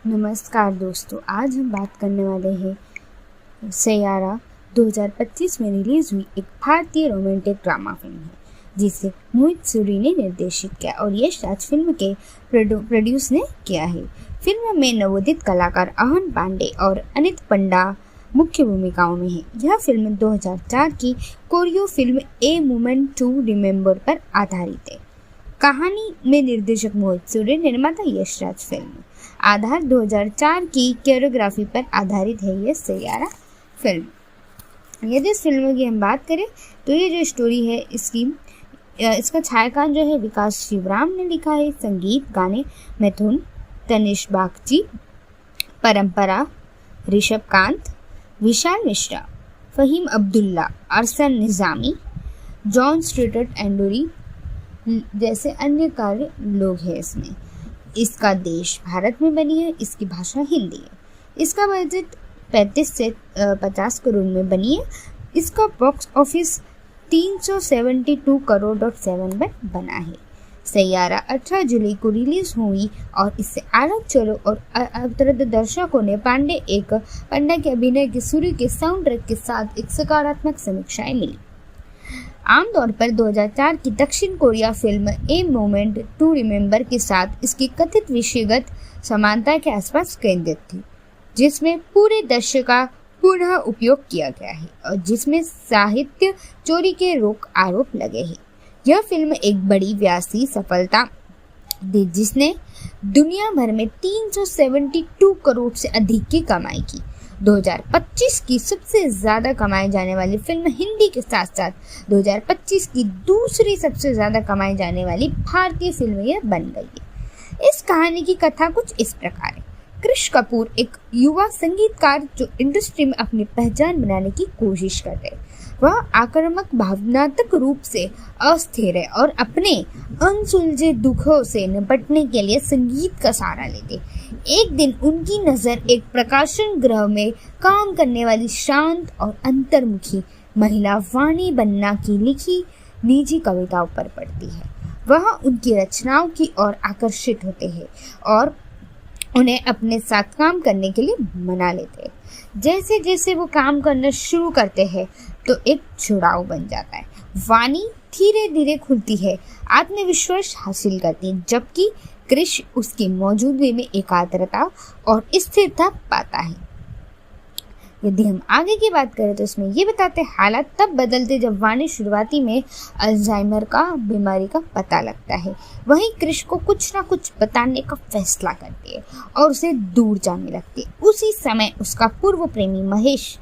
नमस्कार दोस्तों, आज हम बात करने वाले हैं सैयारा 2025 में रिलीज हुई एक भारतीय रोमांटिक ड्रामा फिल्म है जिसे मोहित सूरी ने निर्देशित किया और यश राज फिल्म के प्रोड्यूस ने किया है। फिल्म में नवोदित कलाकार अहन पांडे और अनित पंडा मुख्य भूमिकाओं में है। यह फिल्म 2004 की कोरियो film a moment to remember पर आधारित है। कहानी में निर्देशक मोहित सूरी, निर्माता यश राज। फिल्म आधार 2004 की कोरियोग्राफी पर आधारित है। यह सैयारा फिल्म। यदि इस फिल्म की हम बात करें तो ये जो स्टोरी है इसका छायाकान जो है विकास शिवराम ने लिखा है। संगीत गाने मिथुन, तनिष बागची, परंपरा, ऋषभ कांत, विशाल मिश्रा, फहीम अब्दुल्ला, अरसन निजामी, जॉन स्ट्रेटट एंडोरी जैसे अन्य कार्य लोग हैं इसमें। इसका देश भारत में बनी है। इसकी भाषा हिंदी है। इसका बजट 35 से 50 करोड़ में बनी है। इसका बॉक्स ऑफिस 372 करोड़.7 पर बना है। सैयारा 18 जुलाई को रिलीज हुई और इससे आलोचकों और दर्शकों ने पांडा के अभिनय के सुर के साउंड ट्रैक के साथ एक सकारात्मक समीक्षाएं मिली। आमतौर पर 2004 की दक्षिण Korea film a moment to remember के साथ इसकी कथित विषयगत समानता के आसपास केंद्रित थी, जिसमें पूरे दृश्य का पुनः उपयोग किया गया है और जिसमें साहित्य चोरी के आरोप लगे हैं। यह फिल्म एक बड़ी व्यासी सफलता दी, जिसने दुनिया भर में 372 करोड़ से अधिक की कमाई की। 2025 की सबसे ज्यादा कमाई जाने वाली फिल्म हिंदी के साथ साथ 2025 की दूसरी सबसे ज्यादा कमाई जाने वाली भारतीय फिल्म यह बन गई है। इस कहानी की कथा कुछ इस प्रकार है। कृष कपूर एक युवा संगीतकार जो इंडस्ट्री में अपनी पहचान बनाने की कोशिश कर रहे। वह आक्रामक, भावनात्मक रूप से अस्थिर है और अपने अनसुलझे दुखों से निपटने के लिए संगीत का सहारा लेते। एक दिन उनकी नजर एक प्रकाशन गृह में काम करने वाली शांत और अंतर्मुखी महिला वाणी बन्ना की लिखी निजी कविताओं पर पड़ती है। वह उनकी रचनाओं की ओर आकर्षित होते हैं और उन्हें अपने साथ काम करने के लिए मना लेते हैं। जैसे जैसे वो काम करना शुरू करते हैं तो एक जुड़ाव बन जाता है। वाणी धीरे धीरे खुलती है, आत्मविश्वास हासिल करती है, जबकि कृष उसकी मौजूदगी में एकाग्रता और स्थिरता पाता है। यदि हम आगे की बात करें तो इसमें ये बताते हालात तब बदलते जब वाणी शुरुआती में अल्जाइमर का बीमारी का पता लगता है। वहीं कृष को कुछ ना कुछ बताने का फैसला करती है और उसे दूर जाने लगती है। उसी समय उसका पूर्व प्रेमी महेश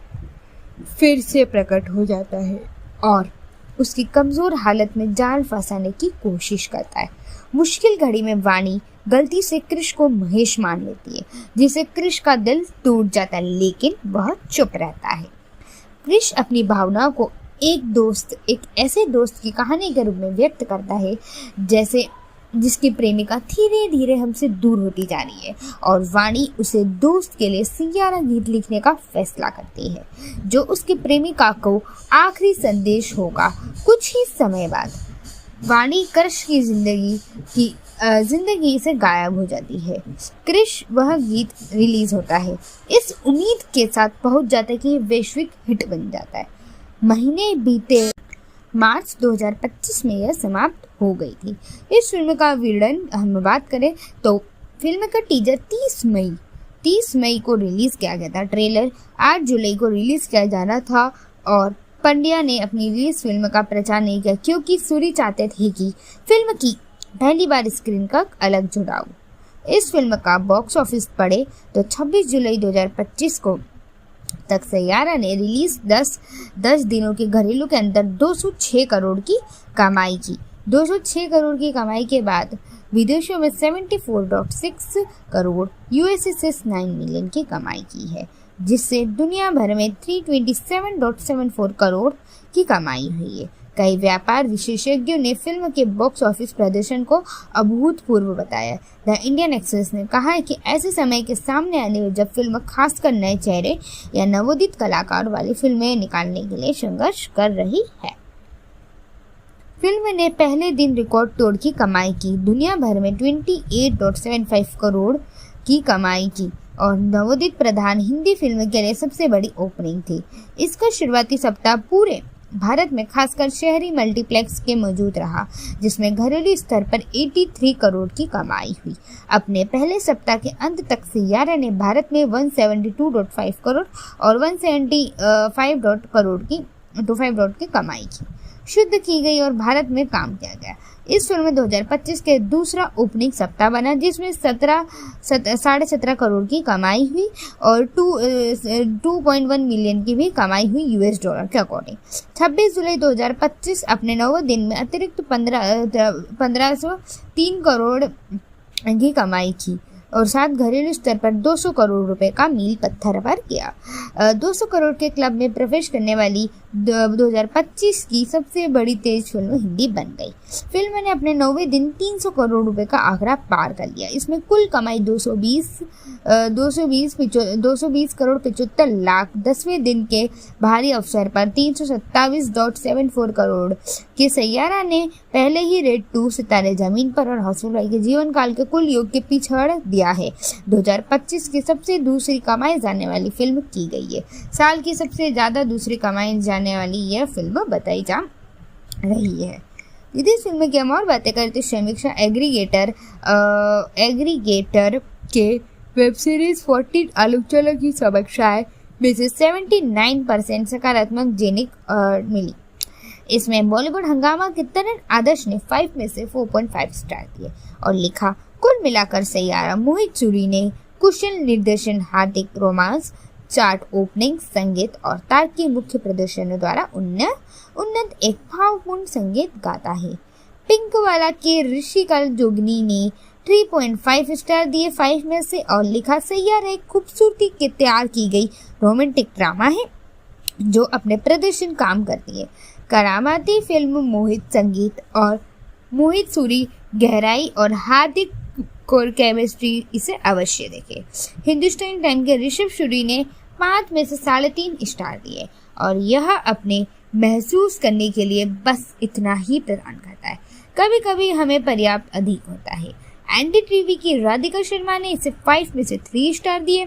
फिर से प्रकट हो जाता है और उसकी कमजोर हालत में जाल फंसाने की कोशिश करता है। मुश्किल घड़ी में वाणी गलती से कृष को महेश मान लेती है, जिससे कृष का दिल टूट जाता है, लेकिन वह चुप रहता है। कृष अपनी भावनाओं को एक ऐसे दोस्त की कहानी के रूप में व्यक्त करता है जैसे जिसकी प्रेमिका धीरे धीरे हमसे दूर होती जा रही है और वाणी उसे दोस्त के लिए सैयारा गीत लिखने का फैसला करती है, जो उसकी प्रेमिका को आखिरी संदेश होगा। कुछ ही समय बाद वाणी कृष की जिंदगी से गायब हो जाती है। कृष वह गीत रिलीज होता है इस उम्मीद के साथ पहुंच जाता है कि वैश्विक हिट बन जाता है। महीने बीते, मार्च 2025 में यह समाप्त हो गई थी। इस फिल्म का विवरण हम बात करें तो फिल्म का टीजर 30 मई को रिलीज किया गया था। ट्रेलर 8 जुलाई को रिलीज किया जाना था और पंड्या ने अपनी रिलीज फिल्म का प्रचार नहीं किया क्योंकि सूरी चाहते थे कि फिल्म की पहली बार स्क्रीन का अलग जुड़ाव। इस फिल्म का बॉक्स ऑफिस पड़े तो 26 जुलाई 2025 को तक सैयारा ने रिलीज 10 दिनों के घरेलू के अंदर 206 करोड़ की कमाई की। 206 करोड़ की कमाई के बाद विदेशों में 74.6 करोड़ यूएसए से 9 मिलियन की कमाई की है, जिससे दुनिया भर में 327.74 करोड़ की कमाई हुई है। कई व्यापार विशेषज्ञों ने फिल्म के बॉक्स ऑफिस प्रदर्शन को अभूतपूर्व बताया। द इंडियन एक्सप्रेस ने कहा है कि ऐसे समय के सामने आने में जब फिल्म खासकर नए चेहरे या नवोदित कलाकार वाली फिल्में निकालने के लिए संघर्ष कर रही है। फिल्म ने पहले दिन रिकॉर्ड तोड़ की कमाई की। दुनिया भर में 28.75 करोड़ की कमाई की और नवोदित प्रधान हिंदी फिल्म के लिए सबसे बड़ी ओपनिंग थी। इसका शुरुआती सप्ताह पूरे भारत में खासकर शहरी मल्टीप्लेक्स के मौजूद रहा, जिसमें घरेलू स्तर पर 83 करोड़ की कमाई हुई। अपने पहले सप्ताह के अंत तक सैयारा ने भारत में 172.5 करोड़ और 175 करोड़ की कमाई की शुद्ध की गई और भारत में काम किया गया। इस फिल्म में 2025 के दूसरा ओपनिंग सप्ताह बना, जिसमें 17.5 करोड़ की कमाई हुई और 2.1 मिलियन की भी कमाई हुई US डॉलर के अकॉर्डिंग। 26 जुलाई 2025 अपने 9वें दिन में अतिरिक्त 1503 करोड़ की कमाई की और साथ घरेलू स्तर पर 200 करोड़ रुपए का मील पत्थर पर किया। 200 करोड़ के क्लब में प्रवेश करने वाली 2025 की सबसे बड़ी तेज फिल्म हिंदी बन गई। फिल्म ने अपने 9वें दिन 300 करोड़ रुपए का आंकड़ा पार कर लिया। इसमें कुल कमाई 220 करोड़ 75 लाख। 10वें दिन के भारी अवसर पर 327.74 करोड़ के सैयारा ने पहले ही रेड 2 सितारे जमीन पर और हाउसफुल भाई के जीवन काल के कुल योग के पिछड़ दिया है। 2025 की सबसे दूसरी कमाई जाने वाली फिल्म की गई है। साल की सबसे ज्यादा दूसरी कमाई जाने वाली यह फिल्म बताई जा रही है। यदि इस फिल्म की हम और बातें करते समीक्षा एग्रीगेटर के वेब सीरीज 14 आलोचना की समीक्षाएं में से 79% सकारात्मक जेनिक मिली। इसमें बॉलीवुड हंगामा के तरण आदर्श ने 5 में से 4.5 स्टार दिए और लिखा, कुल मिलाकर सैयारा मोहित सूरी ने कुशल निर्देशन, हार्दिक रोमांस, चार्ट ओपनिंग, संगीत और तार्किक मुख्य प्रदर्शनों द्वारा उन्नत एक भावपूर्ण संगीत गाता है। पिंकवाला के ऋषिकाल जोगनी ने 3.5 स्टार दिए 5 में से और लिखा, सैयारा एक खूबसूरती के तैयार की गई रोमांटिक ड्रामा है जो अपने प्रदर्शन काम करती है। करामाती फिल्म मोहित संगीत और मोहित सूरी गहराई और हार्दिक कोर केमिस्ट्री, इसे अवश्य देखें। हिंदुस्तान टाइम के ऋषभ सूरी ने 5 में से 3.5 स्टार दिए और यह अपने महसूस करने के लिए बस इतना ही प्रदान करता है, कभी कभी हमें पर्याप्त अधिक होता है। एंटी टीवी की राधिका शर्मा ने इसे 5 में से 3 स्टार दिए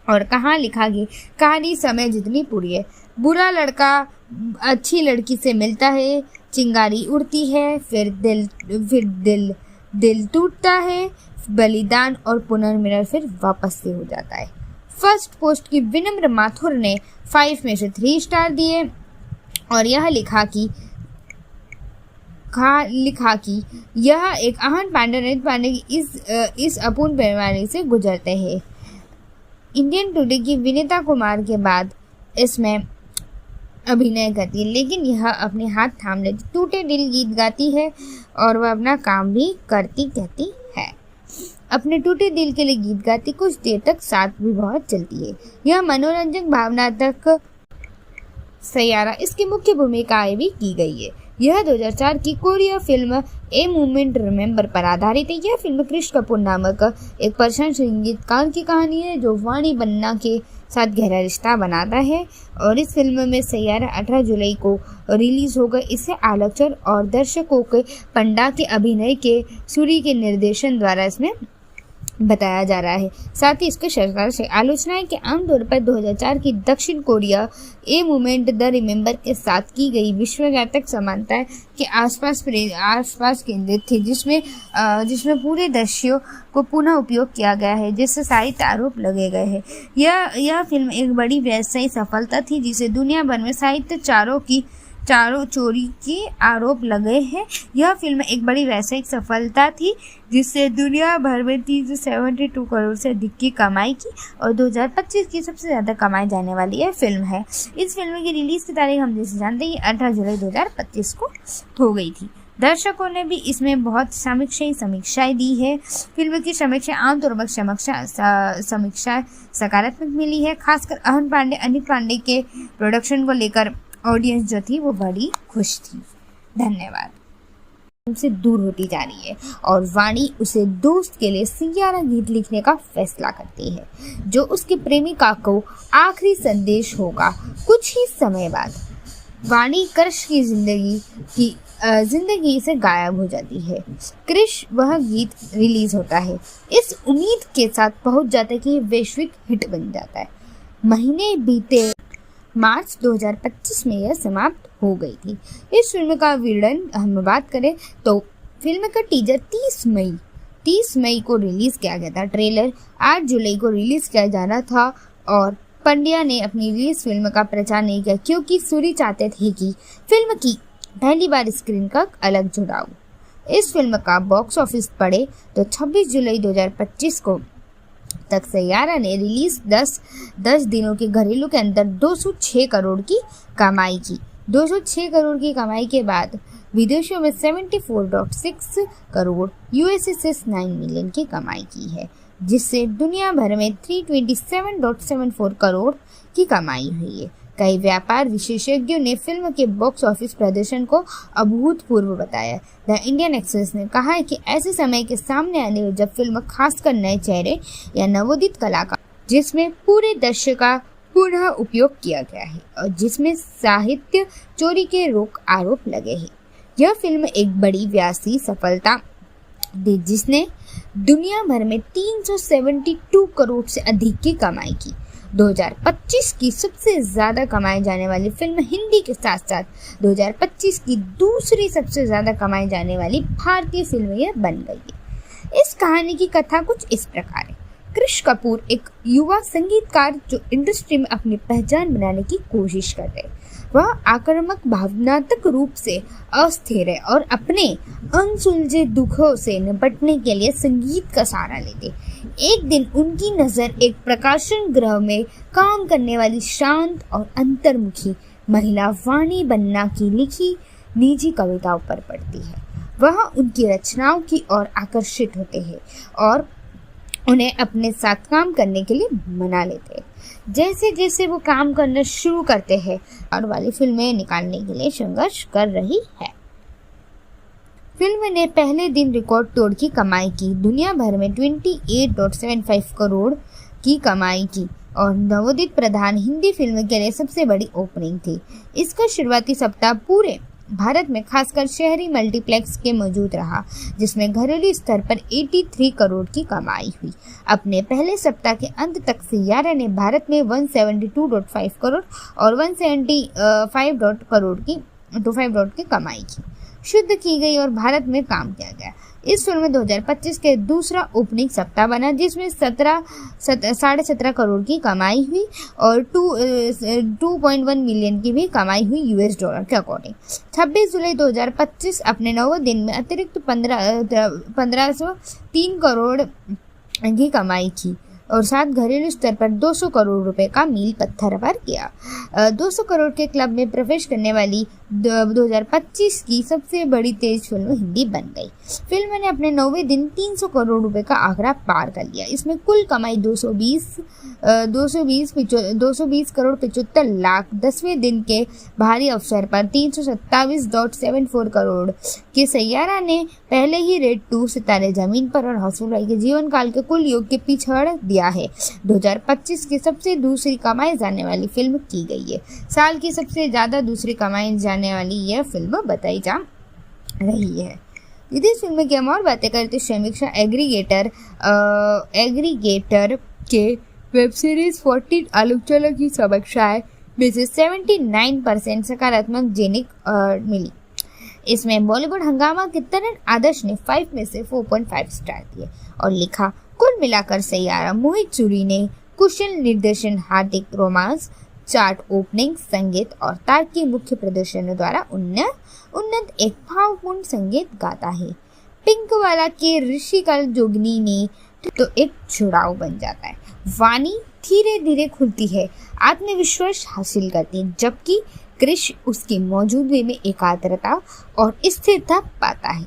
और कहाँ लिखा कि कहानी समय जितनी पूरी है। बुरा लड़का अच्छी लड़की से मिलता है, चिंगारी उड़ती है, फिर दिल टूटता है, बलिदान और पुनर्मिलन फिर वापस से हो जाता है। फर्स्ट पोस्ट की विनम्र माथुर ने 5 में से 3 स्टार दिए और यह लिखा कि यह एक आहन पांडे की इस अपूर्ण बीमारी से गुजरते हैं। इंडियन टुडे की विनीता कुमार के बाद इसमें अभिनय करती है, लेकिन यह अपने हाथ थाम लेती, टूटे दिल गीत गाती है और वह अपना काम भी कहती है। अपने टूटे दिल के लिए गीत गाती, कुछ देर तक साथ भी बहुत चलती है। यह मनोरंजक भावनात्मक सैयारा, इसकी मुख्य भूमिकाएं भी की गई है। यह 2004 की Korea film a moment remember पर आधारित है। यह फिल्म क्रिश कपूर नामक एक परेशान संगीतकार की कहानी है जो वाणी बन्ना के साथ गहरा रिश्ता बनाता है और इस फिल्म में सैयारा 18 जुलाई को रिलीज होगा। इसे आलोचक और दर्शकों के पंडा के अभिनय के सूरी के निर्देशन द्वारा इसमें बताया जा रहा है। साथ ही इसके सरकार से आलोचनाएं कि आमतौर पर 2004 की दक्षिण Korea a movement the remember के साथ की गई विश्वव्यापक समानताएं के आसपास केंद्रित थी, जिसमें पूरे दृश्यों को पुनः उपयोग किया गया है, जिससे साहित्य आरोप लगे गए हैं। यह फिल्म एक बड़ी व्यवसायिक सफलता थी जिसे दुनिया भर में साहित्य चारों चोरी के आरोप लगे हैं। यह फिल्म एक बड़ी वैश्विक सफलता थी जिससे दुनिया भर में 372 करोड़ से अधिक की कमाई की और 2025 की सबसे ज्यादा कमाई जाने वाली यह फिल्म है। इस फिल्म की रिलीज की तारीख हम जैसे जानते हैं 18 जुलाई 2025 को हो गई थी। दर्शकों ने भी इसमें बहुत समीक्षाएं दी है। फिल्म की समीक्षा आमतौर पर समीक्षा सकारात्मक मिली है, खासकर अनिल पांडे के प्रोडक्शन को लेकर ऑडियंस जो थी वो बड़ी खुश थी। धन्यवाद। उनसे दूर होती जा रही है और वाणी उसे दोस्त के लिए सैयारा गीत लिखने का फैसला करती है जो उसकी प्रेमिका को आखिरी संदेश होगा। कुछ ही समय बाद वाणी क्रश की जिंदगी की जिंदगी से गायब हो जाती है। क्रिश वह गीत रिलीज होता है इस उम्मीद के साथ पहुंच जाता है कि ये वैश्विक हिट बन जाता है। महीने बीते, मार्च 2025 में यह समाप्त हो गई थी। इस फिल्म का विवरण हम बात करें तो फिल्म का टीजर 30 मई को रिलीज किया गया था। ट्रेलर 8 जुलाई को रिलीज किया जाना था और पंड्या ने अपनी रिलीज फिल्म का प्रचार नहीं किया क्योंकि सूरी चाहते थे कि फिल्म की पहली बार स्क्रीन का अलग जुड़ाव। इस फिल्म का बॉक्स ऑफिस पड़े तो 26 जुलाई 2025 को तक सैयारा ने रिलीज 10 दिनों के घरेलू के अंदर 206 करोड़ की कमाई की। 206 करोड़ की कमाई के बाद विदेशों में 74.6 करोड़ यूएसए से 9 मिलियन की कमाई की है, जिससे दुनिया भर में 327.74 करोड़ की कमाई हुई है। कई व्यापार विशेषज्ञों ने फिल्म के बॉक्स ऑफिस प्रदर्शन को अभूतपूर्व बताया। द इंडियन एक्सप्रेस ने कहा है कि ऐसे समय के सामने आने में जब फिल्म खासकर नए चेहरे या नवोदित कलाकार जिसमें पूरे दृश्य का पुनः उपयोग किया गया है और जिसमें साहित्य चोरी के रोक आरोप लगे हैं। यह फिल्म एक बड़ी व्यासी सफलता दी जिसने दुनिया भर में 372 करोड़ से अधिक की कमाई की। 2025 की सबसे ज्यादा कमाई जाने वाली फिल्म हिंदी के साथ साथ 2025 की दूसरी सबसे ज्यादा कमाई जाने वाली भारतीय फिल्म यह बन गई है। इस कहानी की कथा कुछ इस प्रकार है। क्रिश कपूर एक युवा संगीतकार जो इंडस्ट्री में अपनी पहचान बनाने की कोशिश कर रहे। वह आक्रामक भावनात्मक रूप से अस्थिर है और अपने अनसुलझे दुखों से निपटने के लिए संगीत का सहारा लेते। एक दिन उनकी नज़र एक प्रकाशन गृह में काम करने वाली शांत और अंतर्मुखी महिला वाणी बन्ना की लिखी निजी कविताओं पर पड़ती है। वह उनकी रचनाओं की ओर आकर्षित होते हैं और उन्हें अपने साथ काम करने के लिए मना लेते हैं। जैसे जैसे वो काम करना शुरू करते हैं और वाली फिल्में निकालने के लिए संघर्ष कर रही है। फिल्म ने पहले दिन रिकॉर्ड तोड़ की कमाई की। दुनिया भर में 28.75 करोड़ की कमाई की और नवोदित प्रधान हिंदी फिल्म के लिए सबसे बड़ी ओपनिंग थी। इसका शुरुआती सप्ताह पूरे भारत में खासकर शहरी मल्टीप्लेक्स के मौजूद रहा, जिसमें घरेलू स्तर पर 83 करोड़ की कमाई हुई। अपने पहले सप्ताह के अंत तक सैयारा ने भारत में 172.5 करोड़ और 175 करोड़ की कमाई की शुद्ध की गई और भारत में काम किया गया। इस फिल्म में 2025 के दूसरा ओपनिंग सप्ताह बना जिसमें 17.5 करोड़ की कमाई हुई और 2.1 मिलियन की भी कमाई हुई यूएस डॉलर के अकॉर्डिंग। 26 जुलाई 2025 अपने 9 दिन में अतिरिक्त 1503 करोड़ की कमाई की और साथ घरेलू स्तर पर 200 करोड़ रुपए का मील पत्थर पर किया। 200 करोड़ के क्लब में प्रवेश करने वाली 2025 की सबसे बड़ी तेज फिल्म हिंदी बन गई। फिल्म ने अपने 9वें दिन 300 करोड़ रुपए का आंकड़ा पार कर लिया। इसमें कुल कमाई 220 करोड़ 75 लाख। 10वें दिन के भारी अवसर पर 327.74 करोड़ के सैयारा ने पहले ही रेड 2 सितारे जमीन पर और हाउसफुल भाई के जीवन काल के कुल योग के पिछड़ दिया है। 2025 की सबसे दूसरी कमाई जाने वाली फिल्म की गई है। साल की सबसे ज्यादा दूसरी कमाई जाने वाली यह फिल्म बताई जा रही है। यदि इस फिल्म की हम और बातें करें तो समीक्षा एग्रीगेटर के वेब सीरीज 14 आलोचना की समीक्षाएं में से 79% सकारात्मक जेनिक मिली। इसमें बॉलीवुड हंगामा के तरण आदर्श ने 5 में से 4.5 स्टार दिए और लिखा, कुल मिलाकर सैयारा मोहित सूरी ने कुशल निर्देशन, हार्दिक रोमांस, चार्ट ओपनिंग, संगीत और तार्किक मुख्य प्रदर्शनों द्वारा उन्नत एक भावपूर्ण संगीत गाता है। पिंकवाला के ऋषिकल जोगनी ने तो एक जुड़ाव बन जाता है। वाणी धीरे धीरे खुलती है, आत्मविश्वास हासिल करती है, जबकि क्रिश उसकी मौजूदगी में एकाग्रता और स्थिरता पाता है।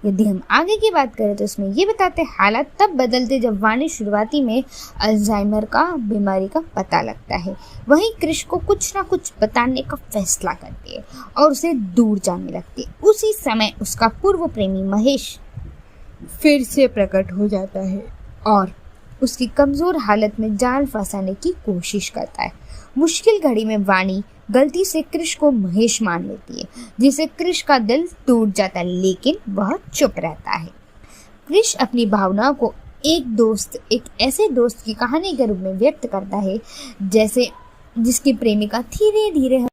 यदि हम आगे की बात करें तो इसमें ये बताते हालात तब बदलते जब वाणी शुरुआती में अल्जाइमर का बीमारी का पता लगता है। वहीं क्रिश को कुछ ना कुछ बताने का फैसला करती है और उसे दूर जाने लगती है। उसी समय उसका पूर्व प्रेमी महेश फिर से प्रकट हो जाता है और उसकी कमजोर हालत में जाल फंसाने की कोशिश करता है। मुश्किल घड़ी में वाणी गलती से कृष को महेश मान लेती है, जिससे कृष का दिल टूट जाता है, लेकिन वह चुप रहता है। कृष अपनी भावनाओं को एक ऐसे दोस्त की कहानी के रूप में व्यक्त करता है जैसे जिसकी प्रेमिका धीरे धीरे।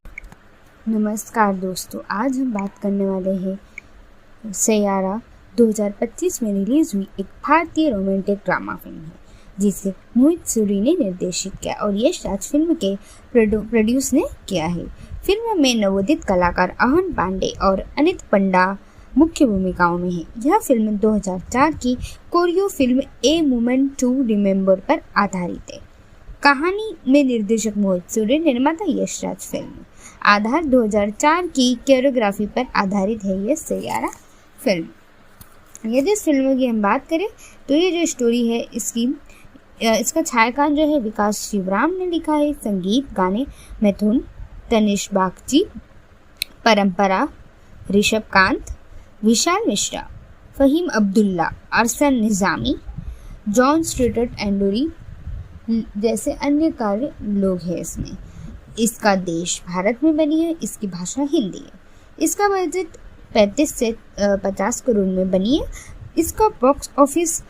नमस्कार दोस्तों, आज हम बात करने वाले हैं सैयारा 2025 में रिलीज हुई एक भारतीय रोमांटिक ड्रामा फिल्म है, जिसे मोहित सूरी ने निर्देशित किया और यश राज फिल्म के प्रोड्यूस ने किया है। फिल्म में नवोदित कलाकार अहन पांडे और अनित पंडा मुख्य भूमिकाओं में है। यह फिल्म 2004 की कोरियो film a moment to remember पर आधारित है। कहानी में निर्देशक मोहित सूरी, निर्माता यश राज। फिल्म आधार 2004 की कोरियोग्राफी पर आधारित है यह सैयारा फिल्म। यदि इस फिल्म की हम बात करें तो ये जो स्टोरी है इसका छायाकान जो है विकास शिवराम ने लिखा है। संगीत गाने मिथुन, तनिष बागची, परंपरा, ऋषभ कांत, विशाल मिश्रा, फहीम अब्दुल्ला, अरसन निज़ामी, जॉन स्ट्रेटट एंडोरी जैसे अन्य कार्य लोग हैं इसमें। इसका देश भारत में बनी है, इसकी भाषा हिंदी है। इसका बजट 35 से 50 करोड़ में बनी है। इसका बॉक्स ऑफिस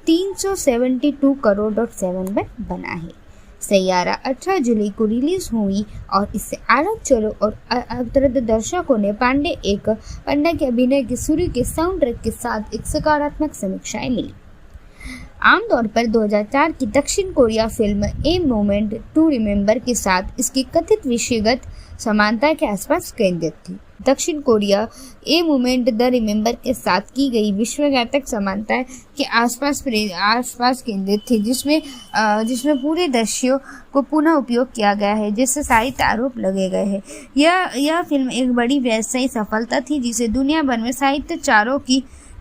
372 करोड़ पर बना है। सैयारा 18 जुलाई को रिलीज हुई और इससे आलोक चलो और अवतरद दर्शकों ने पंडा के अभिनय की सूरी के साउंड ट्रैक के साथ एक सकारात्मक समीक्षाएं मिली। आमतौर पर 2004 की दक्षिण Korea film a moment to remember के साथ इसकी कथित विषयगत समानता के आसपास केंद्रित थी। दक्षिण Korea a moment the remember के साथ की गई विश्वव्यापक समानता के आसपास केंद्रित थी, जिसमें पूरे दृश्यों को पुनः उपयोग किया गया है, जिससे साहित्य आरोप लगे गए हैं। यह फिल्म एक बड़ी व्यवसायिक सफलता थी, जिसे दुनिया भर में साहित्य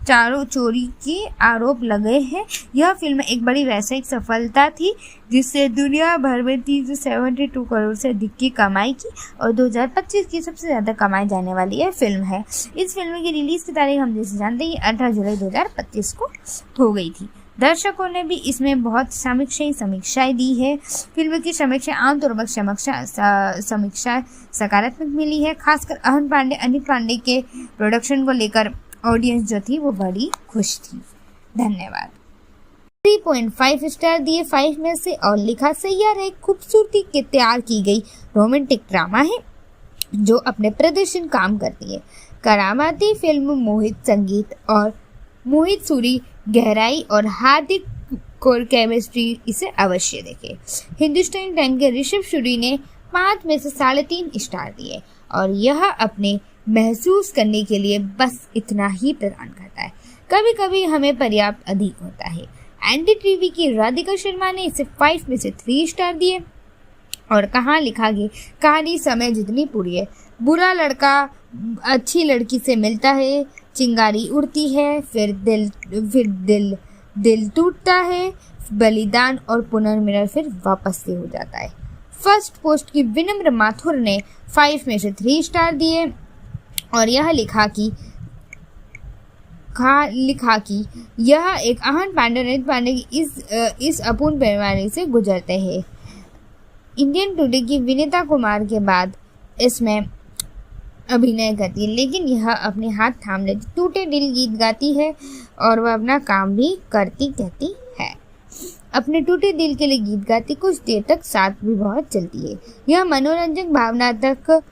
चारों चोरी के आरोप लगे हैं। यह फिल्म एक बड़ी व्यवसायिक सफलता थी, जिससे दुनिया भर में 372 करोड़ से अधिक की कमाई की और 2025 की सबसे ज़्यादा कमाई जाने वाली यह फिल्म है। इस फिल्म की रिलीज़ की तारीख हम जैसे जानते हैं 18 जुलाई 2025 को हो गई थी। दर्शकों ने भी इसमें बहुत समीक्षाएं दी है। फिल्म की समीक्षा आमतौर पर समीक्षा सकारात्मक मिली है। खासकर अहन पांडे, अनित पांडे के प्रोडक्शन को लेकर ऑडियंस जो थी वो बड़ी खुश थी। धन्यवाद। 3.5 स्टार दिए 5 में से और लिखा सैयारा एक खूबसूरती के तैयार की गई रोमांटिक ड्रामा है जो अपने प्रदर्शन काम करती है। करामाती फिल्म मोहित सूरी गहराई और हार्दिक कोर केमिस्ट्री, इसे अवश्य देखें। हिंदुस्तान टाइम के ऋषभ सूरी ने 5 में से 3.5 स्टार दिए और यह अपने महसूस करने के लिए बस इतना ही प्रदान करता है। कभी कभी हमें पर्याप्त अधिक होता है। एंटी टीवी की राधिका शर्मा ने इसे 5 में से 3 स्टार दिए और कहानी समय जितनी पूरी है। बुरा लड़का अच्छी लड़की से मिलता है, चिंगारी उड़ती है, फिर दिल टूटता है, बलिदान और पुनर्मिलन फिर वापस से हो जाता है। फर्स्ट पोस्ट की विनम्र माथुर ने 5 में से 3 स्टार दिए और यह लिखा कि यह एक अहन पांडे की इस अपूर्ण पैमाने से गुजरते हैं। इंडियन टुडे की विनीता कुमार के बाद इसमें अभिनय करती है, लेकिन यह अपने हाथ थाम लेती, टूटे दिल गीत गाती है और वह अपना काम भी कहती है। अपने टूटे दिल के लिए गीत गाती, कुछ देर तक साथ भी बहुत चलती है। यह मनोरंजक भावनात्मक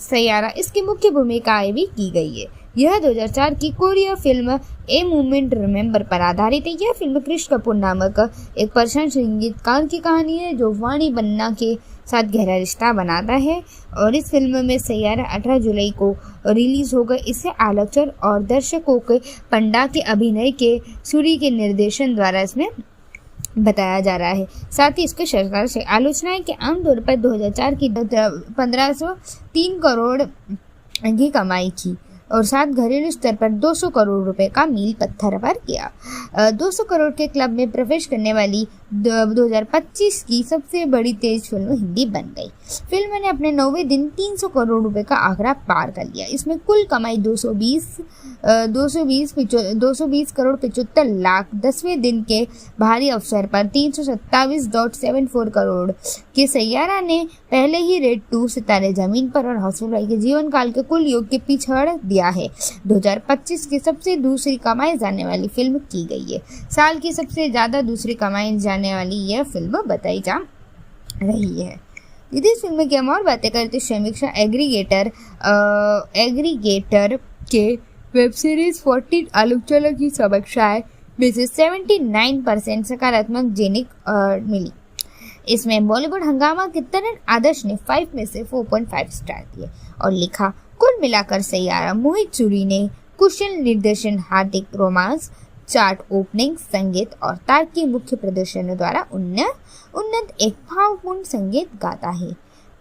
सैयारा इसकी मुख्य भूमिकाएं भी की गई है। यह 2004 की Korea film a moment remember पर आधारित है। यह फिल्म कृष कपूर नामक एक प्रशंसित संगीतकार की कहानी है जो वाणी बन्ना के साथ गहरा रिश्ता बनाता है और इस फिल्म में सैयारा 18 जुलाई को रिलीज हो गई। इसे आलोचक और दर्शकों के पंडा के अभिनय के सूरी के निर्देशन द्वारा इसमें बताया जा रहा है। साथ ही इसके सरकार से आलोचना है कि आमतौर पर 2004 की 1503 करोड़ की कमाई की और साथ घरेलू स्तर पर 200 करोड़ रुपए का मील पत्थर पर किया। 200 करोड़ के क्लब में प्रवेश करने वाली 2025 की सबसे बड़ी तेज फिल्म हिंदी बन गई। फिल्म ने अपने 9वें दिन 300 करोड़ रुपए का आंकड़ा पार कर लिया। इसमें कुल कमाई 220 करोड़ 75 लाख। 10वें दिन के भारी अवसर पर 327.74 करोड़ के सैयारा ने पहले ही रेड 2 सितारे जमीन पर और हाउसफुल भाई के जीवन काल के कुल योग के पीछड़ दिया है। 2025 की सबसे दूसरी कमाई जाने वाली फिल्म की गई है। साल की सबसे ज्यादा दूसरी कमाई जाने वाली यह फिल्म बताई जा रही है। यदि इस फिल्म की हम और बातें करते, समीक्षा एग्रीगेटर के वेब सीरीज 14 आलोचना की समीक्षाएं में से 79% सकारात्मक जेनिक मिली। इसमें बॉलीवुड हंगामा के तरण आदर्श ने 5 में से 4.5 स्टार दिए और लिखा, कुल मिलाकर सैयारा मोहित सूरी ने कुशल निर्देशन, हार्दिक रोमांस, चार्ट ओपनिंग, संगीत और तार्किक मुख्य प्रदर्शनों द्वारा उन्नत एक भावपूर्ण संगीत गाता है।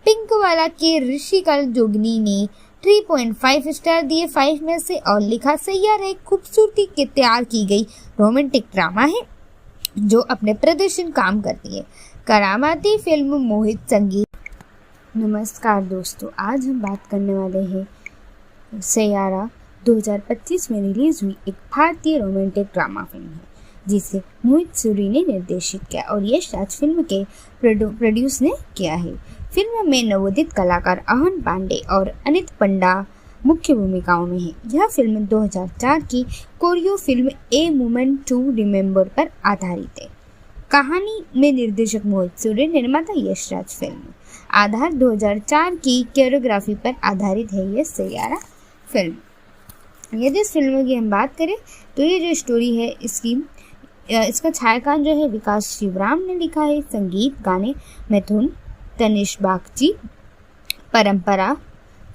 पिंकवाला के ऋषिकल जोगनी ने 3.5 स्टार दिए 5 में से और लिखा, सैयारा एक खूबसूरती के तैयार की गई रोमांटिक ड्रामा है जो अपने प्रदर्शन काम करती है। करामाती फिल्म मोहित संगीत। नमस्कार दोस्तों, आज हम बात करने वाले हैं सैयारा 2025 में रिलीज हुई एक भारतीय रोमांटिक ड्रामा फिल्म है जिसे मोहित सूरी ने निर्देशित किया और यश राज फिल्म के प्रोड्यूस ने किया है। फिल्म में नवोदित कलाकार अहन पांडे और अनित पंडा मुख्य भूमिकाओं में है। यह फिल्म 2004 की कोरियो film a moment to remember पर आधारित है। कहानी में निर्देशक मोहित सूरी, निर्माता यश राज। फिल्म आधार 2004 की कोरियोग्राफी पर आधारित है। यह सैयारा फिल्म। यदि इस फिल्म की हम बात करें तो ये जो स्टोरी है इसका छायाकान जो है विकास शिवराम ने लिखा है। संगीत गाने मिथुन, तनिष बागची, परंपरा,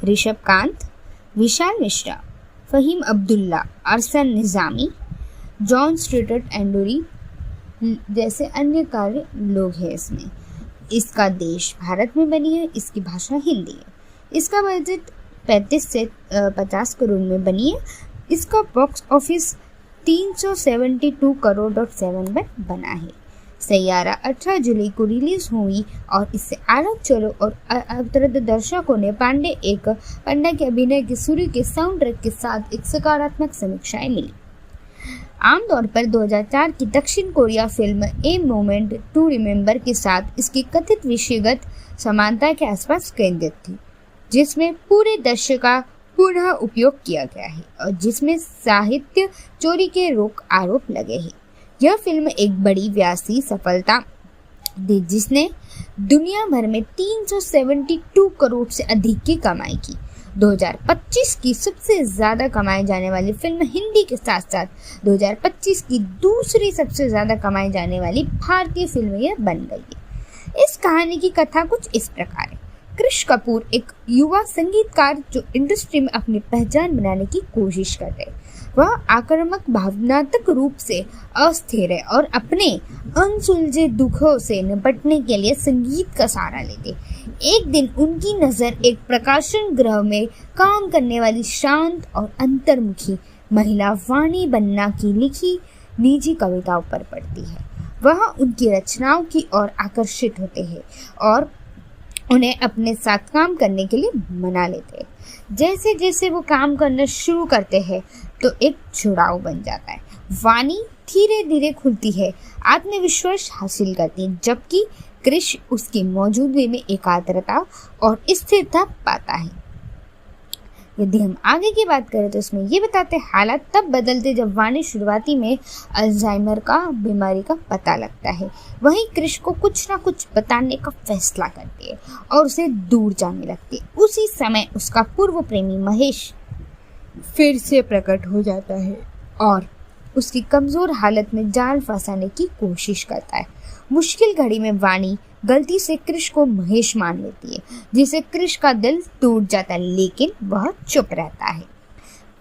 ऋषभ कांत, विशाल मिश्रा, फहीम अब्दुल्ला, अरसन निजामी, जॉन स्ट्रेटट एंडोरी जैसे अन्य कार्य लोग हैं इसमें। इसका देश भारत में बनी है। इसकी भाषा हिंदी है। इसका बजट 35 से 50 करोड़ में बनी है। इसका बॉक्स ऑफिस 372 करोड़ और 7 पर बना है। सैयारा 18 जुलाई को रिलीज हुई और इससे आलोचकों और अवतरद दर्शकों ने पांडे के अभिनय के सूर्य के साउंड ट्रैक के साथ एक सकारात्मक समीक्षाएं मिली। आमतौर पर 2004 की दक्षिण Korea film a moment to remember के साथ इसकी कथित विषयगत समानता के आसपास केंद्रित थी, जिसमें पूरे दृश्य का पुनः उपयोग किया गया है और जिसमें साहित्य चोरी के रोक आरोप लगे हैं। यह फिल्म एक बड़ी व्यासी सफलता दी जिसने दुनिया भर में 372 करोड़ से अधिक की कमाई की। 2025 की सबसे ज्यादा कमाई जाने वाली फिल्म हिंदी के साथ साथ 2025 की दूसरी सबसे ज्यादा कमाई जाने वाली भारतीय फिल्म यह बन गई है। इस कहानी की कथा कुछ इस प्रकार है। कृष कपूर एक युवा संगीतकार जो इंडस्ट्री में अपनी पहचान बनाने की कोशिश कर रहे। वह आक्रामक, भावनात्मक रूप से अस्थिर है और अपने अनसुलझे दुखों से निपटने के लिए संगीत का सहारा लेते। एक दिन उनकी नजर एक प्रकाशन गृह में काम करने वाली शांत और अंतर्मुखी महिला वाणी बन्ना की लिखी निजी कविताओं पर पड़ती है। वह उनकी रचनाओं की ओर आकर्षित होते हैं और उन्हें अपने साथ काम करने के लिए मना लेते हैं। जैसे जैसे वो काम करना शुरू करते हैं तो एक जुड़ाव बन जाता है। वाणी धीरे धीरे खुलती है, आत्मविश्वास हासिल करती है, जबकि कृष उसकी मौजूदगी में एकाग्रता और स्थिरता पाता है। यदि हम आगे की बात करें तो इसमें ये बताते हैं हालात तब बदलते जब वाणी शुरुआती में अल्जाइमर का बीमारी का पता लगता है। वहीं कृष को कुछ ना कुछ बताने का फैसला करती है और उसे दूर जाने लगती है। उसी समय उसका पूर्व प्रेमी महेश फिर से प्रकट हो जाता है और उसकी कमजोर हालत में जाल फंसाने की कोशिश करता है। मुश्किल घड़ी में वाणी गलती से कृष को महेश मान लेती है, जिससे कृष का दिल टूट जाता है, लेकिन वह चुप रहता है।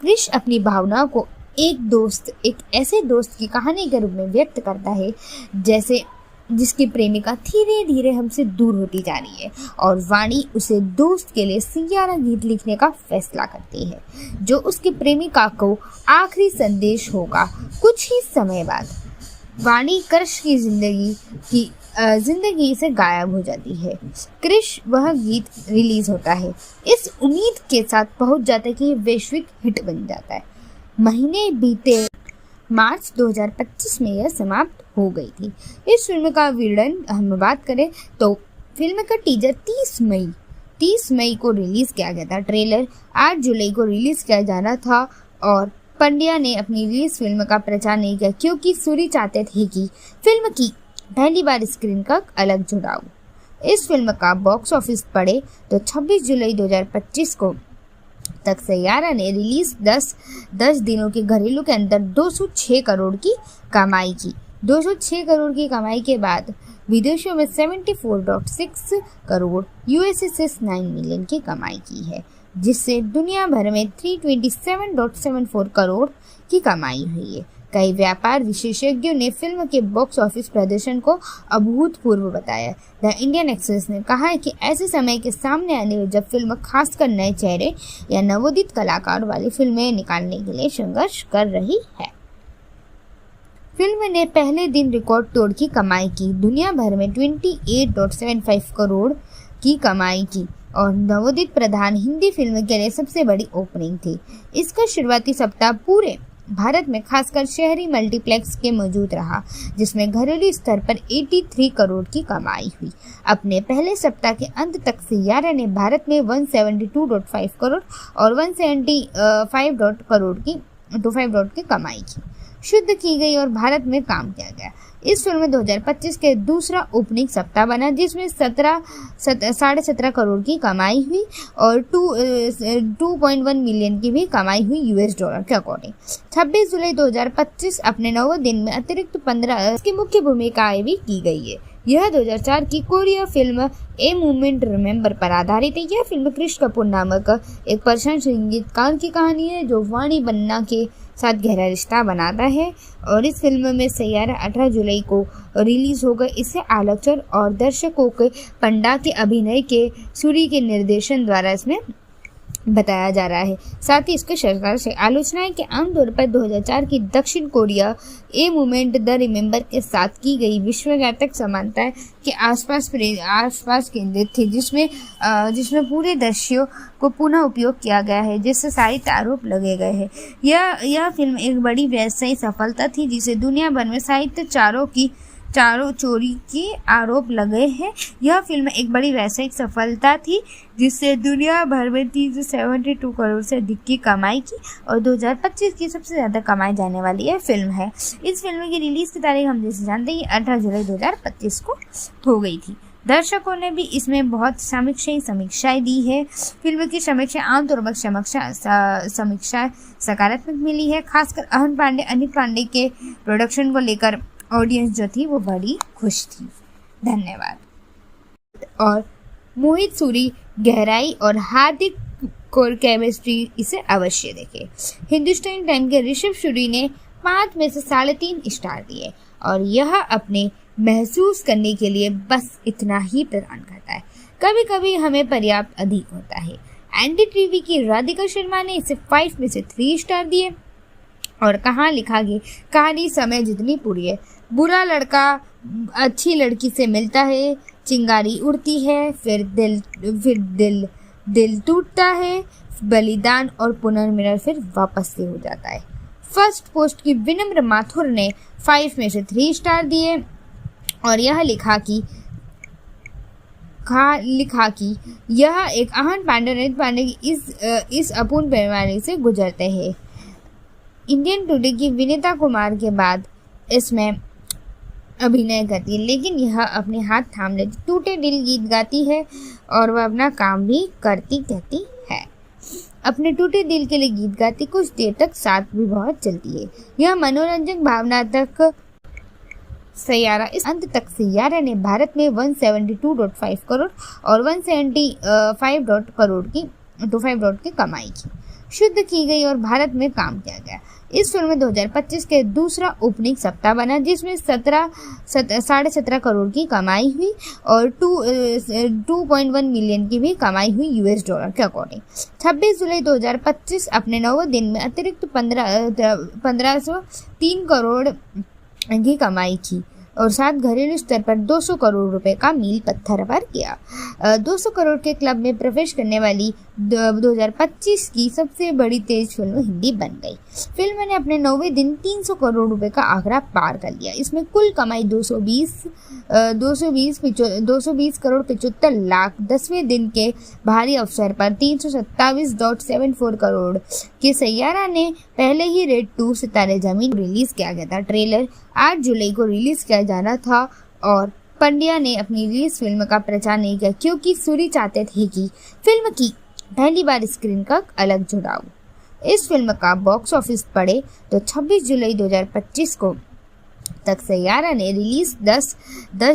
कृष अपनी भावनाओं को एक ऐसे दोस्त की कहानी के रूप में व्यक्त करता है जैसे जिसकी प्रेमिका धीरे धीरे हमसे दूर होती जा रही है और वाणी उसे दोस्त के लिए सैयारा गीत लिखने का फैसला करती है जो उसकी प्रेमिका को आखिरी संदेश होगा। कुछ ही समय बाद वाणी कृष की जिंदगी से गायब हो जाती है। कृष वह गीत रिलीज होता है इस उम्मीद के साथ पहुंच जाता है कि वैश्विक हिट बन जाता है। महीने बीते, मार्च 2025 में यह समाप्त हो गई थी। इस फिल्म का विवरण हम बात करें तो फिल्म का टीजर 30 मई को रिलीज किया गया था। ट्रेलर 8 जुलाई को रिलीज किया जाना था और पंड्या ने अपनी रिलीज फिल्म का प्रचार नहीं किया क्योंकि सूरी चाहते थे कि फिल्म की पहली बार स्क्रीन का अलग जुड़ाव। इस फिल्म का बॉक्स ऑफिस पड़े तो 26 जुलाई 2025 को तक सैयारा ने रिलीज 10 दिनों के घरेलू के अंदर 206 करोड़ की कमाई की। 206 करोड़ की कमाई के बाद विदेशों में 74.6 करोड़, यूएसए से 9 मिलियन की कमाई की है, जिससे दुनिया भर में 327.74 करोड़ की कमाई हुई है। कई व्यापार विशेषज्ञों ने फिल्म के बॉक्स ऑफिस प्रदर्शन को अभूतपूर्व बताया। द इंडियन एक्सप्रेस ने कहा है कि ऐसे समय के सामने आने में जब फिल्म खासकर नए चेहरे या नवोदित कलाकार वाली फिल्में निकालने के लिए संघर्ष कर रही है। फिल्म ने पहले दिन रिकॉर्ड तोड़ की कमाई की, दुनिया भर में 28.75 करोड़ की कमाई की और नवोदित प्रधान हिंदी फिल्म के लिए सबसे बड़ी ओपनिंग थी। इसका शुरुआती सप्ताह पूरे भारत में खासकर शहरी मल्टीप्लेक्स के मौजूद रहा, जिसमें घरेलू स्तर पर 83 करोड़ की कमाई हुई। अपने पहले सप्ताह के अंत तक सैयारा ने भारत में 172.5 करोड़ और 175 करोड़ की कमाई की शुद्ध की गई और भारत में काम किया गया। इस फिल्म में 2025 के दूसरा ओपनिंग सप्ताह बना, जिसमें 17.5 करोड़ की कमाई हुई और 2.1 मिलियन की भी कमाई हुई यूएस डॉलर के अकॉर्डिंग। 26 जुलाई 2025 अपने 9वें दिन में अतिरिक्त 15 की मुख्य भूमिकाएं भी की गई है। यह 2004 की Korea film a moment remember पर आधारित है। यह फिल्म कृष कपूर नामक एक प्रशंसनीय संगीतकार की कहानी है जो वाणी बन्ना के साथ गहरा रिश्ता बनाता है और इस फिल्म में सैयारा 18 जुलाई को रिलीज होगा। इसे आलोचक और दर्शकों के पंडा के अभिनय के सूरी के निर्देशन द्वारा इसमें बताया जा रहा है। साथ ही इसके सरकार से आलोचना है कि आमतौर पर 2004 की दक्षिण Korea a movement the remember के साथ की गई विश्वव्यापक समानताएं के आसपास केंद्रित थी, जिसमें पूरे दृश्यों को पुनः उपयोग किया गया है, जिससे साहित्य आरोप लगे गए हैं। यह फिल्म एक बड़ी व्यवसायिक सफलता थी, जिसे दुनिया भर में साहित्य चारों चोरी के आरोप लगे हैं। यह फिल्म एक बड़ी व्यवसायिक सफलता थी, जिससे दुनिया भर में 372 करोड़ से अधिक की कमाई की और 2025 की सबसे ज़्यादा कमाई जाने वाली यह फिल्म है। इस फिल्म की रिलीज़ की तारीख हम जैसे जानते हैं 18 जुलाई 2025 को हो गई थी। दर्शकों ने भी इसमें बहुत समीक्षाएं दी है। फिल्म की समीक्षा आमतौर पर समीक्षा सकारात्मक मिली है, खासकर अनिल पांडे के प्रोडक्शन को लेकर ऑडियंस जो थी वो बड़ी खुश थी। धन्यवाद। और मोहित सूरी गहराई और हार्दिक कोर केमिस्ट्री, इसे अवश्य देखें। हिंदुस्तान टाइम के ऋषभ सूरी ने 5 में से 3.5 स्टार दिए और यह अपने महसूस करने के लिए बस इतना ही प्रदान करता है। कभी कभी हमें पर्याप्त अधिक होता है। एनडीटीवी की राधिका शर्मा ने इसे 5 में से 3 स्टार दिए और कहानी समय जितनी पूरी है। बुरा लड़का अच्छी लड़की से मिलता है, चिंगारी उड़ती है, फिर दिल टूटता है, बलिदान और पुनर्मिलन फिर वापस से हो जाता है। फर्स्ट पोस्ट की विनम्र माथुर ने 5 में से 3 स्टार दिए और यह लिखा कि यह एक आहन पांडे की इस अपूर्ण बीमारी से गुजरते हैं। इंडियन टुडे की विनीता कुमार के बाद इसमें अभिनय करती है, लेकिन यह अपने हाथ थाम लेती, टूटे दिल गीत गाती है और वह अपना काम भी कहती है। अपने टूटे दिल के लिए गीत गाती, कुछ देर तक साथ भी बहुत चलती है। यह मनोरंजक भावनात्मक सैयारा इस अंत तक सैयारा ने भारत में 172.5 करोड़ और 175 करोड़ की कमाई की शुद्ध की गई और भारत में काम किया गया। इस फिल्म में 2025 के दूसरा ओपनिंग सप्ताह बना, जिसमें 17.5 करोड़ की कमाई हुई और 2.1 मिलियन की भी कमाई हुई यूएस डॉलर के अकॉर्डिंग। 26 जुलाई 2025 अपने 9वें दिन में अतिरिक्त 1503 की कमाई की और साथ घरेलू स्तर पर 200 करोड़ रुपए का मील पत्थर पर किया। 200 करोड़ के क्लब में प्रवेश करने वाली 2025 की सबसे बड़ी तेज फिल्म हिंदी बन गई। फिल्म ने अपने 9वें दिन 300 करोड़ रुपए का आंकड़ा पार कर लिया। इसमें कुल कमाई 220 करोड़ 75 लाख, 10वें दिन के भारी अवसर पर 327.74 करोड़ के सैयारा ने पहले ही रेड 2 सितारे जमीन रिलीज किया गया था। ट्रेलर 8 जुलाई को रिलीज किया जाना था और पंड्या ने अपनी रिलीज फिल्म का प्रचार नहीं किया क्योंकि सूरी चाहते थे कि फिल्म की पहली बार स्क्रीन का अलग जुड़ाव। इस फिल्म का बॉक्स ऑफिस पड़े तो 26 जुलाई 2025 को तक सैयारा ने रिलीज 10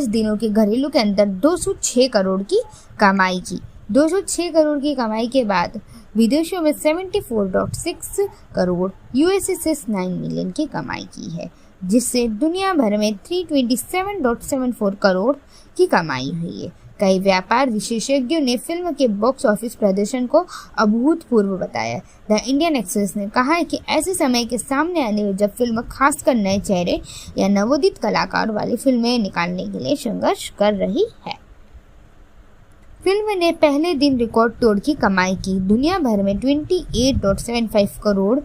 दिनों के घरेलू के अंदर 206 करोड़ की कमाई की। 206 करोड़ की कमाई के बाद विदेशों में 74.6 करोड़, यूएसए से 9 मिलियन की कमाई की है, जिससे दुनिया भर में 327.74 करोड़ की कमाई हुई है। कई व्यापार विशेषज्ञों ने फिल्म के बॉक्स ऑफिस प्रदर्शन को अभूतपूर्व बताया। द इंडियन एक्सप्रेस ने कहा है कि ऐसे समय के सामने आने में जब फिल्म खासकर नए चेहरे या नवोदित कलाकार वाली फिल्में निकालने के लिए संघर्ष कर रही है। फिल्म ने पहले दिन रिकॉर्ड तोड़ की कमाई की, दुनिया भर में 28.75 करोड़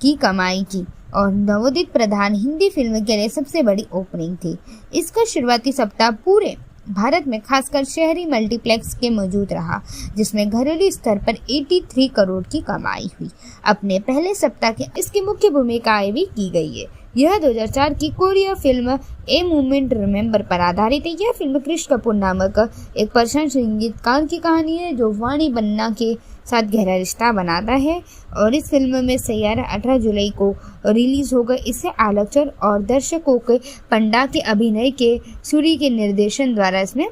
की कमाई की और नवोदित प्रधान हिंदी फिल्म के लिए सबसे बड़ी ओपनिंग थी। इसका शुरुआती सप्ताह पूरे भारत में खासकर शहरी मल्टीप्लेक्स के मौजूद रहा, जिसमें घरेलू स्तर पर 83 करोड़ की कमाई हुई। अपने पहले सप्ताह के इसकी मुख्य भूमिकाएं भी की गई है। यह 2004 की Korea film a moment remember पर आधारित है। यह फिल्म क्रिश कपूर नामक एक पर्शियन संगीतकार की कहानी है जो वाणी बन्ना के साथ गहरा रिश्ता बनाता है और इस फिल्म में सैयारा 18 जुलाई को रिलीज होगा। इसे आलोचक और दर्शकों के पंडा के अभिनय के सूरी के निर्देशन द्वारा इसमें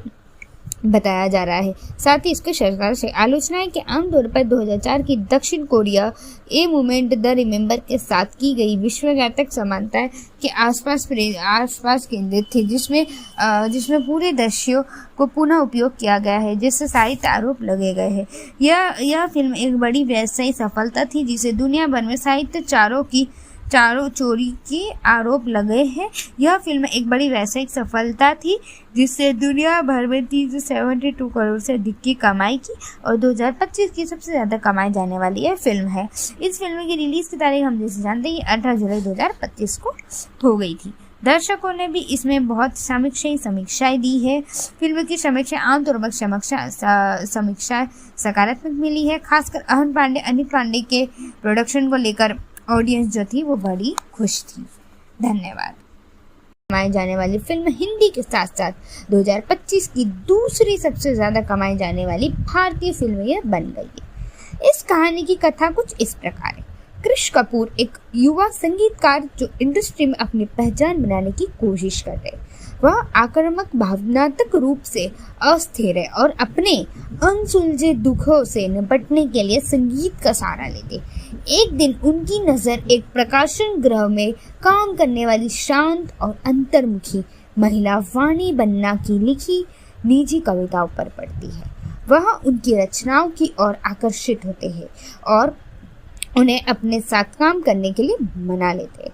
बताया जा रहा है। साथ ही इसके सरकार से आलोचना है कि आमतौर पर 2004 की दक्षिण Korea a movement the remember के साथ की गई विश्वव्यापक समानताएं के आसपास केंद्रित थी, जिसमें पूरे दृश्यों को पुनः उपयोग किया गया है, जिससे साहित्य आरोप लगे गए हैं। यह फिल्म एक बड़ी व्यवसायिक सफलता थी जिसे दुनिया भर में साहित्य चारों चोरी के आरोप लगे हैं। यह फिल्म एक बड़ी व्यवसायिक सफलता थी जिससे दुनिया भर में 372 करोड़ से अधिक की कमाई की और 2025 की सबसे ज़्यादा कमाई जाने वाली यह फिल्म है। इस फिल्म की रिलीज़ की तारीख हम जैसे जानते हैं 18 जुलाई 2025 को हो गई थी। दर्शकों ने भी इसमें बहुत समीक्षाएं दी है। फिल्म की समीक्षा आमतौर पर समीक्षा सकारात्मक मिली है, खासकर अनिल पांडे के प्रोडक्शन को लेकर ऑडियंस जो थी वो बड़ी खुश थी। धन्यवाद। कमाई जाने वाली फिल्म हिंदी के साथ साथ 2025 की दूसरी सबसे ज़्यादा कमाई जाने वाली भारतीय फिल्म यह बन गई है। इस कहानी की कथा कुछ इस प्रकार है। क्रिश कपूर एक युवा संगीतकार जो इंडस्ट्री में अपनी पहचान बनाने की कोशिश कर रहे। वह आक्रामक, भावनात्मक रूप से अस्थिर है और अपने अनसुलझे दुखों से निपटने के लिए संगीत का सहारा लेते। एक दिन उनकी नज़र एक प्रकाशन गृह में काम करने वाली शांत और अंतर्मुखी महिला वाणी बन्ना की लिखी निजी कविताओं पर पड़ती है। वह उनकी रचनाओं की ओर आकर्षित होते हैं और उन्हें अपने साथ काम करने के लिए मना लेते हैं।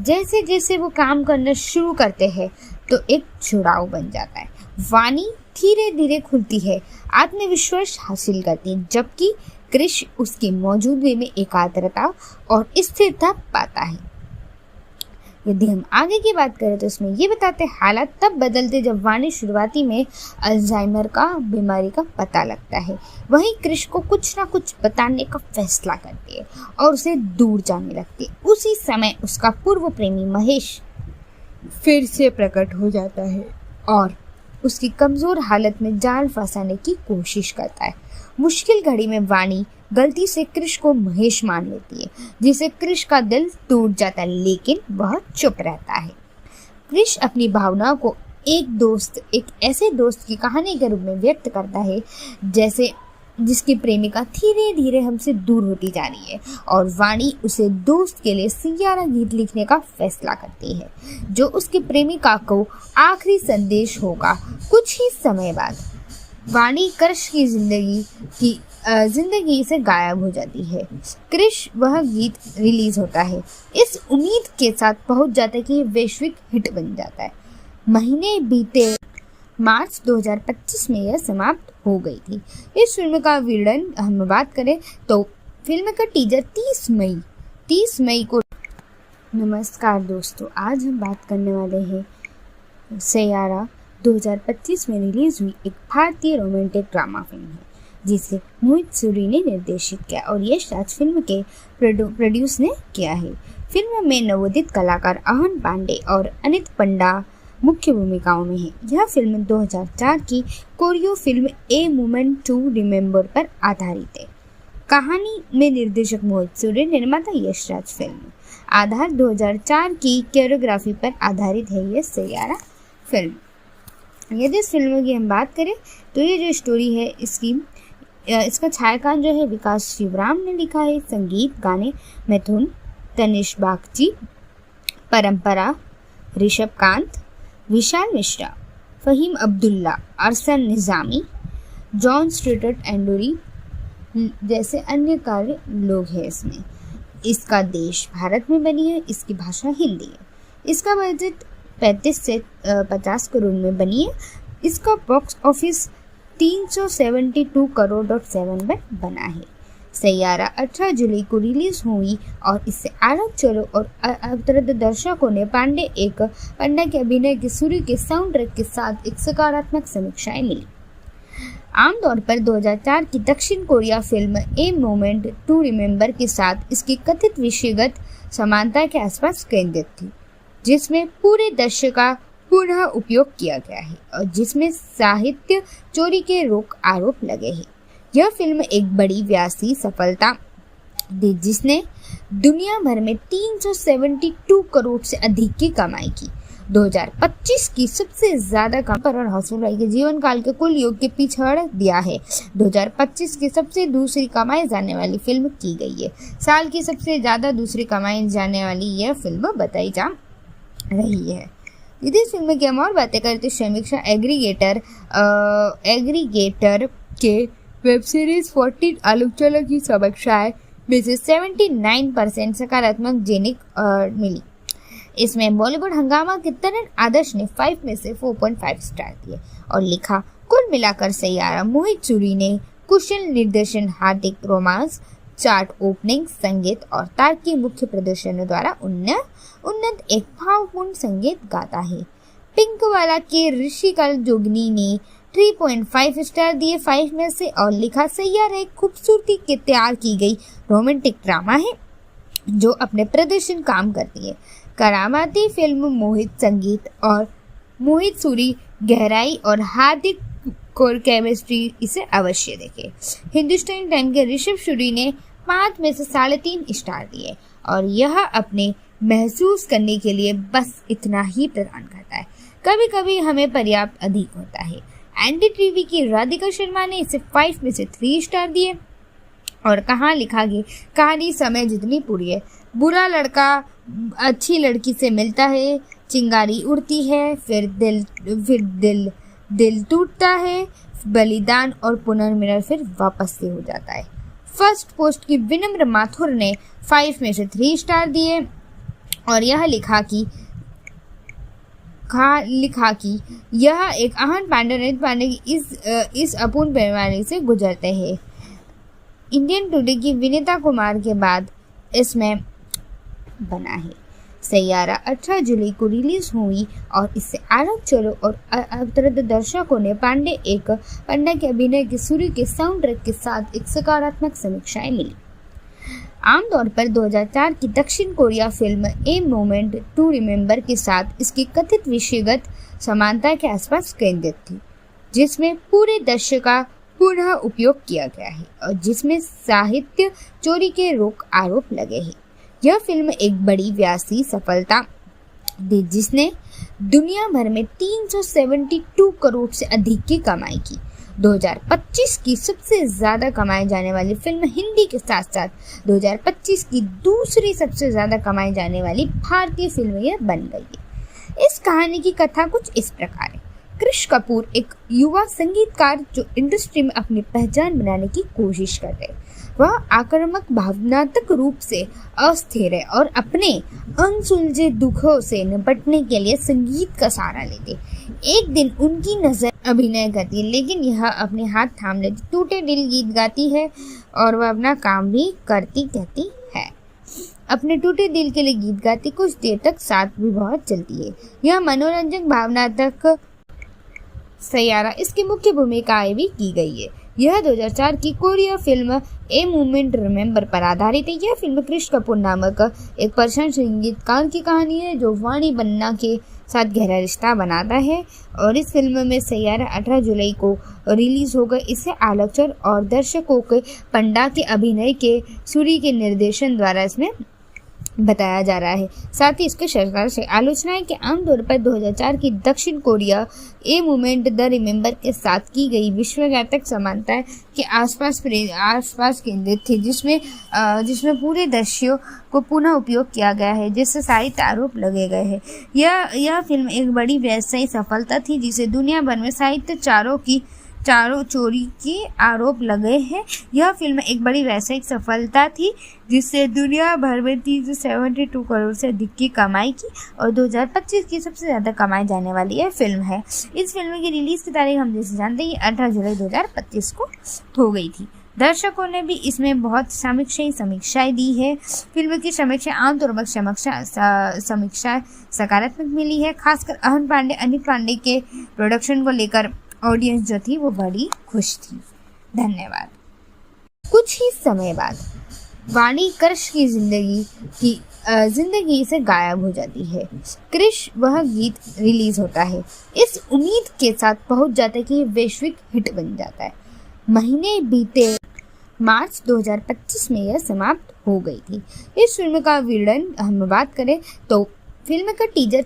जैसे जैसे वो काम करना शुरू करते हैं तो एक जुड़ाव बन जाता है। वाणी धीरे धीरे खुलती है, आत्मविश्वास हासिल करती है, जबकि क्रिश उसकी मौजूदगी में एकाग्रता और स्थिरता पाता है। यदि हम आगे की बात करें तो इसमें ये बताते हालात तब बदलते जब वाणी शुरुआती में अल्जाइमर का बीमारी का पता लगता है। वहीं क्रिश को कुछ ना कुछ बताने का फैसला करती है और उसे दूर जाने लगती है। उसी समय उसका पूर्व प्रेमी महेश फिर से प्रकट हो जाता है और उसकी कमजोर हालत में जाल फंसाने की कोशिश करता है। मुश्किल घड़ी में वाणी गलती से क्रिश को महेश मान लेती है, जिससे क्रिश का दिल टूट जाता है, लेकिन वह चुप रहता है। क्रिश अपनी भावनाओं को एक ऐसे दोस्त की कहानी के रूप में व्यक्त करता है जिसकी प्रेमिका धीरे धीरे हमसे दूर होती जा रही है और वाणी उसे दोस्त के लिए सैयारा गीत लिखने का फैसला करती है, जो उसकी प्रेमिका को आखिरी संदेश होगा। कुछ ही समय बाद वाणी क्रिश की जिंदगी की जिंदगी से गायब हो जाती है। क्रिश वह गीत रिलीज होता है, इस उम्मीद के साथ पहुंच जाता है कि वैश्विक हिट बन जाता है। महीने बीते, मार्च 2025 में यह समाप्त हो गई थी। इस फिल्म का विवरण हम बात करें तो फिल्म का टीजर 30 मई को। नमस्कार दोस्तों, आज हम बात करने वाले हैं सैयारा 2025 में रिलीज हुई एक भारतीय रोमांटिक ड्रामा फिल्म है, जिसे मोहित सूरी ने निर्देशित किया और यश राज फिल्म के प्रोड्यूस ने किया है। फिल्म में नवोदित कलाकार अहन पांडे और अनित पंडा मुख्य भूमिकाओं में है। यह फिल्म 2004 की कोरियो film a moment to remember पर आधारित है। कहानी में निर्देशक मोहित सूरी, निर्माता यश राज। फिल्म आधार 2004 की कोरियोग्राफी पर आधारित है यह सैयारा फिल्म। यदि इस फिल्म की हम बात करें तो ये जो स्टोरी है इसका छायाकान जो है विकास शिवराम ने लिखा है। संगीत गाने मिथुन, तनिष बागची, परंपरा, ऋषभ कांत, विशाल मिश्रा, फहीम अब्दुल्ला, अरसन निज़ामी, जॉन स्ट्रेटट एंडोरी जैसे अन्य कार्य लोग हैं इसमें। इसका देश भारत में बनी है, इसकी भाषा हिंदी है। इसका बजट 35 से 50 करोड़ में बनी है। इसका बॉक्स ऑफिस 372 करोड़ पर बना है। सैयारा 18 जुलाई को रिलीज हुई और इससे आलोक चलो और अवतरद दर्शकों ने पंडा के अभिनय के सूर्य के साउंड ट्रैक के साथ एक सकारात्मक समीक्षाएं मिली। आमतौर पर 2004 की दक्षिण Korea film a moment to remember के साथ इसकी कथित विषयगत समानता के आसपास केंद्रित थी, जिसमें पूरे दृश्य का पुनः उपयोग किया गया है और जिसमें साहित्य चोरी के आरोप लगे हैं। यह फिल्म एक बड़ी व्यासी सफलता दी, जिसने दुनिया भर में 372 करोड़ से अधिक की कमाई की। 2025 की सबसे ज्यादा कमाई और हाउसफुल भाई के जीवन काल के कुल योग के पिछड़ दिया है। 2025 की सबसे दूसरी कमाई जाने वाली फिल्म की गई है। साल की सबसे ज्यादा दूसरी कमाई जाने वाली यह फिल्म बताई जा रही है। यदि इस फिल्म की हम और बातें करते, समीक्षा एग्रीगेटर के वेब सीरीज 14 आलोचना की समीक्षाएं में से 79% सकारात्मक जेनिक मिली। इसमें बॉलीवुड हंगामा के तरण आदर्श ने 5 में से 4.5 स्टार दिए और लिखा, कुल मिलाकर सैयारा मोहित सूरी ने कुशल निर्देशन, हार्दिक रोमांस, चार्ट ओपनिंग, संगीत और तार्किक मुख्य प्रदर्शनों द्वारा उन्नत एक भावपूर्ण संगीत गाता है। पिंकवाला के ऋषिकल जोगनी ने 3.5 स्टार दिए 5 में से और लिखा, सैयारा एक खूबसूरती के तैयार की गई रोमांटिक ड्रामा है जो अपने प्रदर्शन काम करती है। करामाती फिल्म मोहित सूरी गहराई और हार्दिक कोर केमिस्ट्री, इसे अवश्य देखें। हिंदुस्तान टाइम के ऋषभ सूरी ने 5 में से 3.5 स्टार दिए और यह अपने महसूस करने के लिए बस इतना ही प्रदान करता है। कभी कभी हमें पर्याप्त अधिक होता है। एंटी टीवी की राधिका शर्मा ने इसे 5 में से 3 स्टार दिए और कहानी समय जितनी पूरी है। बुरा लड़का अच्छी लड़की से मिलता है, चिंगारी उड़ती है, फिर दिल टूटता है, बलिदान और पुनर्मिलन फिर वापस से हो जाता है। फर्स्ट पोस्ट की विनम्र माथुर ने 5 में से 3 स्टार दिए और यह लिखा कि यह एक अहन पांडे की इस अपूर्ण बीमारी से गुजरते हैं। इंडियन टुडे की विनीता कुमार के बाद इसमें बना है। सैयारा 18 जुलाई को रिलीज हुई और इससे आलोक चलो और अवतरद दर्शकों ने पंडा के अभिनय के सूर्य के साउंड ट्रैक के साथ एक सकारात्मक समीक्षाएं मिली। आमतौर पर 2004 की दक्षिण Korea film a moment to remember के साथ इसकी कथित विषयगत समानता के आसपास केंद्रित थी, जिसमें पूरे दृश्य का पुनः उपयोग किया गया है और जिसमें साहित्य चोरी के आरोप लगे हैं। यह फिल्म एक बड़ी व्यासी सफलता दी, जिसने दुनिया भर में 372 करोड़ से अधिक की कमाई की। 2025 की सबसे ज्यादा कमाई जाने वाली फिल्म हिंदी के साथ साथ 2025 की दूसरी सबसे ज्यादा कमाई जाने वाली भारतीय फिल्म यह बन गई है। इस कहानी की कथा कुछ इस प्रकार है। कृष कपूर एक युवा संगीतकार जो इंडस्ट्री में अपनी पहचान बनाने की कोशिश कर रहे। वह आक्रामक, भावनात्मक रूप से अस्थिर है और अपने अनसुलझे दुखों से निपटने के लिए संगीत का सहारा लेते। एक दिन उनकी नजर अभिनय करती है, लेकिन यह अपने हाथ थाम लेती, टूटे दिल गीत गाती है और वह अपना काम भी करती कहती है। अपने टूटे दिल के लिए गीत गाती, कुछ देर तक साथ भी बहुत चलती है। यह मनोरंजक, भावनात्मक सैयारा इसकी मुख्य भूमिकाएं भी की गई है। यह 2004 की Korea film a moment remember पर आधारित है। यह फिल्म कृष कपूर नामक एक प्रशंसित संगीतकार की कहानी है जो वाणी बन्ना के साथ गहरा रिश्ता बनाता है और इस फिल्म में सैयारा 18 जुलाई को रिलीज हो गई। इसे आलोचक और दर्शकों के पंडा के अभिनय के सूरी के निर्देशन द्वारा इसमें बताया जा रहा है। साथ ही इसके सरकार से आलोचना है कि आमतौर पर 2004 की दक्षिण Korea a movement the remember के साथ की गई विश्वव्यापक समानताएं के आसपास केंद्रित थी, जिसमें पूरे दृश्यों को पुनः उपयोग किया गया है, जिससे साहित्य आरोप लगे गए हैं। यह फिल्म एक बड़ी व्यवसायिक सफलता थी, जिसे दुनिया भर में साहित्य चारों चोरी के आरोप लगे हैं। यह फिल्म एक बड़ी वैश्विक सफलता थी, जिससे दुनिया भर में 372 करोड़ से अधिक की कमाई की और 2025 की सबसे ज़्यादा कमाई जाने वाली यह फिल्म है। इस फिल्म की रिलीज की तारीख हम जैसे जानते हैं 18 जुलाई 2025 को हो गई थी। दर्शकों ने भी इसमें बहुत समीक्षाएं दी है। फिल्म की समीक्षा आमतौर पर समीक्षा सकारात्मक मिली है, खासकर अनिल पांडे के प्रोडक्शन को लेकर ऑडियंस जो थी वो बड़ी खुश थी। धन्यवाद। कुछ ही समय बाद वाणी कृष की जिंदगी से गायब हो जाती है। कृष वह गीत रिलीज होता है इस उम्मीद के साथ पहुंच जाता है कि वैश्विक हिट बन जाता है। महीने बीते, मार्च 2025 में यह समाप्त हो गई थी। इस फिल्म का विवरण हम बात करें तो फिल्म का टीजर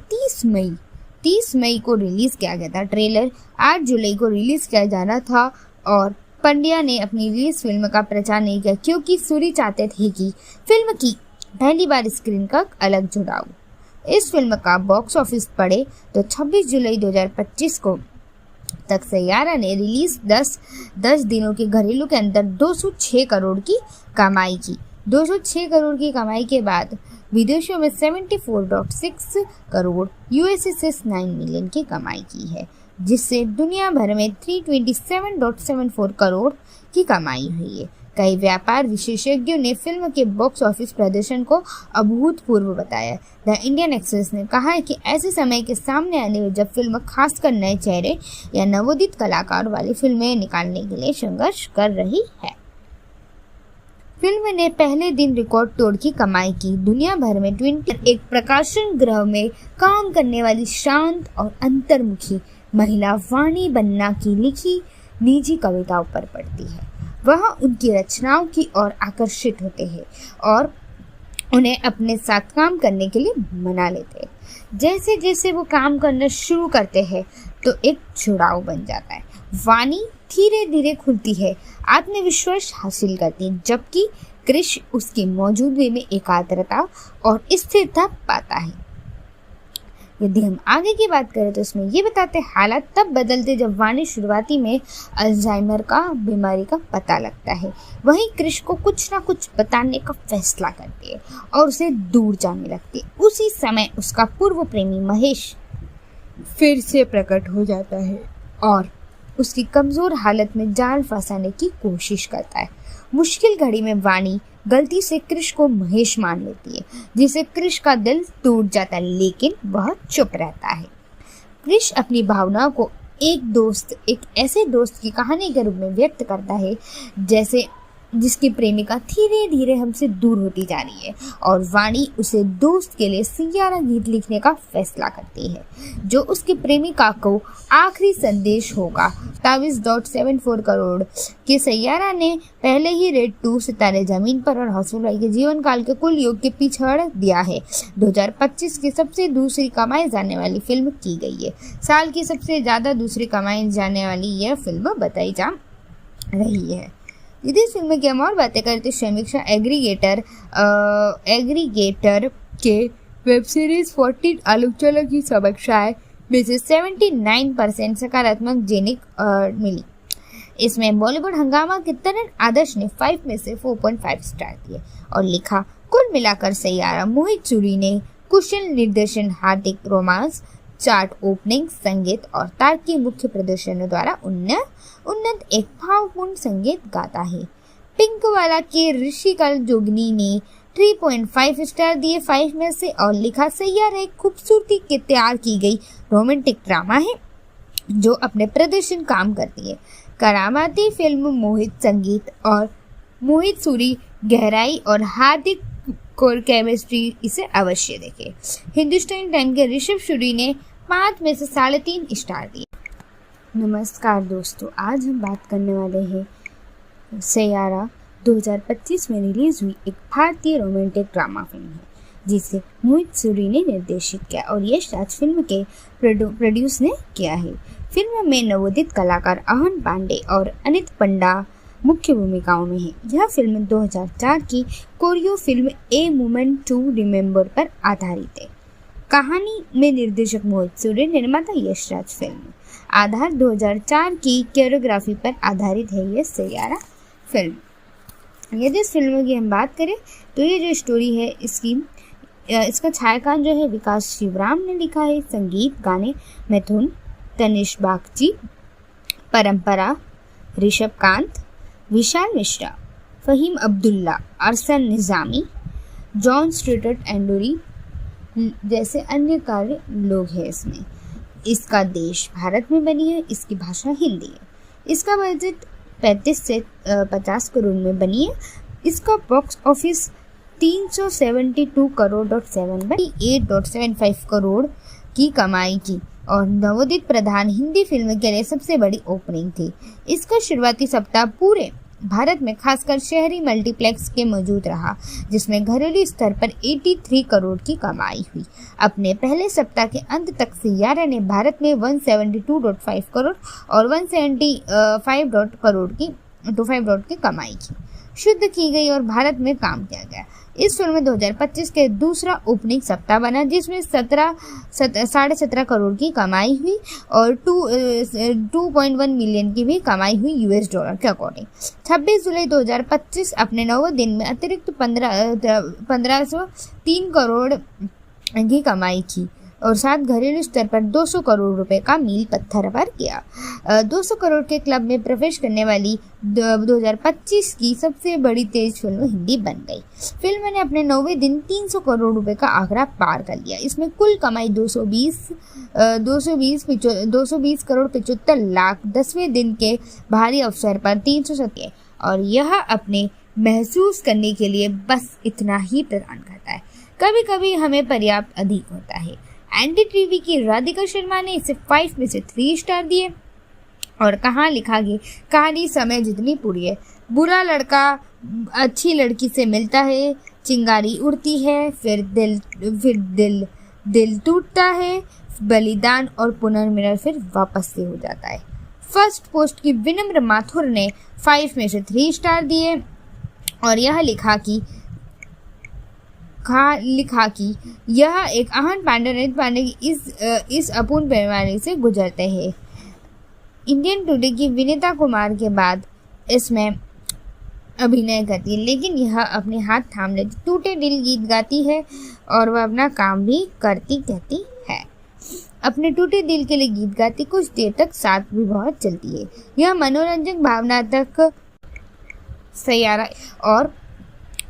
30 मई को रिलीज किया गया था। ट्रेलर 8 जुलाई को रिलीज किया जाना था और पंड्या ने अपनी रिलीज फिल्म का प्रचार नहीं किया, क्योंकि सूरी चाहते थे कि फिल्म की पहली बार स्क्रीन का अलग जुड़ाव। इस फिल्म का बॉक्स ऑफिस पड़े तो 26 जुलाई 2025 को तक सैयारा ने रिलीज 10 दिनों के घरेलू के अंदर 206 करोड़ की कमाई की। 206 करोड़ की कमाई के बाद विदेशों में 74.6 करोड़, यूएसए से 9 मिलियन की कमाई की है, जिससे दुनिया भर में 327.74 करोड़ की कमाई हुई है। कई व्यापार विशेषज्ञों ने फिल्म के बॉक्स ऑफिस प्रदर्शन को अभूतपूर्व बताया। द इंडियन एक्सप्रेस ने कहा है कि ऐसे समय के सामने आने में जब फिल्म खासकर नए चेहरे या नवोदित कलाकार वाली फिल्में निकालने के लिए संघर्ष कर रही है। फिल्म ने पहले दिन रिकॉर्ड तोड़ की कमाई की। दुनिया भर में 20 एक प्रकाशन गृह में काम करने वाली शांत और अंतर्मुखी महिला वाणी बन्ना की लिखी निजी कविताओं पर पड़ती है। वह उनकी रचनाओं की ओर आकर्षित होते हैं और उन्हें अपने साथ काम करने के लिए मना लेते हैं। जैसे जैसे वो काम करना शुरू करते हैं तो एक जुड़ाव बन जाता है। वाणी धीरे धीरे खुलती है, आत्मविश्वास हासिल करती है, जबकि कृष उसकी मौजूदगी में एकाग्रता और स्थिरता पाता है। यदि हम आगे की बात करें तो इसमें ये बताते हालात तब बदलते जब वाणी शुरुआती में अल्जाइमर का बीमारी का पता लगता है। वहीं कृष को कुछ ना कुछ बताने का फैसला करती है और उसे दूर जाने लगती है। उसी समय उसका पूर्व प्रेमी महेश फिर से प्रकट हो जाता है और उसकी कमजोर हालत में जाल फंसाने की कोशिश करता है। मुश्किल घड़ी में वाणी गलती से कृष को महेश मान लेती है, जिससे कृष का दिल टूट जाता है, लेकिन वह चुप रहता है। कृष अपनी भावनाओं को एक ऐसे दोस्त की कहानी के रूप में व्यक्त करता है जिसकी प्रेमिका धीरे धीरे हमसे दूर होती जा रही है और वाणी उसे दोस्त के लिए सैयारा गीत लिखने का फैसला करती है, जो उसकी प्रेमिका को आखिरी संदेश होगा। 27.74 करोड़ के सैयारा ने पहले ही रेड 2 सितारे जमीन पर और हाउसफुल के जीवन काल के कुल योग के पीछे दिया है। 2025 की सबसे दूसरी कमाई जाने वाली फिल्म की गई है। साल की सबसे ज्यादा दूसरी कमाई जाने वाली यह फिल्म बताई जा रही है। यदि इस फिल्म की हम और बातें करें तो समीक्षा एग्रीगेटर के वेब सीरीज 14 आलोचकों की समीक्षाएं में से 79% सकारात्मक जेनिक मिली। इसमें बॉलीवुड हंगामा के तरण आदर्श ने 5 में से 4.5 स्टार दिए और लिखा, कुल मिलाकर सैयारा मोहित सूरी ने कुशल निर्देशन, हार्दिक रोमांस, चार्ट ओपनिंग, संगीत और तार्किक मुख्य प्रदर्शनों द्वारा उन्नत एक भावपूर्ण संगीत गाता है। पिंकवाला के ऋषिकल जोगनी ने 3.5 स्टार दिए 5 में से और लिखा, सैयारा एक खूबसूरती के तैयार की गई रोमांटिक ड्रामा है जो अपने प्रदर्शन काम करती है। करामाती फिल्म मोहित संगीत और मोहित सूरी गहराई और हार्दिक कोर केमिस्ट्री, इसे अवश्य देखें। हिंदुस्तान टाइम के ऋषभ सूरी ने 5 में से 3.5 स्टार दिए। नमस्कार दोस्तों, आज हम बात करने वाले हैं सैयारा 2025 में रिलीज हुई एक भारतीय रोमांटिक ड्रामा फिल्म है जिसे मोहित सूरी ने निर्देशित किया और यश राज फिल्म के प्रोड्यूस ने किया है। फिल्म में नवोदित कलाकार अहन पांडे और अनित पंडा मुख्य भूमिकाओं में है। यह फिल्म 2004 की कोरियो film a moment to remember पर आधारित है। कहानी में निर्देशक मोहित सूरी, निर्माता यश राज फिल्म। आधार 2004 की कोरियोग्राफी पर आधारित है यह सैयारा फिल्म। यदि इस फिल्म की हम बात करें तो ये जो स्टोरी है इसका छायाकान जो है विकास शिवराम ने लिखा है। संगीत गाने मिथुन, तनिष बागची, परंपरा, ऋषभ कांत, विशाल मिश्रा, फहीम अब्दुल्ला, अरसन निज़ामी, जॉन स्ट्रेटट एंडोरी जैसे अन्य कार्य लोग हैं इसमें। इसका देश भारत में बनी है, इसकी भाषा हिंदी है। इसका बजट 35 से 50 करोड़ में बनी है। इसका बॉक्स ऑफिस 372 करोड़ 8.75 करोड़ की कमाई की और नवोदित प्रधान हिंदी फिल्म के लिए सबसे बड़ी ओपनिंग थी। इसका शुरुआती सप्ताह पूरे भारत में खासकर शहरी मल्टीप्लेक्स के मौजूद रहा, जिसमें घरेलू स्तर पर 83 करोड़ की कमाई हुई। अपने पहले सप्ताह के अंत तक सैयारा ने भारत में 172.5 करोड़ और 175 करोड़ की कमाई की शुद्ध की गई और भारत में काम किया गया। इस फिल्म में 2025 के दूसरा ओपनिंग सप्ताह बना जिसमें 17.5 करोड़ की कमाई हुई और 2.1 मिलियन की भी कमाई हुई यूएस डॉलर के अकॉर्डिंग। 26 जुलाई 2025 अपने 9वें दिन में अतिरिक्त 1503 करोड़ की कमाई की और साथ घरेलू स्तर पर 200 करोड़ रुपए का मील पत्थर पर किया। 200 करोड़ के क्लब में प्रवेश करने वाली 2025 की सबसे बड़ी तेज फिल्म हिंदी बन गई। फिल्म ने अपने 9वें दिन 300 करोड़ रुपए का आंकड़ा पार कर लिया। इसमें कुल कमाई 220 करोड़ 75 लाख 10वें दिन के भारी अवसर पर 370 और यह अपने महसूस करने के लिए बस इतना ही प्रदान करता है। कभी कभी हमें पर्याप्त अधिक होता है। एंटी टीवी की राधिका शर्मा ने इसे 5 में से 3 स्टार दिए और कहाँ लिखा कि कहानी समय जितनी पूरी है। बुरा लड़का अच्छी लड़की से मिलता है, चिंगारी उड़ती है, फिर दिल टूटता है, बलिदान और पुनर्मिलन फिर वापस से हो जाता है। फर्स्ट पोस्ट की विनम्र माथुर ने 5 में से 3 स्टार दिए और यह लिखा कि यह एक अहन पांडे की इस अपूर्ण पैमाने से गुजरते हैं। इंडियन टुडे की विनीता कुमार के बाद इसमें अभिनय करती है, लेकिन यह अपने हाथ थाम लेती, टूटे दिल गीत गाती है और वह अपना काम भी कहती है। अपने टूटे दिल के लिए गीत गाती, कुछ देर तक साथ भी बहुत चलती है। यह मनोरंजक भावनात्मक सैयारा और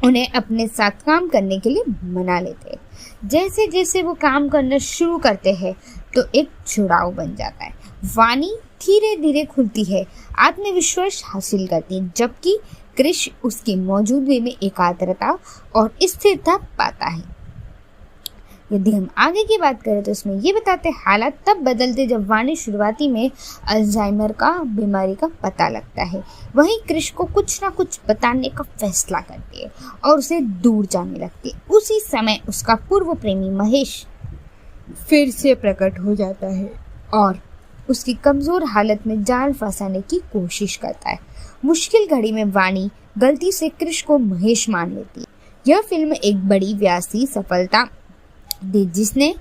उन्हें अपने साथ काम करने के लिए मना लेते हैं। जैसे जैसे वो काम करना शुरू करते हैं तो एक जुड़ाव बन जाता है। वाणी धीरे धीरे खुलती है, आत्मविश्वास हासिल करती है, जबकि कृष उसकी मौजूदगी में एकाग्रता और स्थिरता पाता है। यदि हम आगे की बात करें तो इसमें ये बताते हैं हालात तब बदलते जब वाणी शुरुआती में अल्जाइमर का बीमारी का पता लगता है। वहीं कृष को कुछ ना कुछ बताने का फैसला करती है और उसे दूर जाने लगती है। उसी समय उसका पूर्व प्रेमी महेश फिर से प्रकट हो जाता है और उसकी कमजोर हालत में जाल फंसाने की कोशिश करता है। मुश्किल घड़ी में वाणी गलती से कृष को महेश मान लेती है। यह फिल्म एक बड़ी व्यासी सफलता दी जिसने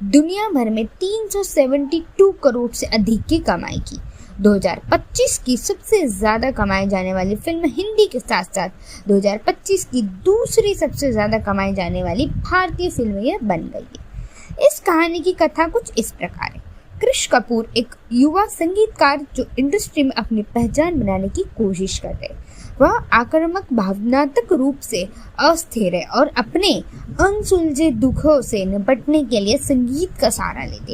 दुनिया भर में 372 करोड़ से अधिक की कमाई की। 2025 की सबसे ज़्यादा कमाई जाने वाली फिल्म हिंदी के साथ साथ 2025 की दूसरी सबसे ज़्यादा कमाई जाने वाली भारतीय फिल्म यह बन गई है। इस कहानी की कथा कुछ इस प्रकार है। कृष कपूर एक युवा संगीतकार जो इंडस्ट्री में अपनी पहचान बनाने की कोशिश कर रहे। वह आक्रामक, भावनात्मक रूप से अस्थिर है और अपने अनसुलझे दुखों से निपटने के लिए संगीत का सहारा लेते।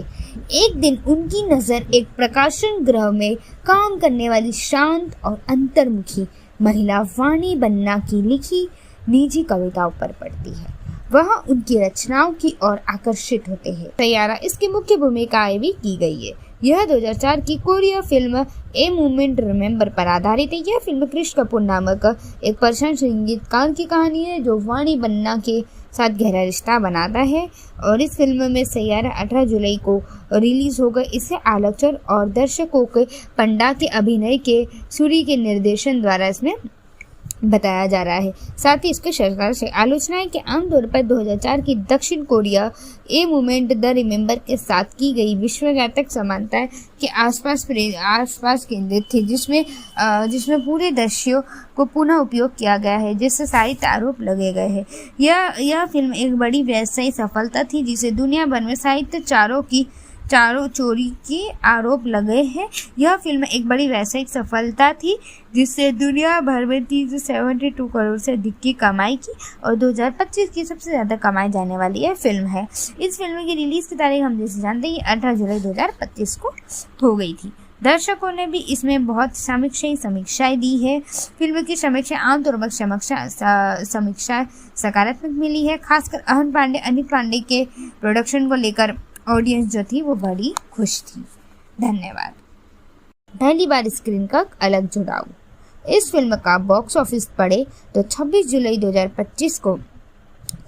एक दिन उनकी नज़र एक प्रकाशन गृह में काम करने वाली शांत और अंतर्मुखी महिला वाणी बन्ना की लिखी निजी कविताओं पर पड़ती है। वह उनकी रचनाओं की ओर आकर्षित होते हैं। सैयारा इसकी मुख्य भूमिकाएं भी की गई है। यह 2004 की Korea film a moment remember पर आधारित है। यह फिल्म कृष कपूर नामक एक प्रशंसित संगीतकार की कहानी है जो वाणी बन्ना के साथ गहरा रिश्ता बनाता है और इस फिल्म में सैयारा 18 जुलाई को रिलीज होगा। इसे आलोचक और दर्शकों के पंडा के अभिनय के सूरी के निर्देशन द्वारा इसमें बताया जा रहा है। साथ ही इसके सरकार से आलोचना है कि आमतौर पर 2004 की दक्षिण Korea a movement the remember के साथ की गई विश्वव्यापक समानताएं के आसपास केंद्रित थी, जिसमें पूरे दृश्यों को पुनः उपयोग किया गया है, जिससे साहित्य आरोप लगे गए हैं। यह फिल्म एक बड़ी व्यवसायिक सफलता थी जिसे दुनिया भर में साहित्य चारों चोरी के आरोप लगे हैं। यह फिल्म एक बड़ी व्यवसायिक सफलता थी जिससे दुनिया भर में 372 करोड़ से अधिक की कमाई की और 2025 की सबसे ज़्यादा कमाई जाने वाली यह फिल्म है। इस फिल्म की रिलीज़ की तारीख हम जैसे जानते हैं 18 जुलाई 2025 को हो गई थी। दर्शकों ने भी इसमें बहुत समीक्षाएं दी है। फिल्म की समीक्षा आमतौर पर समीक्षा सकारात्मक मिली है। खासकर अनिल पांडे के प्रोडक्शन को लेकर ऑडियंस जो थी वो बड़ी खुश थी। धन्यवाद। पहली बार स्क्रीन का अलग जुड़ाव। इस फिल्म का बॉक्स ऑफिस पड़े तो 26 जुलाई 2025 को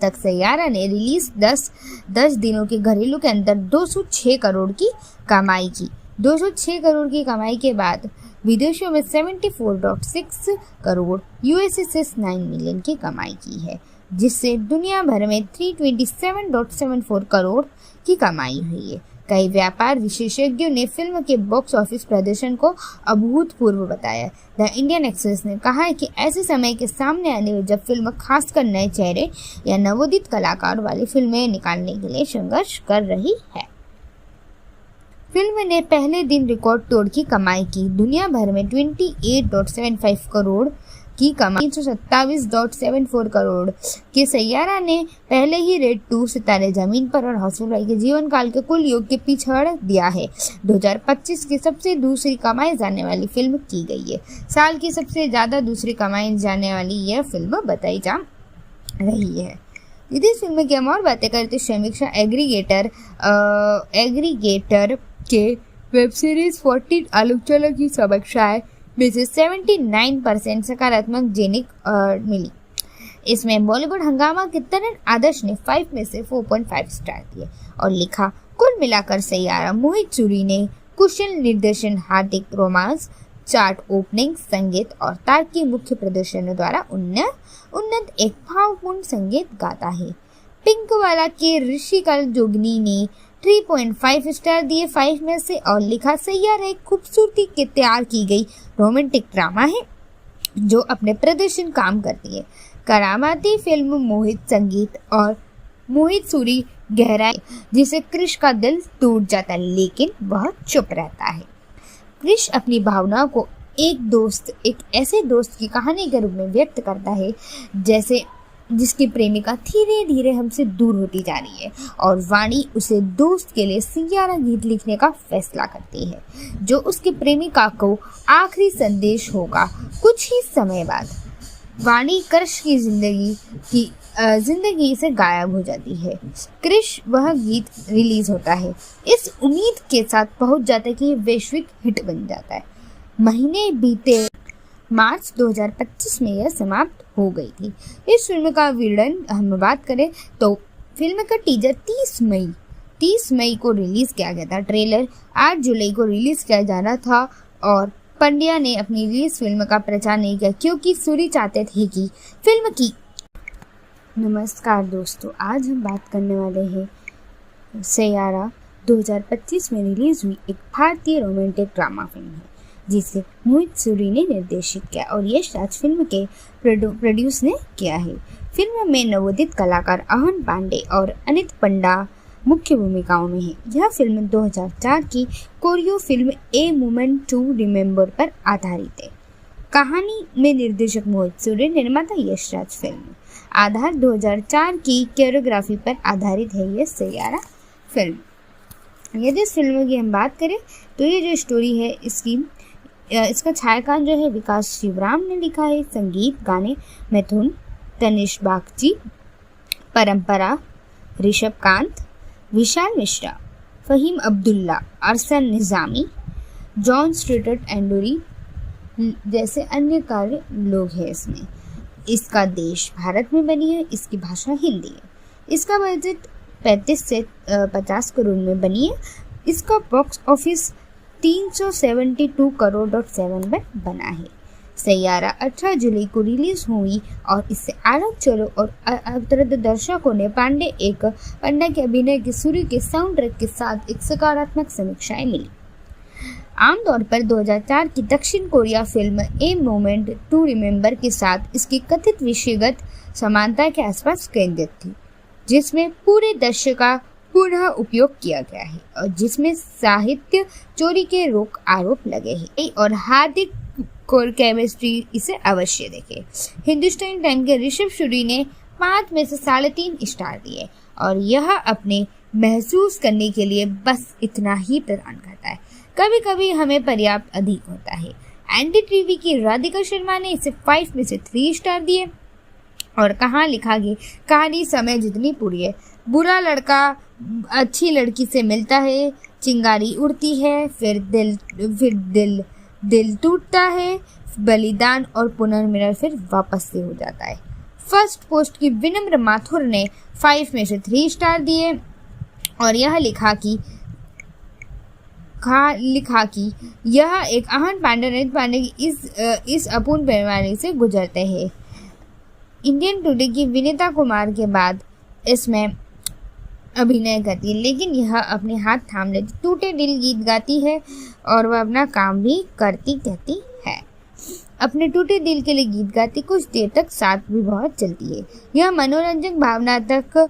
तक सैयारा ने रिलीज 10 दिनों के घरेलू के अंदर 206 करोड़ की कमाई की। 206 करोड़ की कमाई के बाद विदेशों में 74.6 करोड़ यूएसए से 9 मिलियन की कमाई की है, जिससे दुनिया भर में 327.74 करोड़ की कमाई हुई है। कई व्यापार विशेषज्ञों ने फिल्म के बॉक्स ऑफिस प्रदर्शन को अभूतपूर्व बताया। द इंडियन एक्सप्रेस ने कहा है कि ऐसे समय के सामने आने में जब फिल्म खासकर नए चेहरे या नवोदित कलाकार वाली फिल्में निकालने के लिए संघर्ष कर रही है। फिल्म ने पहले दिन रिकॉर्ड तोड़ की कमाई की। दुनिया भर में 28.75 करोड़ की कमाई 327.74 करोड़ के सैयारा ने पहले ही रेड 2 सितारे जमीन पर और हाउसफुल भाई के जीवन काल के कुल योग के पिछड़ दिया है। 2025 की सबसे दूसरी कमाई जाने वाली फिल्म की गई है। साल की सबसे ज्यादा दूसरी कमाई जाने वाली यह फिल्म बताई जा रही है। यदि इस फिल्म की हम और बातें करते समीक्षा एग्रीगेटर के वेब सीरीज 14 आलोचकों की समीक्षाएं में से 79% सकारात्मक मिली। इसमें बॉलीवुड हंगामा के तरण आदर्श ने 5 में से 4.5 स्टार दिए और लिखा, कुल मिलाकर सैयारा मोहित सूरी ने कुशल निर्देशन, हार्दिक रोमांस, चार्ट ओपनिंग, संगीत और तार्किक मुख्य प्रदर्शनों द्वारा उन्नत एक भावपूर्ण संगीत गाता है। पिंकवाला के ऋषिकल जोगनी ने 3.5 स्टार दिए 5 में से और लिखा, सैयारा एक खूबसूरती के तैयार की गई रोमांटिक ड्रामा है जो अपने प्रदर्शन काम करती है। करामाती फिल्म मोहित संगीत और मोहित सूरी गहराई जिसे कृष का दिल टूट जाता है लेकिन वह चुप रहता है। कृष अपनी भावनाओं को एक ऐसे दोस्त की कहानी के रूप में व्यक्त करता है जिसकी प्रेमिका धीरे धीरे हमसे दूर होती जा रही है और वाणी उसे दोस्त के लिए सैयारा गीत लिखने का फैसला करती है जो उसकी प्रेमिका को आखिरी संदेश होगा। कुछ ही समय बाद वाणी कृष की जिंदगी से गायब हो जाती है। कृष वह गीत रिलीज होता है इस उम्मीद के साथ पहुंच जाता है कि वैश्विक हिट बन जाता है। महीने बीते, मार्च 2025 में यह समाप्त हो गई थी। इस फिल्म का विवरण हम बात करें तो फिल्म का टीजर 30 मई को रिलीज किया गया था। ट्रेलर 8 जुलाई को रिलीज किया जाना था और पंड्या ने अपनी रिलीज फिल्म का प्रचार नहीं किया क्योंकि सूरी चाहते थे कि फिल्म की। नमस्कार दोस्तों, आज हम बात करने वाले हैं सैयारा 2025 में रिलीज हुई एक भारतीय रोमांटिक ड्रामा फिल्म है जिसे मोहित सूरी ने निर्देशित किया और यश राज फिल्म के प्रोड्यूस ने किया है। फिल्म में नवोदित कलाकार आहन पांडे और अनित पंडा मुख्य भूमिकाओं में है। यह फिल्म 2004 की कोरियो film a moment to remember पर आधारित है। कहानी में निर्देशक मोहित सूरी, निर्माता यश राज। फिल्म आधार 2004 की कोरियोग्राफी पर आधारित है यह सैयारा फिल्म। यदि इस फिल्म की हम बात करें तो ये जो स्टोरी है इसका छायाकान जो है विकास शिवराम ने लिखा है। संगीत गाने मिथुन, तनिष बागची, परंपरा, ऋषभ कांत, विशाल मिश्रा, फहीम अब्दुल्ला, अरसन निज़ामी, जॉन स्ट्रेटट एंडोरी जैसे अन्य कार्य लोग हैं इसमें। इसका देश भारत में बनी है। इसकी भाषा हिंदी है। इसका बजट 35 से 50 करोड़ में बनी है। इसका बॉक्स ऑफिस 372 करोड़ और 7 पर बना है। सैयारा 18 जुलाई को रिलीज हुई और इससे आलोचकों और दर्शकों ने पांडे के अभिनय के सूर्य के साउंड ट्रैक के साथ एक सकारात्मक समीक्षाएं मिली। आमतौर पर 2004 की दक्षिण Korea film a moment to remember के साथ इसकी कथित विषयगत समानता के आसपास केंद्रित थी, जिसमें पूरे दृश्य का पुनः उपयोग किया गया है और जिसमें साहित्य चोरी के आरोप लगे हैं और हार्दिक कोर केमिस्ट्री इसे अवश्य देखें। हिंदुस्तान टाइम के ऋषभ सूरी ने 5 में से 3.5 स्टार दिए और यह अपने महसूस करने के लिए बस इतना ही प्रदान करता है। कभी कभी हमें पर्याप्त अधिक होता है। एनडीटीवी की राधिका शर्मा ने इसे 5 में से 3 स्टार दिए और कहानी समय जितनी पूरी है। बुरा लड़का अच्छी लड़की से मिलता है, चिंगारी उड़ती है, फिर दिल टूटता है, बलिदान और पुनर्मिलन फिर वापस से हो जाता है। फर्स्ट पोस्ट की विनम्र माथुर ने 5 में से 3 स्टार दिए और यह लिखा कि यह एक आहन पांडे की इस अपूर्ण पैमाने से गुजरते हैं। इंडियन टुडे की विनीता कुमार के बाद इसमें अभिनय करती है, लेकिन यह अपने हाथ थाम लेती, टूटे दिल गीत गाती है और वह अपना काम भी करती कहती है। अपने टूटे दिल के लिए गीत गाती, कुछ देर तक साथ भी बहुत चलती है। यह मनोरंजक भावनात्मक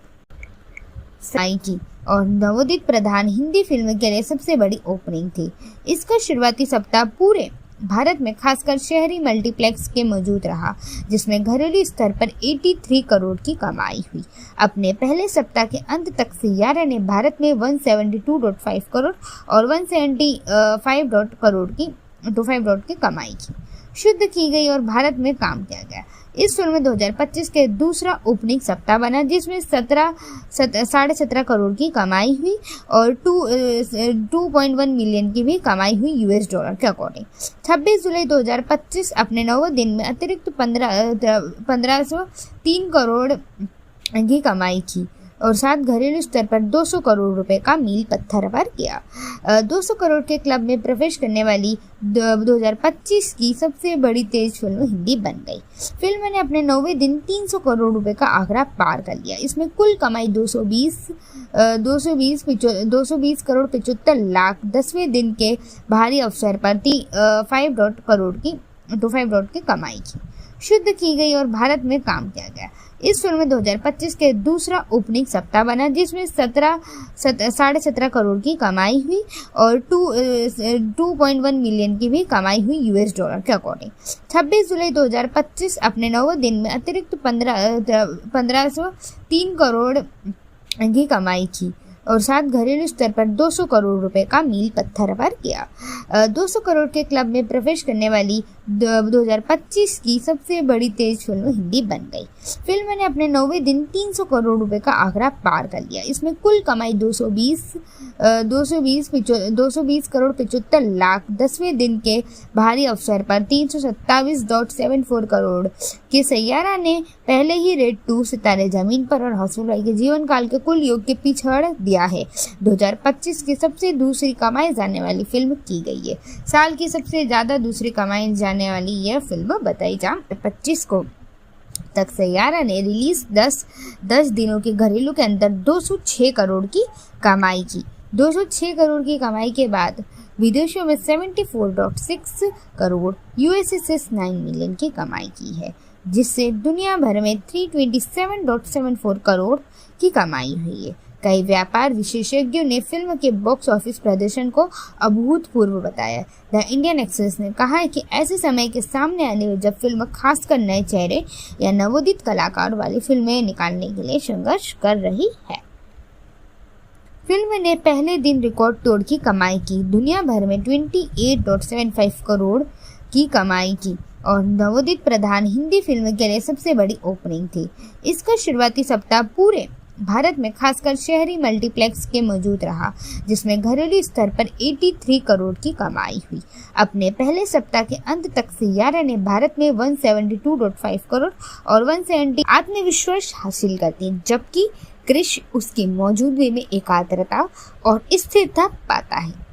साई की और नवोदित प्रधान हिंदी फिल्म के लिए सबसे बड़ी ओपनिंग थी। इसका शुरुआती सप्ताह पूरे भारत में खासकर शहरी मल्टीप्लेक्स के मौजूद रहा, जिसमें घरेलू स्तर पर 83 करोड़ की कमाई हुई। अपने पहले सप्ताह के अंत तक सैयारा ने भारत में 172.5 करोड़ और 175 करोड़ की कमाई की शुद्ध की गई और भारत में काम किया गया। इस फिल्म में 2025 के दूसरा ओपनिंग सप्ताह बना, जिसमें 17.5 करोड़ की कमाई हुई और 2.1 मिलियन की भी कमाई हुई US डॉलर के अकॉर्डिंग। 26 जुलाई 2025 अपने 9वें दिन में अतिरिक्त 1503 करोड़ की कमाई की और साथ घरेलू स्तर पर 200 करोड़ रुपए का मील पत्थर पर किया। 200 करोड़ के क्लब में प्रवेश करने वाली 2025 की सबसे बड़ी तेज फिल्म हिंदी बन गई। फिल्म ने अपने 9वें दिन 300 करोड़ रुपए का आंकड़ा पार कर लिया। इसमें कुल कमाई 220 करोड़ 75 लाख 10वें दिन के भारी अवसर पर 5 करोड़ की कमाई की शुद्ध की गई और भारत में काम किया गया। इस फिल्म में 2025 के दूसरा ओपनिंग सप्ताह बना, जिसमें 17.5 करोड़ की कमाई हुई और 2.1 मिलियन की भी कमाई हुई US डॉलर के अकॉर्डिंग। 26 जुलाई 2025 अपने 9वें दिन में अतिरिक्त 1503 करोड़ की कमाई की और साथ घरेलू स्तर पर 200 करोड़ रुपए का मील पत्थर पर किया। 200 करोड़ के क्लब में प्रवेश करने वाली 2025 की सबसे बड़ी तेज फिल्म हिंदी बन गई। फिल्म ने अपने 9वें दिन 300 करोड़ रुपए का आंकड़ा पार कर लिया। इसमें कुल कमाई 220 करोड़ 75 लाख 10वें दिन के भारी अवसर पर 327.74 करोड़ के सैयारा ने पहले ही रेड 2 सितारे जमीन पर और हाउसफुल भाई के जीवन काल के कुल योग के पिछड़ दिया है। 2025 की सबसे दूसरी कमाई जाने वाली फिल्म की गई है। साल की सबसे ज्यादा दूसरी कमाई जाने वाली यह फिल्म बताई जा 25 को तक सैयारा ने रिलीज 10 दिनों के घरेलू के अंदर 206 करोड़ की कमाई की। 206 करोड़ की कमाई के बाद विदेशों में 74.6 करोड़, यूएसए से 9 मिलियन की कमाई की है, जिससे दुनिया भर में 327.74 करोड़ की कमाई हुई है। कई व्यापार विशेषज्ञों ने फिल्म के बॉक्स ऑफिस प्रदर्शन को अभूतपूर्व बताया। द इंडियन एक्सप्रेस ने कहा है कि ऐसे समय के सामने आने में जब फिल्म खासकर नए चेहरे या नवोदित कलाकार वाली फिल्में निकालने के लिए संघर्ष कर रही है। फिल्म ने पहले दिन रिकॉर्ड तोड़ की कमाई की, दुनिया भर में 28.75 करोड़ की कमाई की और नवोदित प्रधान हिंदी फिल्म के लिए सबसे बड़ी ओपनिंग थी। इसका शुरुआती सप्ताह पूरे भारत में खासकर शहरी मल्टीप्लेक्स के मौजूद रहा, जिसमें घरेलू स्तर पर 83 करोड़ की कमाई हुई। अपने पहले सप्ताह के अंत तक सैयारा ने भारत में 172.5 करोड़ और 170 आत्मविश्वास हासिल करती, जबकि क्रिश उसकी मौजूदगी में एकाग्रता और स्थिरता पाता है।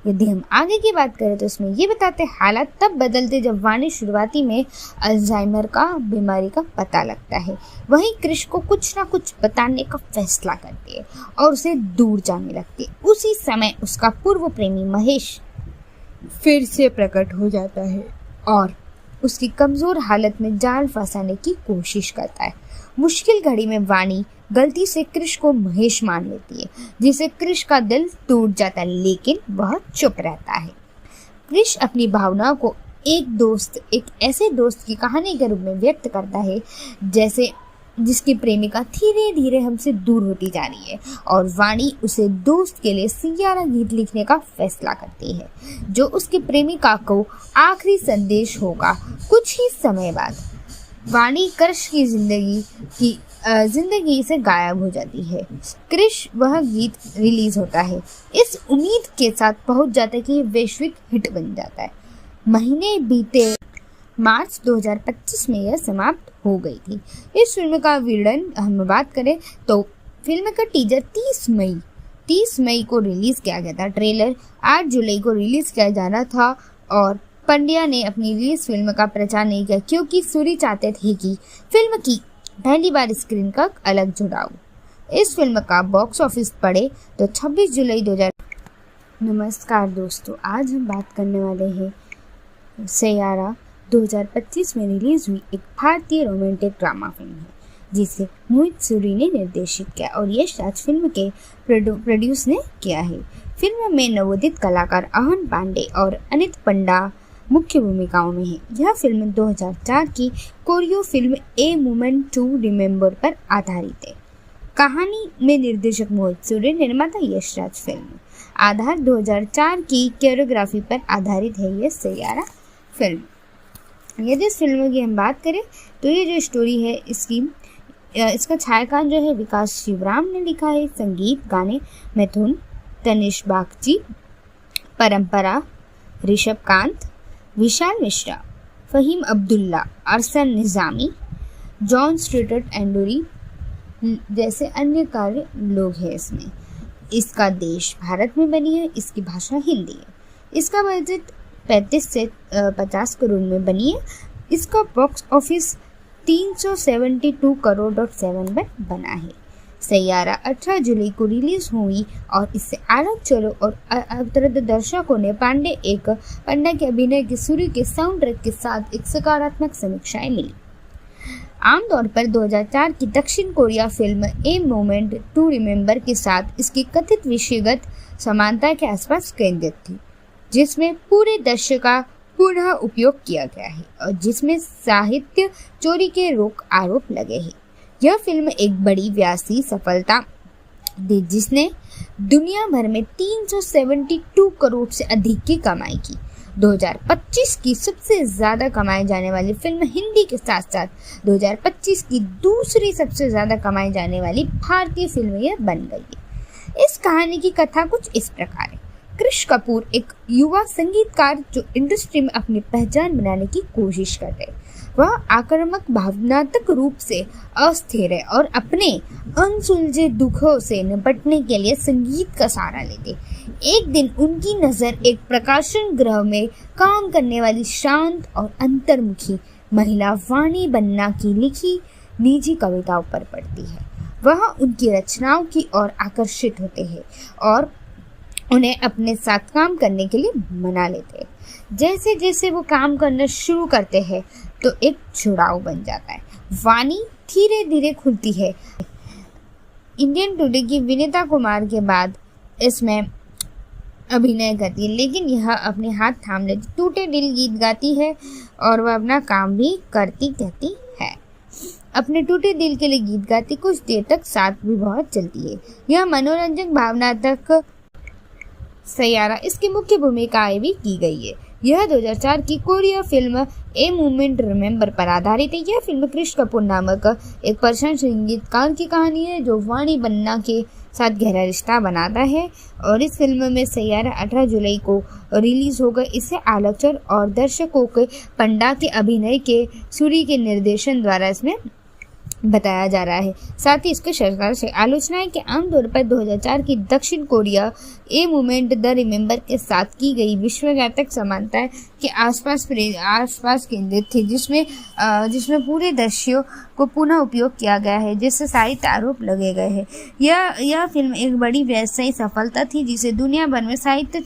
यदि हम आगे की बात करें तो इसमें ये बताते हालात तब बदलते जब वाणी शुरुआती में अल्जाइमर का बीमारी का पता लगता है। वहीं क्रिश को कुछ ना कुछ बताने का फैसला करती है और उसे दूर जाने लगती है। उसी समय उसका पूर्व प्रेमी महेश फिर से प्रकट हो जाता है और उसकी कमजोर हालत में जाल फंसाने की कोशिश करता है। मुश्किल घड़ी में वाणी गलती से क्रिश को महेश मान लेती है, जिससे क्रिश का दिल टूट जाता है, लेकिन वह चुप रहता है। क्रिश अपनी भावनाओं को एक ऐसे दोस्त की कहानी के रूप में व्यक्त करता है जैसे जिसकी प्रेमिका धीरे धीरे हमसे दूर होती जा रही है, और वाणी उसे दोस्त के लिए सैयारा गीत लिखने का फैसला करती है, जो उसकी प्रेमिका को आखिरी संदेश होगा। कुछ ही समय बाद वाणी क्रिश की जिंदगी से गायब हो जाती है। क्रिश वह गीत रिलीज होता है, इस उम्मीद के साथ पहुंच जाता है कि ये वैश्विक हिट बन जाता है। महीने बीते, मार्च 2025 में यह समाप्त हो गई थी। इस फिल्म का विवरण हम बात करें तो फिल्म का टीजर 30 मई को रिलीज किया गया था। ट्रेलर 8 जुलाई को रिलीज किया जाना था और पंड्या ने अपनी रिलीज फिल्म का प्रचार नहीं किया, क्योंकि सूरी चाहते थे कि फिल्म की पहली बार स्क्रीन का अलग जुड़ाव। इस फिल्म का बॉक्स ऑफिस पड़े तो 26 जुलाई 2000। नमस्कार दोस्तों, आज हम बात करने वाले हैं सैयारा 2025 में रिलीज हुई एक भारतीय रोमांटिक ड्रामा फिल्म है, जिसे मोहित सूरी ने निर्देशित किया और यश राज फिल्म के प्रोड्यूस ने किया है। फिल्म में नवोदित कलाकार अहन पांडे और अनित पंडा मुख्य भूमिकाओं में है। यह फिल्म 2004 की कोरियो film a moment to remember पर आधारित है। कहानी में निर्देशक मोहित सूरी, निर्माता यश राज। फिल्म आधार 2004 की कोरियोग्राफी पर आधारित है। यह सैयारा फिल्म। यदि इस फिल्म की हम बात करें तो ये जो स्टोरी है इसका छायाकान जो है विकास शिवराम ने लिखा है। संगीत गाने मिथुन, तनिष बागची, परंपरा, ऋषभ कांत, विशाल मिश्रा, फहीम अब्दुल्ला, अरसन निज़ामी, जॉन स्ट्रेटट एंडोरी जैसे अन्य कार्य लोग हैं इसमें। इसका देश भारत में बनी है, इसकी भाषा हिंदी है। इसका बजट 35 से 50 करोड़ में बनी है। इसका बॉक्स ऑफिस 372 करोड़ और 7 पर बना है। सैयारा 18 जुलाई को रिलीज हुई और इससे आलोचकों और अवतरद दर्शकों ने पंडा के अभिनय के सूरी के साउंड ट्रैक के साथ एक सकारात्मक समीक्षाएं मिली। आमतौर पर 2004 की दक्षिण Korea film a moment to remember के साथ इसकी कथित विषयगत समानता के आसपास केंद्रित थी, जिसमें पूरे दृश्य का पुनः उपयोग किया गया है और जिसमें साहित्य चोरी के आरोप लगे हैं। यह फिल्म एक बड़ी व्यासी सफलता दी, जिसने दुनिया भर में 372 करोड़ से अधिक की कमाई की। 2025 की सबसे ज्यादा कमाई जाने वाली फिल्म हिंदी के साथ साथ 2025 की दूसरी सबसे ज्यादा कमाई जाने वाली भारतीय फिल्म यह बन गई है। इस कहानी की कथा कुछ इस प्रकार है। क्रिश कपूर एक युवा संगीतकार जो इंडस्ट्री में अपनी पहचान बनाने की कोशिश कर रहे। वह आक्रामक, भावनात्मक रूप से अस्थिर है और अपने अनसुलझे दुखों से निपटने के लिए संगीत का सहारा लेते। एक दिन उनकी नज़र एक प्रकाशन गृह में काम करने वाली शांत और अंतर्मुखी महिला वाणी बन्ना की लिखी निजी कविताओं पर पड़ती है। वह उनकी रचनाओं की ओर आकर्षित होते हैं और उन्हें अपने साथ काम करने के लिए मना लेते हैं। जैसे जैसे वो काम करना शुरू करते हैं तो एक जुड़ाव बन जाता है। वाणी धीरे धीरे खुलती है। इंडियन टुडे की विनीता कुमार के बाद इसमें अभिनय करती है, लेकिन यह अपने हाथ थाम लेती, टूटे दिल गीत गाती है और वह अपना काम भी करती कहती है। अपने टूटे दिल के लिए गीत गाती, कुछ देर तक साथ भी बहुत चलती है। यह मनोरंजक भावनात्मक सैयारा, इसकी मुख्य भूमिकाएं भी की गई है। यह 2004 की Korea film a moment remember पर आधारित है। यह फिल्म कृष्ण कपूर नामक एक प्रशंसनीय संगीतकार की कहानी है जो वाणी बन्ना के साथ गहरा रिश्ता बनाता है और इस फिल्म में सैयारा 18 जुलाई को रिलीज होगा। इसे आलोचक और दर्शकों के पंडा के अभिनय के सूरी के निर्देशन द्वारा इसमें बताया जा रहा है। साथ ही इसके सरकार से आलोचना है कि आमतौर पर 2004 की दक्षिण Korea a movement the remember के साथ की गई विश्वव्यापक समानताएं के आसपास केंद्रित थी, जिसमें पूरे दृश्यों को पुनः उपयोग किया गया है, जिससे साहित्य आरोप लगे गए हैं। यह फिल्म एक बड़ी व्यवसायिक सफलता थी जिसे दुनिया भर में साहित्य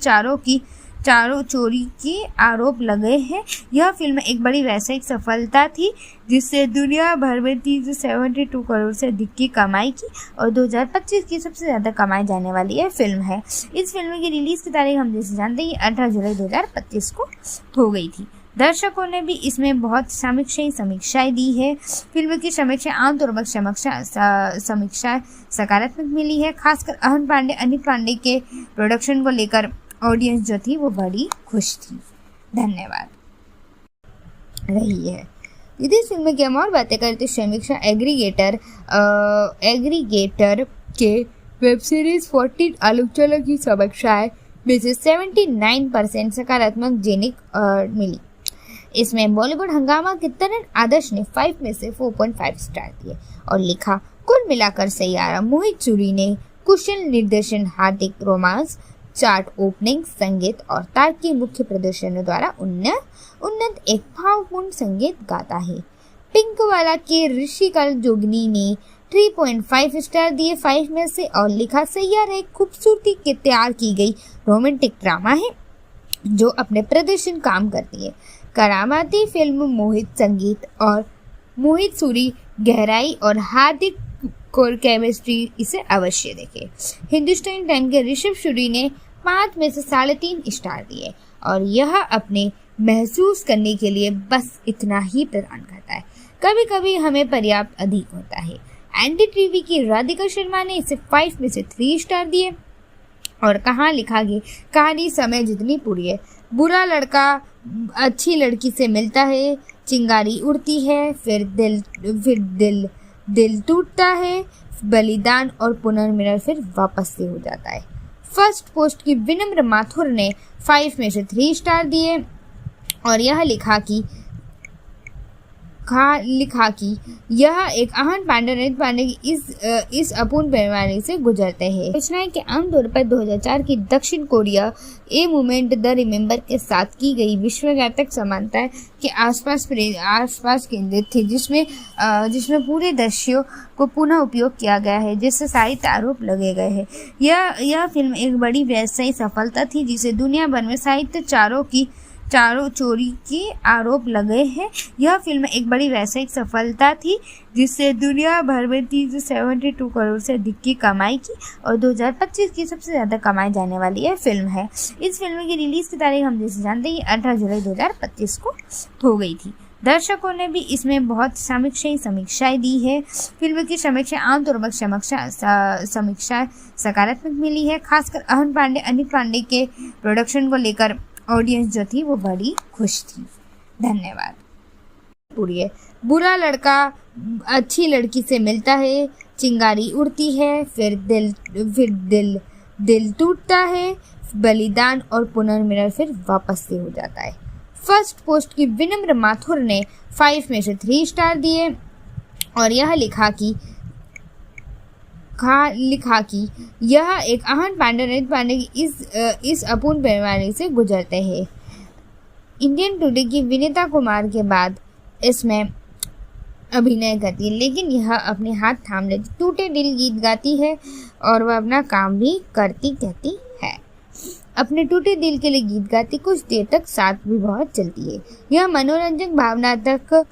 चारों चोरी के आरोप लगे हैं। यह फिल्म एक बड़ी व्यवसायिक सफलता थी जिससे दुनिया भर में 372 करोड़ से अधिक की कमाई की और 2025 की सबसे ज़्यादा कमाई जाने वाली यह फिल्म है। इस फिल्म की रिलीज की तारीख हम जैसे जानते हैं 18 जुलाई 2025 को हो गई थी। दर्शकों ने भी इसमें बहुत समीक्षाएं दी है। फिल्म की समीक्षा आमतौर पर समीक्षा सकारात्मक मिली है। खासकर अनिल पांडे के प्रोडक्शन को लेकर ऑडियंस जो थी वो बड़ी खुश थी। धन्यवाद रही है। यदि इस फिल्म की हम और बातें करते समीक्षा एग्रीगेटर के वेब सीरीज 14 आलोचकों की समीक्षाएं में से 79% सकारात्मक मिली। इसमें बॉलीवुड हंगामा के तरण आदर्श ने 5 में से 4.5 स्टार दिए और लिखा, कुल मिलाकर सैयारा मोहित सूरी ने कुशल निर्देशन, हार्दिक रोमांस, चार्ट ओपनिंग, संगीत और तार्किक मुख्य प्रदर्शनों द्वारा उन्नत एक भावपूर्ण संगीत गाता है। पिंकवाला के ऋषिकल जोगनी ने 3.5 स्टार दिए 5 में से और लिखा, सैयारा एक खूबसूरती के तैयार की गई रोमांटिक ड्रामा है जो अपने प्रदर्शन काम करती है। करामाती फिल्म मोहित सूरी गहराई और हार्दिक कोर केमिस्ट्री, इसे अवश्य देखें। हिंदुस्तान टाइम के ऋषभ सूरी ने 5 में से 3.5 स्टार दिए और यह अपने महसूस करने के लिए बस इतना ही प्रदान करता है, कभी कभी हमें पर्याप्त अधिक होता है। एंटी टीवी की राधिका शर्मा ने इसे 5 में से 3 स्टार दिए और कहानी समय जितनी पूरी है। बुरा लड़का अच्छी लड़की से मिलता है, चिंगारी उड़ती है, फिर दिल टूटता है, बलिदान और पुनर्मिलन, फिर वापस से हो जाता है। फर्स्ट पोस्ट की विनम्र माथुर ने 5 में से 3 स्टार दिए और यह लिखा कि यह एक अहम पांडे की इस अपूर्ण बीमारी से गुजरते हैं। सूचना है कि आमतौर पर 2004 की दक्षिण Korea a movement the remember के साथ की गई विश्वव्यापक समानताएं के आसपास केंद्रित थी, जिसमें पूरे दृश्यों को पुनः उपयोग किया गया है, जिससे साहित्य आरोप लगे गए हैं। यह फिल्म एक बड़ी व्यवसायिक सफलता थी जिसे दुनिया भर में साहित्य चारों चोरी के आरोप लगे हैं। यह फिल्म एक बड़ी व्यवसायिक सफलता थी जिससे दुनिया भर में 372 करोड़ से अधिक की कमाई की और 2025 की सबसे ज़्यादा कमाई जाने वाली यह फिल्म है। इस फिल्म की रिलीज की तारीख हम जैसे जानते हैं 18 जुलाई 2025 को हो गई थी। दर्शकों ने भी इसमें बहुत समीक्षाएं दी है। फिल्म की समीक्षा आमतौर पर समीक्षा सकारात्मक मिली है। खासकर अनिल पांडे के प्रोडक्शन को लेकर ऑडियंस जो थी वो बड़ी खुश थी। धन्यवाद पूरी है। बुरा लड़का अच्छी लड़की से मिलता है, चिंगारी उड़ती है, फिर दिल टूटता है, बलिदान और पुनर्मिलन, फिर वापस से हो जाता है। फर्स्ट पोस्ट की विनम्र माथुर ने 5 में से 3 स्टार दिए और यह लिखा कि यह एक अहम पांडे की इस अपूर्ण बीमारी से गुजरते हैं। इंडियन टुडे की विनीता कुमार के बाद इसमें अभिनय करती है, लेकिन यह अपने हाथ थाम लेती, टूटे दिल गीत गाती है और वह अपना काम भी करती कहती है। अपने टूटे दिल के लिए गीत गाती, कुछ देर तक साथ भी बहुत चलती है। यह मनोरंजक भावनात्मक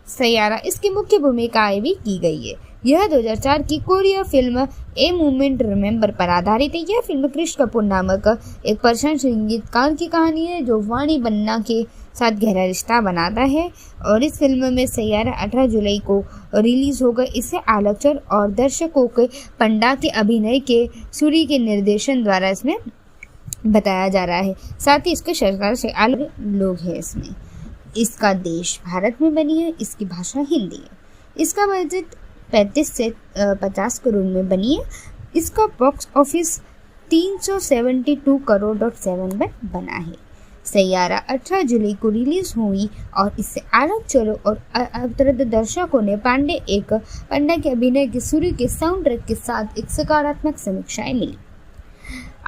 सैयारा इसकी मुख्य भूमिकाएं भी की गई है। यह 2004 की Korea film a moment remember पर आधारित है। यह फिल्म कृष कपूर नामक एक पर्शियन संगीतकार की कहानी है जो वाणी बन्ना के साथ गहरा रिश्ता बनाता है और इस फिल्म में सैयारा 18 जुलाई को रिलीज होगा। इसे आलोचक और दर्शकों के पंडा के अभिनय के सूरी के निर्देशन द्वारा इसमें बताया जा रहा है। साथ ही इसके सरकार से अलग लोग हैं इसमें। इसका देश भारत में बनी है, इसकी भाषा हिंदी है। इसका बजट 35 से 50 करोड़ में बनी है। इसका बॉक्स ऑफिस 372 करोड़ .7 पर बना है। सैयारा 18 जुलाई को रिलीज हुई और इससे आलोचकों और अवतरत दर्शकों ने पंडा के अभिनय के सूरी के साउंड ट्रैक के साथ एक सकारात्मक समीक्षाएं मिली।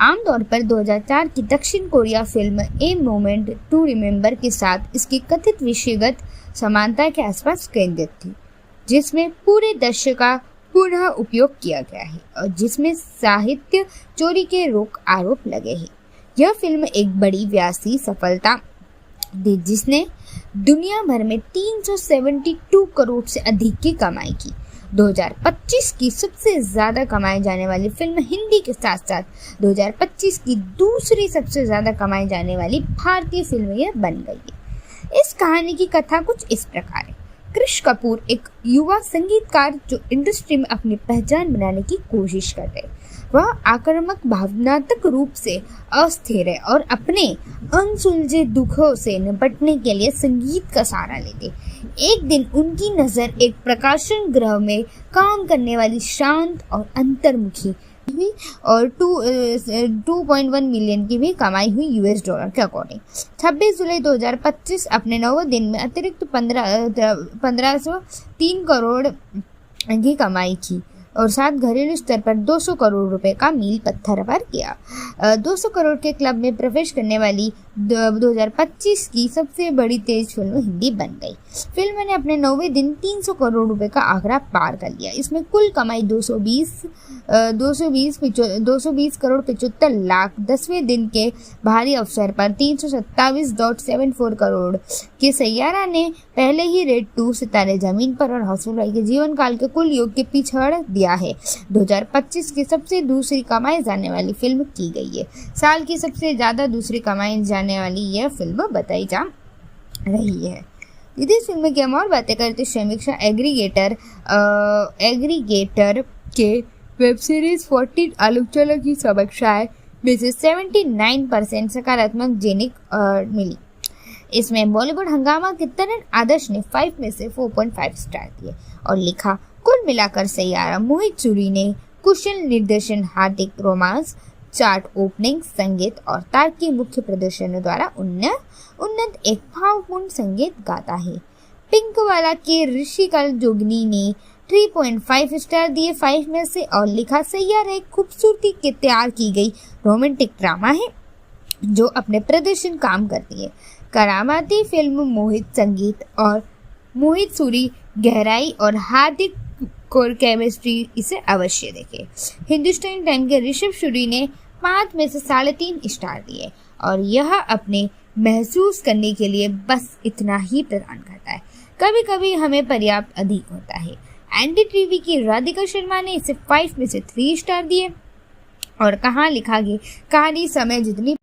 आमतौर पर 2004 की दक्षिण Korea film a moment to remember के साथ इसकी कथित विषयगत समानता के आसपास केंद्रित थी, जिसमें पूरे दृश्य का पुनः उपयोग किया गया है और जिसमें साहित्य चोरी के रोक आरोप लगे हैं। यह फिल्म एक बड़ी व्यासी सफलता दी, जिसने दुनिया भर में 372 करोड़ से अधिक की कमाई की। 2025 की सबसे ज्यादा कमाई जाने वाली फिल्म हिंदी के साथ साथ 2025 की दूसरी सबसे ज्यादा कमाई जाने वाली भारतीय फिल्म यह बन गई है। इस कहानी की कथा कुछ इस प्रकार है। कृष कपूर एक युवा संगीतकार जो इंडस्ट्री में अपनी पहचान बनाने की कोशिश कर रहे। वह आक्रामक भावनात्मक रूप से अस्थिर है और अपने अनसुलझे दुखों से निपटने के लिए संगीत का सहारा लेते। एक दिन उनकी नज़र एक प्रकाशन गृह में काम करने वाली शांत और अंतर्मुखी हुई और 2.1 मिलियन की भी कमाई हुई US डॉलर के अकॉर्डिंग। 26 जुलाई 2025 अपने 9वें दिन में अतिरिक्त 1503 करोड़ की कमाई की और साथ घरेलू स्तर पर 200 करोड़ रुपए का मील पत्थर पर किया। 200 करोड़ के क्लब में प्रवेश करने वाली 2025 की सबसे बड़ी तेज फिल्म हिंदी बन गई। फिल्म ने अपने 9वें दिन 300 करोड़ रुपए का आंकड़ा पार कर लिया। इसमें कुल कमाई 220 करोड़ 75 लाख। 10वें दिन के भारी अवसर पर 327.74 करोड़ के सैयारा ने पहले ही रेड 2 सितारे जमीन पर और हाउसफुल भाई के जीवन काल के कुल योग के पिछड़ दिया है। 2025 की सबसे दूसरी कमाई जाने वाली फिल्म की गई है। साल की सबसे ज्यादा दूसरी कमाई जाने वाली यह फिल्म बताई जा रही है। यदि इस फिल्म की हम और बातें करते समीक्षा एग्रीगेटर के वेब सीरीज 14 आलोचकों की समीक्षाएं में से 79% सकारात्मक जेनिक मिली। इसमें बॉलीवुड हंगामा के तरण आदर्श ने 5 में से 4.5 स्टार दिए और लिखा, कुल मिलाकर सैयारा मोहित सूरी ने कुशल निर्देशन, हार्दिक रोमांस, चार्ट ओपनिंग, संगीत और तार्किक मुख्य प्रदर्शनों द्वारा उन्नत एक भावपूर्ण संगीत गाता है। पिंकवाला के ऋषिकल जोगनी ने 3.5 स्टार दिए 5 में से और लिखा, सैयारा एक खूबसूरती के तैयार की गई रोमांटिक ड्रामा है जो अपने प्रदर्शन काम करती है। करामाती फिल्म मोहित संगीत और मोहित सूरी गहराई और हार्दिक कोर केमिस्ट्री, इसे अवश्य देखें। हिंदुस्तान टाइम के ऋषभ सूरी ने 5 में से 3.5 स्टार दिए और यह अपने महसूस करने के लिए बस इतना ही प्रदान करता है। कभी कभी हमें पर्याप्त अधिक होता है। NDTV की राधिका शर्मा ने इसे 5 में से 3 स्टार दिए और कहाँ लिखा गया, कहानी समय जितनी।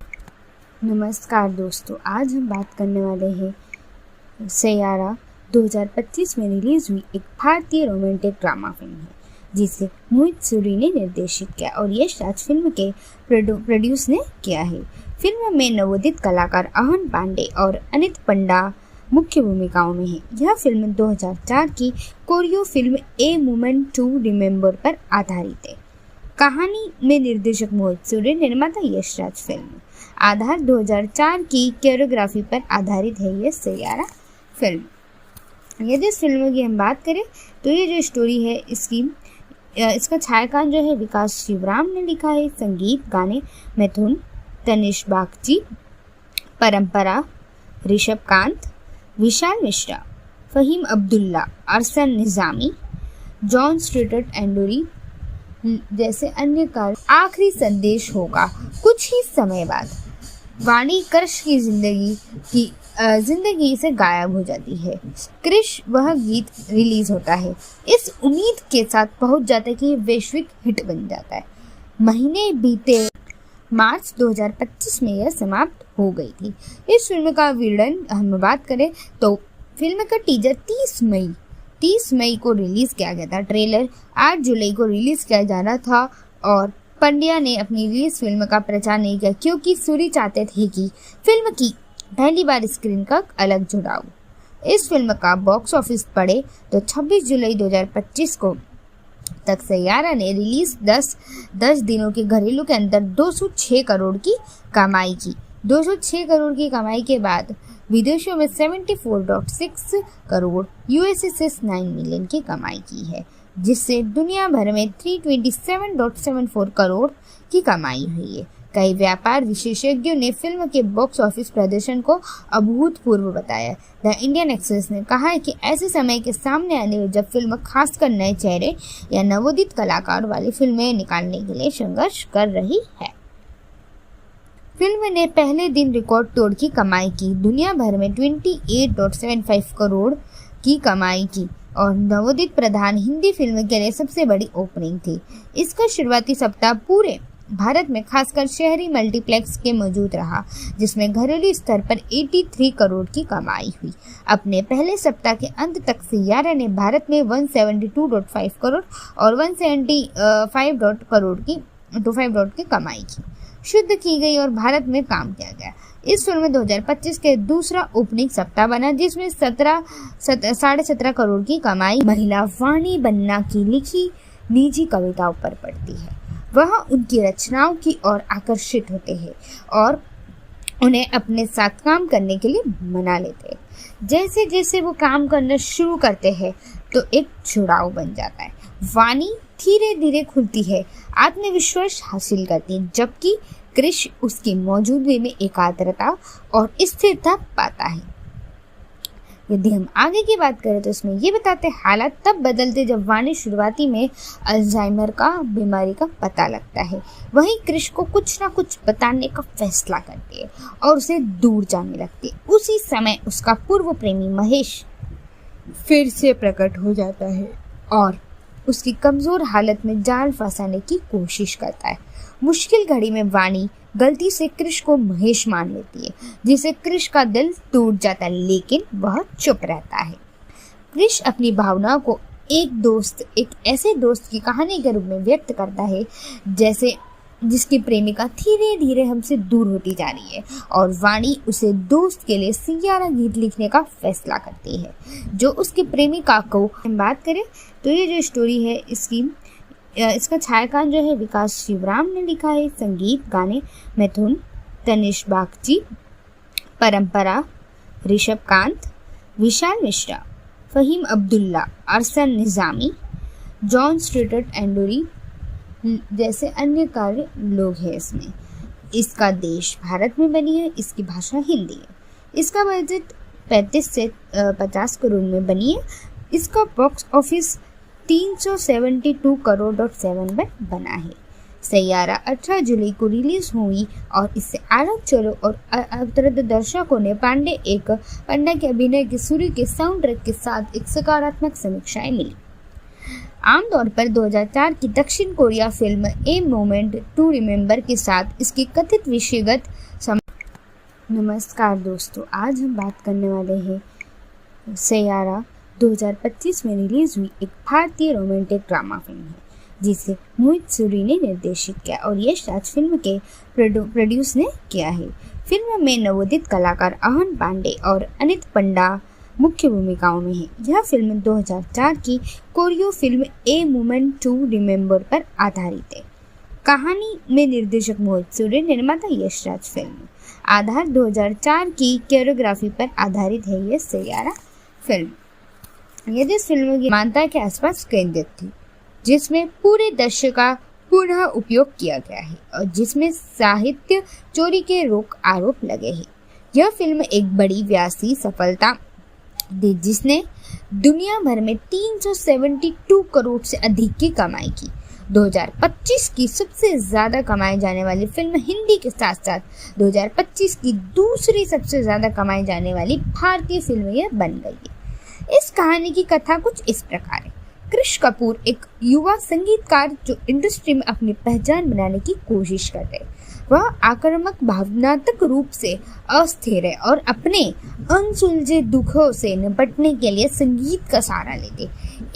नमस्कार दोस्तों, आज हम बात करने वाले हैं सैयारा 2025 में रिलीज हुई एक भारतीय रोमांटिक ड्रामा फिल्म है जिसे मोहित सूरी ने निर्देशित किया और यश राज फिल्म के प्रोड्यूस ने किया है। फिल्म में नवोदित कलाकार अहन पांडे और अनित पंडा मुख्य भूमिकाओं में है। यह फिल्म 2004 की कोरियो film a moment to remember पर आधारित है। कहानी में निर्देशक मोहित सूरी, निर्माता यश राज। फिल्म आधार 2004 की कोरियोग्राफी पर आधारित है। यह सैयारा फिल्म। यदि इस फिल्म की हम बात करें तो ये जो स्टोरी है इसका छायाकान जो है विकास शिवराम ने लिखा है। संगीत गाने मिथुन, तनिष बागची, परंपरा, ऋषभ कांत, विशाल मिश्रा, फहीम अब्दुल्ला, अरसन निज़ामी, जॉन स्टुअर्ट एंडोरी जैसे अन्य कार्य। आखिरी संदेश होगा। कुछ ही समय बाद वाणी कृष की जिंदगी से गायब हो जाती है। कृष वह गीत रिलीज होता है इस उम्मीद के साथ पहुंच जाता है कि ये वैश्विक हिट बन जाता है। महीने बीते, मार्च 2025 में यह समाप्त हो गई थी। इस फिल्म का विवरण हम बात करें तो फिल्म का टीजर 30 मई को रिलीज किया गया था। ट्रेलर 8 जुलाई को रिलीज किया जाना था और पंड्या ने अपनी रिलीज फिल्म का प्रचार नहीं किया क्योंकि सूरी चाहते थे कि फिल्म की पहली बार स्क्रीन का अलग जुड़ाव। इस फिल्म का बॉक्स ऑफिस पड़े तो 26 जुलाई 2025 को तक सैयारा ने रिलीज 10 दिनों के घरेलू के अंदर 206 करोड़ की कमाई की। 206 करोड़ की कमाई के बाद विदेशों में 74.6 करोड़ यूएसए से 9 मिलियन की कमाई की है, जिससे दुनिया भर में 327.74 करोड़ की कमाई हुई है। कई व्यापार विशेषज्ञों ने फिल्म के बॉक्स ऑफिस प्रदर्शन को अभूतपूर्व बताया। द इंडियन एक्सप्रेस ने कहा है कि ऐसे समय के सामने आने में जब फिल्म खासकर नए चेहरे या नवोदित कलाकार वाली फिल्में निकालने के लिए संघर्ष कर रही है। फिल्म ने पहले दिन रिकॉर्ड तोड़ की कमाई की, दुनिया भर में 28.75 करोड़ की कमाई की और नवोदित प्रधान हिंदी फिल्म के लिए सबसे बड़ी ओपनिंग थी। इसका शुरुआती सप्ताह पूरे भारत में खासकर शहरी मल्टीप्लेक्स के मौजूद रहा, जिसमें घरेलू स्तर पर 83 करोड़ की कमाई हुई। अपने पहले सप्ताह के अंत तक सैयारा ने भारत में 172.5 करोड़ और 175 करोड़ की कमाई की शुद्ध की गई और भारत में काम किया गया। इस फिल्म में 2025 के दूसरा ओपनिंग सप्ताह बना, जिसमें 17.5 करोड़ की कमाई महिला वाणी बन्ना की लिखी निजी कविताओं पर पड़ती है। वह उनकी रचनाओं की ओर आकर्षित होते हैं और उन्हें अपने साथ काम करने के लिए मना लेते हैं। जैसे जैसे वो काम करना शुरू करते हैं तो एक जुड़ाव बन जाता है। वाणी धीरे धीरे खुलती है, आत्मविश्वास हासिल करती है, जबकि कृष उसकी मौजूदगी में एकाग्रता और स्थिरता पाता है। यदि हम आगे की बात करें तो इसमें ये बताते हालात तब बदलते जब वाणी शुरुआती में अल्जाइमर का बीमारी का पता लगता है। वहीं कृष को कुछ ना कुछ बताने का फैसला करती है और उसे दूर जाने लगती है। उसी समय उसका पूर्व प्रेमी महेश फिर से प्रकट हो जाता है और उसकी कमजोर हालत में जाल फंसाने की कोशिश करता है। मुश्किल घड़ी में वाणी गलती से कृष को महेश मान लेती है, जिससे कृष का दिल टूट जाता है, लेकिन वह चुप रहता है। कृष अपनी भावनाओं को एक ऐसे दोस्त की कहानी के रूप में व्यक्त करता है जैसे जिसकी प्रेमिका धीरे धीरे हमसे दूर होती जा रही है और वाणी उसे दोस्त के लिए सैयारा गीत लिखने का फैसला करती है जो उसकी प्रेमिका को। हम बात करें तो ये जो स्टोरी है इसका छायाकान जो है विकास शिवराम ने लिखा है। संगीत गाने मिथुन, तनिष बागची, परंपरा, ऋषभ कांत, विशाल मिश्रा, फहीम अब्दुल्ला, अरसन निज़ामी, जॉन स्टुअर्ट एंडोरी जैसे अन्य कार्य लोग हैं इसमें। इसका देश भारत में बनी है, इसकी भाषा हिंदी है। इसका बजट 35 से 50 करोड़ में बनी है। इसका बॉक्स ऑफिस 372 करोड़ और 7 में बना है। सैयारा 18 जुलाई को रिलीज हुई और इससे आलोक चलो और अवतरद दर्शकों ने पांड्या के अभिनय के सूरी के साउंड ट्रैक के साथ एक सकारात्मक समीक्षाएं मिली। आमतौर पर 2004 की दक्षिण Korea film a moment to remember के साथ इसकी कथित विषयगत नमस्कार दोस्तों, आज हम बात करने वाले हैं सैयारा 2025 में रिलीज हुई एक भारतीय रोमांटिक ड्रामा फिल्म है जिसे मोहित सूरी ने निर्देशित किया और यश राज फिल्म के प्रोड्यूस ने किया है। फिल्म में नवोदित कलाकार अहन पांडे और अनित पंडा मुख्य भूमिकाओं में है। यह फिल्म 2004 की कोरियो film a moment to remember पर आधारित है। कहानी में निर्देशक मोहित सूरी, निर्माता यश राज। फिल्म आधार 2004 की कोरियोग्राफी पर आधारित है। यह सैयारा फिल्म यदि इस फिल्म की मान्यता के आसपास केंद्रित थी, जिसमें पूरे दृश्य का पुनः उपयोग किया गया है और जिसमें साहित्य चोरी के आरोप लगे हैं। यह फिल्म एक बड़ी व्यासी सफलता जिसने दुनिया भर में 372 करोड़ से अधिक की कमाई की। 2025 की सबसे ज्यादा कमाई जाने वाली फिल्म हिंदी के साथ साथ 2025 की दूसरी सबसे ज्यादा कमाई जाने वाली भारतीय फिल्म यह बन गई है। इस कहानी की कथा कुछ इस प्रकार है। कृष कपूर एक युवा संगीतकार जो इंडस्ट्री में अपनी पहचान बनाने की कोशिश कर रहे। वह आक्रामक, भावनात्मक रूप से अस्थिर है और अपने अनसुलझे दुखों से निपटने के लिए संगीत का सहारा लेते।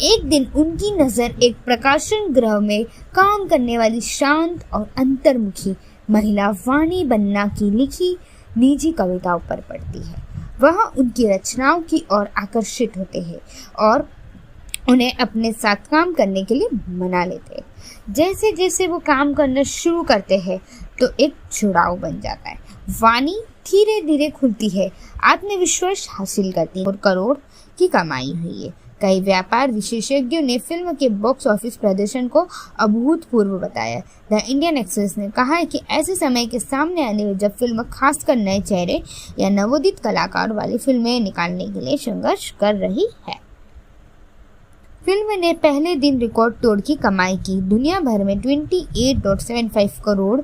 एक दिन उनकी नज़र एक प्रकाशन गृह में काम करने वाली शांत और अंतर्मुखी महिला वाणी बन्ना की लिखी निजी कविताओं पर पड़ती है। वह उनकी रचनाओं की ओर आकर्षित होते हैं और उन्हें अपने साथ काम करने के लिए मना लेते हैं। जैसे जैसे वो काम करना शुरू करते हैं तो एक जुड़ाव बन जाता है। वाणी धीरे धीरे खुलती है, आत्मविश्वास हासिल करती है और करोड़ की कमाई हुई है। कई व्यापार विशेषज्ञों ने फिल्म के बॉक्स ऑफिस प्रदर्शन को अभूतपूर्व बताया। द इंडियन एक्सप्रेस ने कहा है कि ऐसे समय के सामने आने में जब फिल्म खासकर नए चेहरे या नवोदित कलाकार वाली फिल्में निकालने के लिए संघर्ष कर रही है। फिल्म ने पहले दिन रिकॉर्ड तोड़ की कमाई की, दुनिया भर में 28.75 करोड़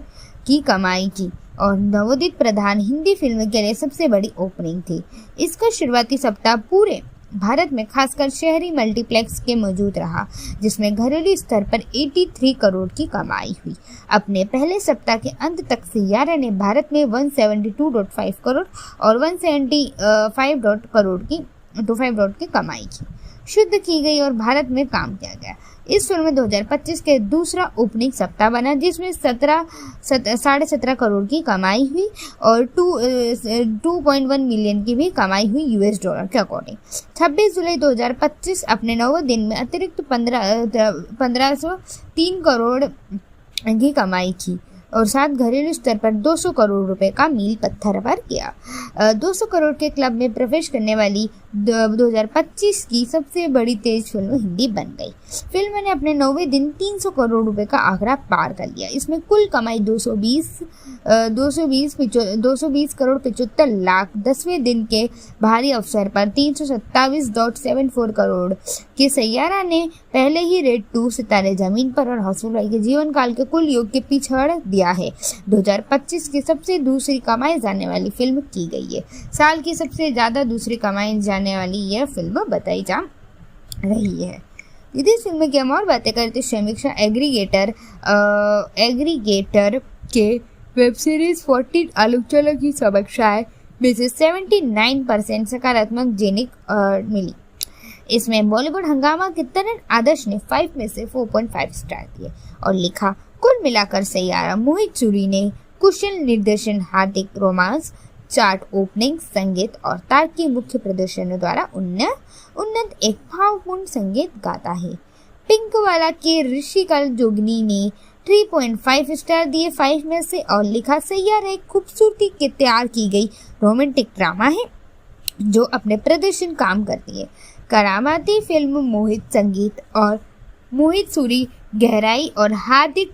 की कमाई की और नवोदित प्रधान हिंदी फिल्म के लिए सबसे बड़ी ओपनिंग थी। इसका शुरुआती सप्ताह पूरे भारत में खासकर शहरी मल्टीप्लेक्स के मौजूद रहा, जिसमें घरेलू स्तर पर 83 करोड़ की कमाई हुई। अपने पहले सप्ताह के अंत तक सैयारा ने भारत में 172.5 करोड़ और 175 करोड़ की कमाई की शुद्ध की गई और भारत में काम किया गया। इस फिल्म में 2025 के दूसरा ओपनिंग सप्ताह बना, जिसमें 17.5 करोड़ की कमाई हुई और 2.1 मिलियन की भी कमाई हुई यूएस डॉलर के अकॉर्डिंग। 26 जुलाई 2025 अपने 9वें दिन में अतिरिक्त 1503 करोड़ की कमाई की और साथ घरेलू स्तर पर 200 करोड़ रुपए का मील पत्थर पर किया। 200 करोड़ के क्लब में प्रवेश करने वाली 2025 की सबसे बड़ी तेज फिल्म हिंदी बन गई। फिल्म ने अपने 9वें दिन 300 करोड़ रुपए का आंकड़ा पार कर लिया। इसमें कुल कमाई 220 करोड़ 75 लाख। 10वें दिन के भारी अवसर पर 327.74 करोड़ के सैयारा ने पहले ही रेड 2 सितारे जमीन पर और हाउसफुल भाई के जीवन काल के कुल योग के पिछड़ दिया है। 2025 की सबसे दूसरी कमाई जाने वाली फिल्म की गई है। साल की सबसे ज्यादा दूसरी कमाई जाने वाली यह फिल्म बताई जा रही है। यदि इस फिल्म की हम और बातें करते समीक्षा एग्रीगेटर के वेब सीरीज 14 आलोचना की समीक्षाएं में से 79% सकारात्मक जेनिक मिली। इसमें बॉलीवुड हंगामा के तरण आदर्श ने 5 में से 4.5 स्टार दिए और लिखा, कुल मिलाकर सैयारा मोहित सूरी ने कुशल निर्देशन, हार्दिक रोमांस, चार्ट ओपनिंग, संगीत और तार्किक मुख्य प्रदर्शनों द्वारा उन्नत एक भावपूर्ण संगीत गाता है। पिंकवाला के ऋषिकल जोगनी ने 3.5 स्टार दिए 5 में से और लिखा, सैयारा एक खूबसूरती के तैयार की गई रोमांटिक ड्रामा है जो अपने प्रदर्शन काम करती है। करामाती फिल्म मोहित संगीत और मोहित सूरी गहराई और हार्दिक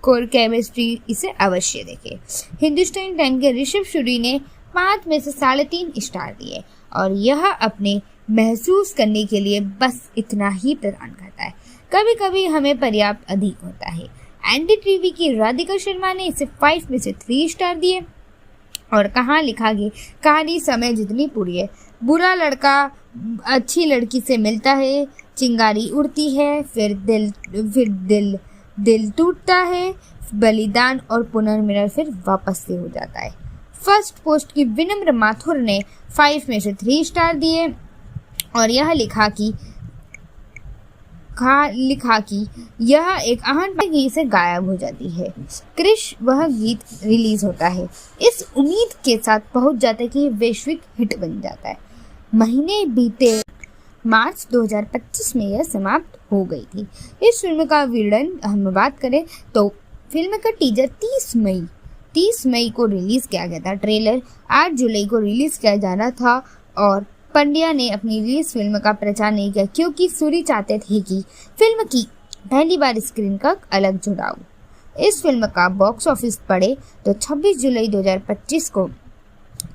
कोर केमिस्ट्री, इसे अवश्य देखें। हिंदुस्तान टाइम के ऋषभ सूरी ने 5 में से 3.5 स्टार दिए और यह अपने महसूस करने के लिए बस इतना ही प्रदान करता है, कभी कभी हमें पर्याप्त अधिक होता है। एनडी टीवी की राधिका शर्मा ने इसे 5 में से 3 स्टार दिए और कहाँ लिखा कि कहानी समय जितनी पूरी है। बुरा लड़का अच्छी लड़की से मिलता है, चिंगारी उड़ती है, फिर दिल टूटता है, बलिदान और पुनर्मिलन फिर वापस से हो जाता है। फर्स्ट पोस्ट की विनम्र माथुर ने 5 में से 3 स्टार दिए और यह लिखा कि यह एक आहन गीत से गायब हो जाती है। कृष वह गीत रिलीज होता है इस उम्मीद के साथ पहुंच जाता है कि वैश्विक हिट बन जाता है। महीने बीते, मार्च 2025 में यह समाप्त हो गई थी। इस फिल्म का विवरण हम बात करें तो फिल्म का टीजर 30 मई को रिलीज किया गया था। ट्रेलर 8 जुलाई को रिलीज किया जाना था और पंड्या ने अपनी रिलीज फिल्म का प्रचार नहीं किया क्योंकि सूरी चाहते थे कि फिल्म की पहली बार स्क्रीन का अलग जुड़ाव। इस फिल्म का बॉक्स ऑफिस पड़े तो 26 जुलाई 2025 को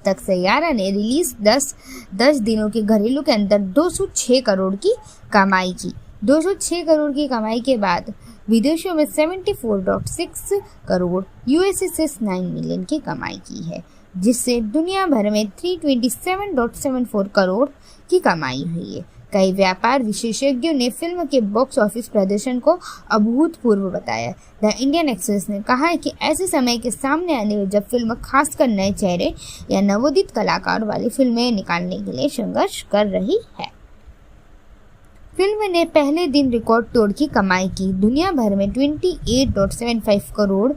तक सैयारा ने रिलीज 10 दिनों के घरेलू के अंदर 206 करोड़ की कमाई की। 206 करोड़ की कमाई के बाद विदेशों में 74.6 करोड़, यूएसए से 9 मिलियन की कमाई की है, जिससे दुनिया भर में 327.74 करोड़ की कमाई हुई है। कई व्यापार विशेषज्ञों ने फिल्म के बॉक्स ऑफिस प्रदर्शन को अभूतपूर्व बताया। द इंडियन एक्सप्रेस ने कहा है कि ऐसे समय के सामने आने में जब फिल्म खासकर नए चेहरे या नवोदित कलाकार वाली फिल्में निकालने के लिए संघर्ष कर रही है। फिल्म ने पहले दिन रिकॉर्ड तोड़ की कमाई की, दुनिया भर में 28.75 करोड़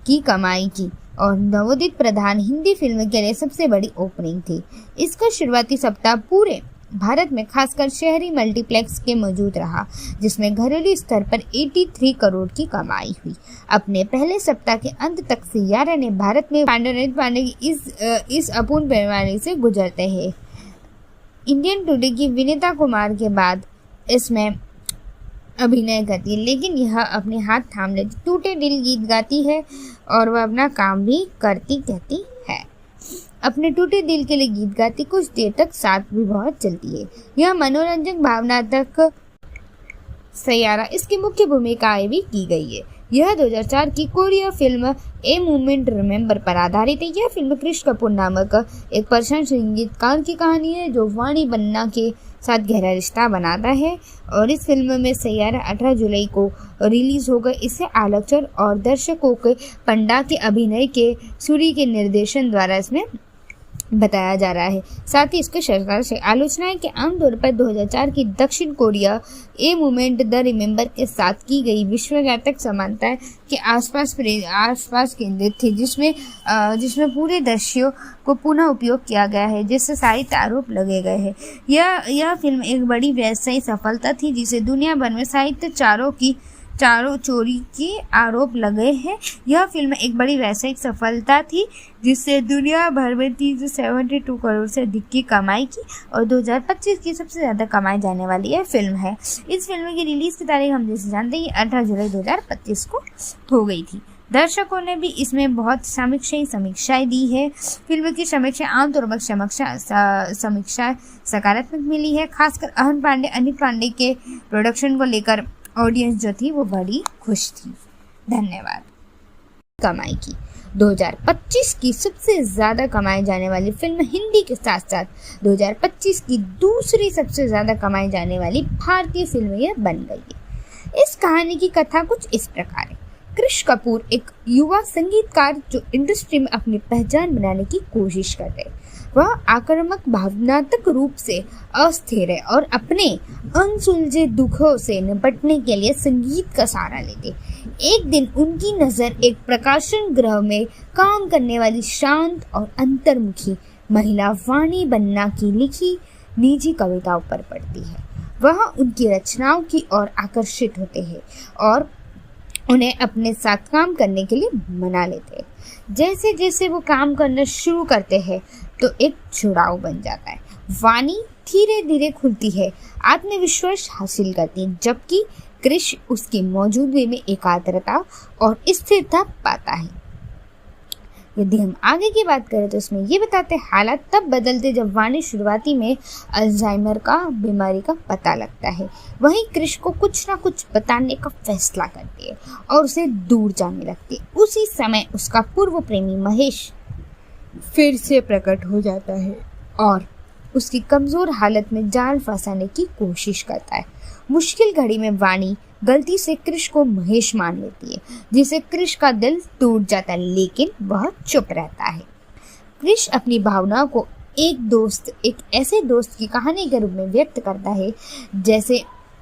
की कमाई की और नवोदित प्रधान हिंदी फिल्म के लिए सबसे बड़ी ओपनिंग थी। इसका शुरुआती सप्ताह पूरे भारत में खासकर शहरी मल्टीप्लेक्स के मौजूद रहा, जिसमें घरेलू स्तर पर 83 करोड़ की कमाई हुई। अपने पहले सप्ताह के अंत तक सैयारा ने भारत में पांडे की इस अपूर्ण पैमाने से गुजरते हैं। इंडियन टुडे की विनीता कुमार के बाद इसमें अभिनय करती है, लेकिन यह अपने हाथ थाम लेती, टूटे दिल गीत गाती है और वह अपना काम भी करती कहती है। अपने टूटे दिल के लिए गीत गाती, कुछ देर तक साथ भी बहुत चलती है। यह मनोरंजक भावनात्मक सैयारा इसकी मुख्य भूमिकाएं भी की गई है। यह 2004 की Korea film a moment remember पर आधारित है। यह फिल्म कृष कपूर नामक एक प्रशंसनीय संगीतकार की कहानी है जो वाणी बन्ना के साथ गहरा रिश्ता बनाता है और इस फिल्म में सैयारा 18 जुलाई को रिलीज होगा। इसे आलोचक और दर्शकों के पंडा के अभिनय के सूरी के निर्देशन द्वारा इसमें बताया जा रहा है। साथ ही इसके सरकार से आलोचना है कि आमतौर पर 2004 की दक्षिण Korea a movement the remember के साथ की गई विश्वव्यापक समानता के आसपास केंद्रित थी, जिसमें पूरे दृश्यों को पुनः उपयोग किया गया है, जिससे साहित्य आरोप लगे गए हैं। यह फिल्म एक बड़ी व्यावसायिक सफलता थी, जिसे दुनिया भर में साहित्य चारों चोरी के आरोप लगे हैं। यह फिल्म एक बड़ी व्यावसायिक सफलता थी, जिससे दुनिया भर में 372 करोड़ से अधिक की कमाई की और 2025 की सबसे ज़्यादा कमाई जाने वाली यह फिल्म है। इस फिल्म की रिलीज की तारीख हम जैसे जानते हैं 18 जुलाई 2025 को हो गई थी। दर्शकों ने भी इसमें बहुत समीक्षाएं दी है। फिल्म की समीक्षा आमतौर पर समीक्षा सकारात्मक मिली है, खासकर अनिल पांडे के प्रोडक्शन को लेकर ऑडियंस जो थी वो बड़ी खुश थी। धन्यवाद। कमाई की 2025 की सबसे ज़्यादा कमाई जाने वाली फिल्म हिंदी के साथ साथ 2025 की दूसरी सबसे ज़्यादा कमाई जाने वाली भारतीय फिल्म यह बन गई है। इस कहानी की कथा कुछ इस प्रकार है। कृष कपूर एक युवा संगीतकार जो इंडस्ट्री में अपनी पहचान बनाने की कोशिश कर रहे। वह आक्रामक भावनात्मक रूप से अस्थिर है और अपने अनसुलझे दुखों से निपटने के लिए संगीत का सहारा लेते। एक दिन उनकी नज़र एक प्रकाशन गृह में काम करने वाली शांत और अंतर्मुखी महिला वाणी बन्ना की लिखी निजी कविताओं पर पड़ती है। वह उनकी रचनाओं की ओर आकर्षित होते हैं और उन्हें अपने साथ काम करने के लिए मना लेते हैं। जैसे जैसे वो काम करना शुरू करते हैं तो एक जुड़ाव बन जाता है। वाणी धीरे धीरे खुलती है, आत्मविश्वास हासिल करती है, जबकि कृष उसकी मौजूदगी में एकाग्रता और स्थिरता पाता है। यदि हम आगे की बात करें तो इसमें ये बताते हैं हालात तब बदलते जब वाणी शुरुआती में अल्जाइमर का बीमारी का पता लगता है। वहीं कृष को कुछ ना कुछ बताने का फैसला करती है और उसे दूर जाने लगती है। उसी समय उसका पूर्व प्रेमी महेश फिर से प्रकट हो जाता है और उसकी कमजोर हालत में जाल फंसाने की कोशिश करता है। मुश्किल घड़ी में वाणी गलती से कृष को महेश मान लेती है, जिससे कृष का दिल टूट जाता है, लेकिन वह चुप रहता है। कृष अपनी भावनाओं को एक ऐसे दोस्त की कहानी के रूप में व्यक्त करता है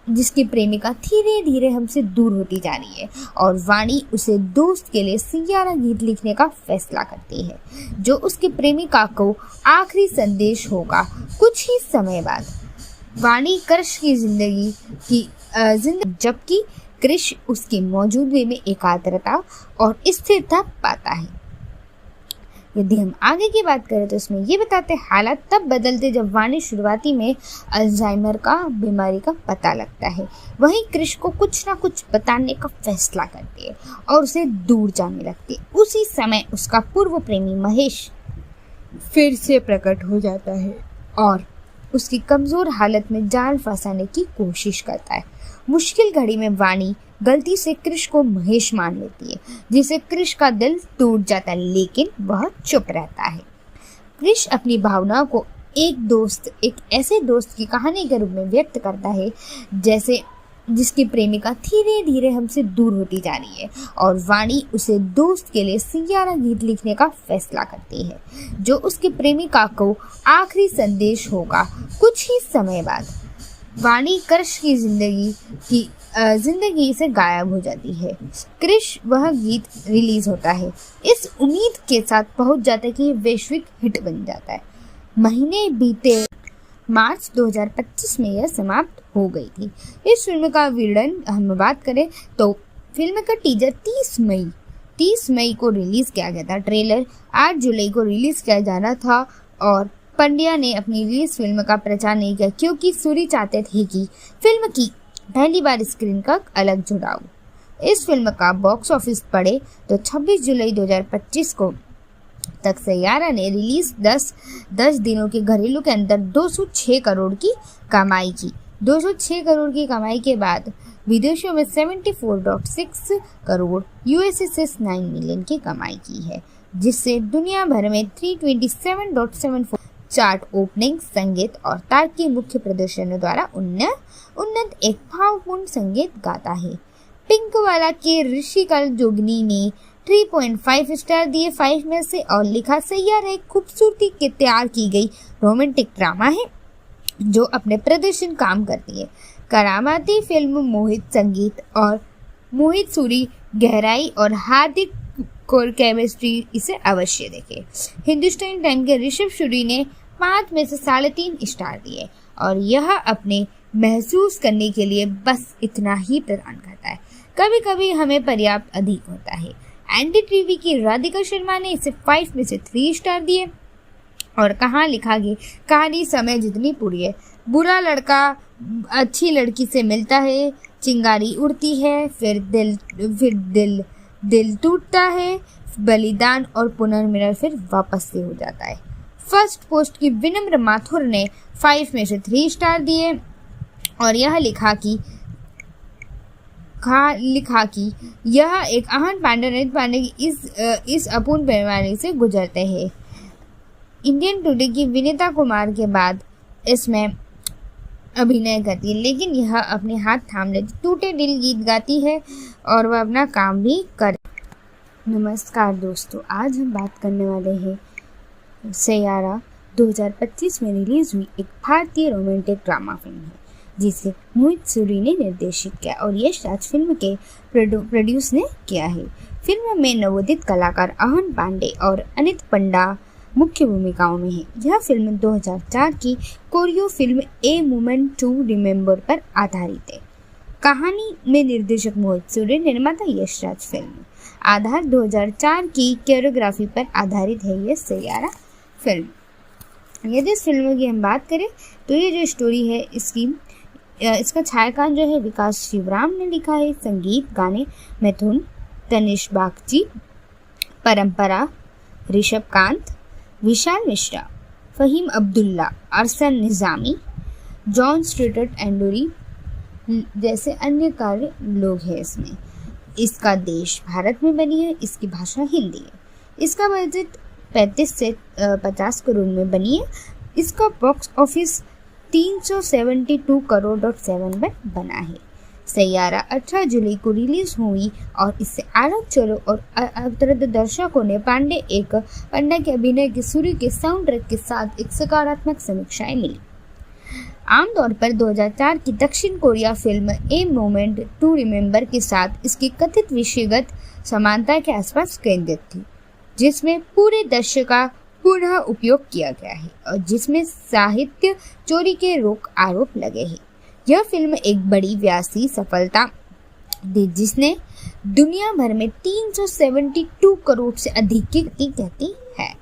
जिसकी प्रेमिका धीरे धीरे हमसे दूर होती जा रही है और वाणी उसे दोस्त के लिए सैयारा गीत लिखने का फैसला करती है, जो उसकी प्रेमिका को आखिरी संदेश होगा। कुछ ही समय बाद वाणी कृष की जिंदगी जबकि कृष उसकी मौजूदगी में एकाग्रता और स्थिरता पाता है। यदि हम आगे की बात करें तो इसमें ये बताते हैं हालात तब बदलते जब वाणी शुरुआती में अल्जाइमर का बीमारी का पता लगता है। वहीं कृष को कुछ ना कुछ बताने का फैसला करती है और उसे दूर जाने लगती है। उसी समय उसका पूर्व प्रेमी महेश फिर से प्रकट हो जाता है और उसकी कमजोर हालत में जाल फंसाने की कोशिश करता है। मुश्किल घड़ी में वाणी गलती से कृष को महेश मान लेती है, जिससे कृष का दिल टूट जाता है, लेकिन वह चुप रहता है। कृष अपनी भावनाओं को एक ऐसे दोस्त की कहानी के रूप में व्यक्त करता है जैसे जिसकी प्रेमिका धीरे धीरे हमसे दूर होती जा रही है, और वाणी उसे दोस्त के लिए सैयारा गीत लिखने का फैसला करती है, जो उसकी प्रेमिका को आखिरी संदेश होगा। कुछ ही समय बाद वाणी कृष की जिंदगी से गायब हो जाती है। कृष वह गीत रिलीज होता है इस उम्मीद के साथ पहुंच जाता है कि वैश्विक हिट बन जाता है। महीने बीते, मार्च 2025 में यह समाप्त हो गई थी। इस फिल्म का विवरण हम बात करें तो फिल्म का टीजर 30 मई को रिलीज किया गया था। ट्रेलर 8 जुलाई को रिलीज किया जाना था और पंड्या ने अपनी रिलीज फिल्म का प्रचार नहीं किया, क्योंकि सूरी चाहते थे कि फिल्म की पहली बार स्क्रीन का अलग जुड़ाव। इस फिल्म का बॉक्स ऑफिस पड़े तो 26 जुलाई 2025 को तक सैयारा ने रिलीज 10 दिनों के घरेलू के अंदर 206 करोड़ की कमाई की। 206 करोड़ की कमाई के बाद विदेशों में 74.6 करोड़ यूएसए से 9 मिलियन की कमाई की है, जिससे दुनिया भर में 327.74 चार्ट ओपनिंग संगीत और तार्किक मुख्य प्रदर्शनों द्वारा उन्नत एक भावपूर्ण संगीत गाता है। पिंकवाला के ऋषिकल जोगनी ने 3.5 स्टार दिए 5 में से और लिखा, सैयारा एक खूबसूरती के तैयार की गई रोमांटिक ड्रामा है जो अपने प्रदर्शन काम करती है। करामाती फिल्म मोहित संगीत और मोहित सूरी गहराई और हार्दिक कोर केमिस्ट्री, इसे अवश्य देखें। हिंदुस्तान टाइम के ऋषभ शूरी ने 5 में से 3.5 स्टार दिए और यह अपने महसूस करने के लिए बस इतना ही प्रदान करता है। कभी कभी हमें पर्याप्त अधिक होता है। एनडीटीवी की राधिका शर्मा ने इसे 5 में से 3 स्टार दिए और कहाँ लिखा कि कहानी समय जितनी पूरी है। बुरा लड़का अच्छी लड़की से मिलता है, चिंगारी उड़ती है, फिर दिल टूटता है, बलिदान और पुनर्मिलन, फिर वापस से हो जाता है। फर्स्ट पोस्ट की विनम्र माथुर ने 5 में से 3 स्टार दिए और यह लिखा कि यह एक अहम पांडे की इस अपूर्ण पैमाने से गुजरते हैं। इंडियन टुडे की विनीता कुमार के बाद इसमें अभिनय करती है, लेकिन यह अपने हाथ थाम लेती, टूटे दिल गीत गाती है और वह अपना काम भी कर। नमस्कार दोस्तों, आज हम बात करने वाले हैं सैयारा 2025 में रिलीज हुई एक भारतीय रोमांटिक ड्रामा फिल्म है, जिसे मोहित सूरी ने निर्देशित किया और यश राज फिल्म के प्रोड्यूस ने किया है। फिल्म में नवोदित कलाकार अहन पांडे और अनित पंडा मुख्य भूमिकाओं में है। यह फिल्म 2004 की कोरियो film a moment to remember पर आधारित है। कहानी में निर्देशक मोहित सूरी, निर्माता यश राज। फिल्म आधार 2004 की कोरियोग्राफी पर आधारित है। यह सैयारा फिल्म। यदि इस फिल्म की हम बात करें तो ये जो स्टोरी है इसका छायाकान जो है विकास शिवराम ने लिखा है। संगीत गाने मिथुन, तनिष बागची, परंपरा, ऋषभ कांत, विशाल मिश्रा, फहीम अब्दुल्ला, अरसन निज़ामी, जॉन स्ट्रेटट एंडोरी जैसे अन्य कार्य लोग हैं इसमें। इसका देश भारत में बनी है, इसकी भाषा हिंदी है। इसका बजट 35 से 50 करोड़ में बनी है। इसका बॉक्स ऑफिस 372 करोड़ .7 पर बना है। सैयारा 18 जुलाई को रिलीज हुई और इससे आलोक चलो और अवतरद दर्शकों ने पांडे के अभिनय के सूर्य के साउंड ट्रैक के साथ एक सकारात्मक समीक्षाएं मिली। आमतौर पर 2004 की दक्षिण Korea film a moment to remember के साथ इसकी कथित विषयगत समानता के आसपास केंद्रित थी, जिसमें पूरे दृश्य का पुनः उपयोग किया गया है और जिसमें साहित्य चोरी के आरोप लगे हैं। यह फिल्म एक बड़ी व्यासी सफलता दी, जिसने दुनिया भर में 372 करोड़ से अधिक की कहती है।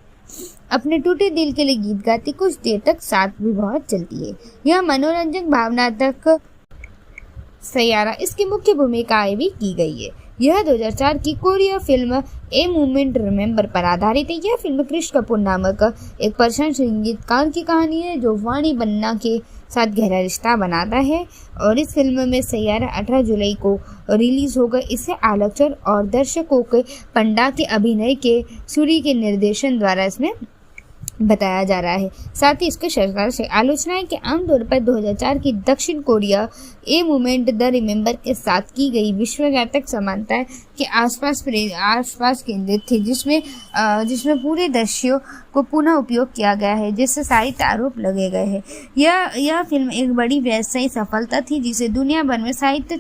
अपने टूटे दिल के लिए गीत गाती, कुछ देर तक साथ भी बहुत चलती है। यह मनोरंजक भावनात्मक सैयारा, इसकी मुख्य भूमिकाएं भी की गई है। यह 2004 की Korea film a moment remember पर आधारित है। यह फिल्म क्रिश कपूर नामक एक प्रशंसनीय संगीतकार की कहानी है जो वाणी बन्ना के साथ गहरा रिश्ता बनाता है और इस फिल्म में सैयारा 18 जुलाई को रिलीज होगा। इसे आलोचक और दर्शकों के पंडा के अभिनय के सूरी के निर्देशन द्वारा इसमें बताया जा रहा है। साथ ही इसके सरकार से आलोचना है कि आमतौर पर 2004 की दक्षिण Korea a movement the remember के साथ की गई विश्वव्यापक समानताएं के आसपास केंद्रित थी, जिसमें पूरे दृश्यों को पुनः उपयोग किया गया है, जिससे साहित्य आरोप लगे गए हैं। यह फिल्म एक बड़ी व्यवसायिक सफलता थी जिसे दुनिया भर में साहित्य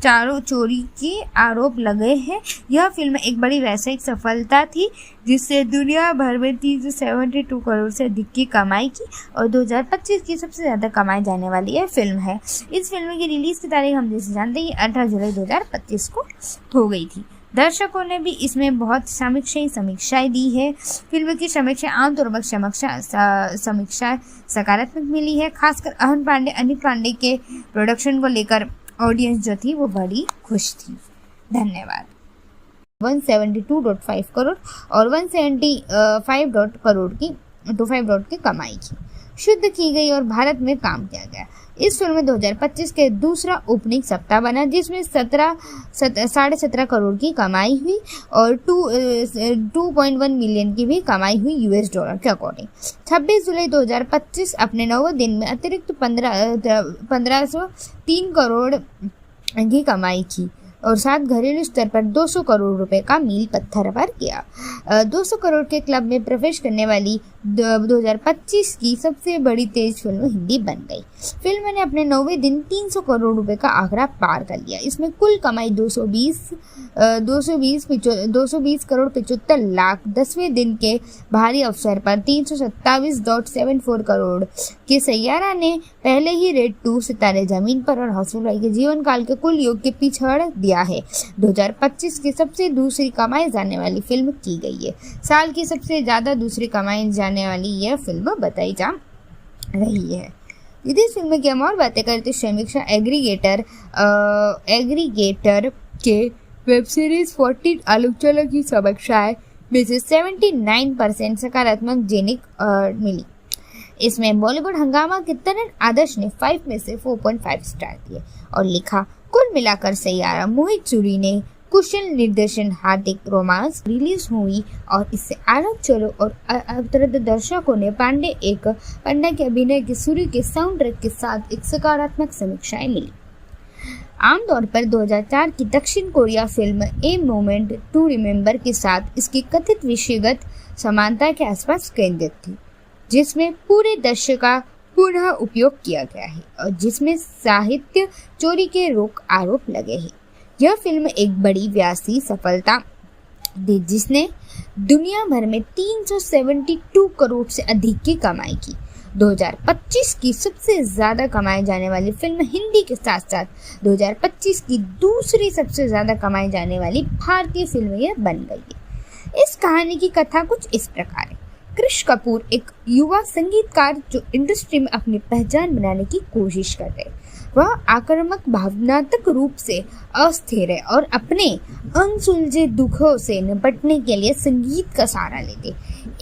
चारों चोरी के आरोप लगे हैं। यह फिल्म एक बड़ी व्यवसायिक सफलता थी जिससे दुनिया भर में 372 करोड़ से अधिक की कमाई की और 2025 की सबसे ज़्यादा कमाई जाने वाली यह फिल्म है। इस फिल्म की रिलीज़ की तारीख हम जैसे जानते हैं 18 जुलाई 2025 को हो गई थी। दर्शकों ने भी इसमें बहुत समीक्षाएं दी है। फिल्म की समीक्षा आमतौर पर समीक्षा सकारात्मक मिली है, खासकर अनिल पांडे के प्रोडक्शन को लेकर ऑडियंस जो थी वो बड़ी खुश थी। धन्यवाद। 172.5 करोड़ और 175 करोड़ की कमाई की शुद्ध की गई और भारत में काम किया गया। इस फिल्म में 2025 के दूसरा ओपनिंग सप्ताह बना जिसमें 17.5 करोड़ की कमाई हुई और 2.1 मिलियन की भी कमाई हुई यूएस डॉलर के अकॉर्डिंग। 26 जुलाई 2025 अपने 9वें दिन में अतिरिक्त 1503 करोड़ की कमाई की और साथ घरेलू स्तर पर 200 करोड़ रुपए का मील पत्थर पर किया। 200 करोड़ के क्लब में प्रवेश करने वाली 2025 की सबसे बड़ी तेज फिल्म हिंदी बन गई। फिल्म ने अपने 9वें दिन 300 करोड़ रुपए का आंकड़ा पार कर लिया। इसमें कुल कमाई 220 करोड़ 75 लाख। 10वें दिन के भारी अवसर पर 327.74 करोड़ के सैयारा ने पहले ही रेड 2 सितारे जमीन पर और हाउसफुल भाई के जीवन काल के कुल योग के पिछड़ दिया है। 2025 की सबसे दूसरी कमाई जाने वाली फिल्म की गई है। साल की सबसे ज्यादा दूसरी कमाई जाने वाली यह फिल्म बताई जा रही है। यदि इस फिल्म की हम और बातें करते समीक्षा एग्रीगेटर के वेब सीरीज 14 आलोचकों की समीक्षाएं में से 79% सकारात्मक मिली। इसमें बॉलीवुड हंगामा के तरण आदर्श ने 5 में से 4.5 स्टार दिए और लिखा, कुल मिलाकर सैयारा मोहित सूरी ने कुशल निर्देशन हार्दिक रोमांस रिलीज हुई और इससे आलोचकों और दर्शकों ने पांडे के अभिनय के सूरी के साउंड ट्रैक के साथ एक सकारात्मक समीक्षाएं मिली। आमतौर पर 2004 की दक्षिण Korea film a moment to remember के साथ इसकी कथित विषयगत समानता के आसपास केंद्रित थी, जिसमें पूरे दृश्य का पुनः उपयोग किया गया है और जिसमें साहित्य चोरी के आरोप लगे हैं। यह फिल्म एक बड़ी व्यासी सफलता दी जिसने दुनिया भर में 372 करोड़ से अधिक की कमाई की। 2025 की सबसे ज्यादा कमाई जाने वाली फिल्म हिंदी के साथ साथ 2025 की दूसरी सबसे ज्यादा कमाई जाने वाली भारतीय फिल्म यह बन गई है। इस कहानी की कथा कुछ इस प्रकार है। क्रिश कपूर एक युवा संगीतकार जो इंडस्ट्री में अपनी पहचान बनाने की कोशिश कर रहे। वह आक्रामक भावनात्मक रूप से अस्थिर है और अपने अनसुलझे दुखों से निपटने के लिए संगीत का सहारा लेते।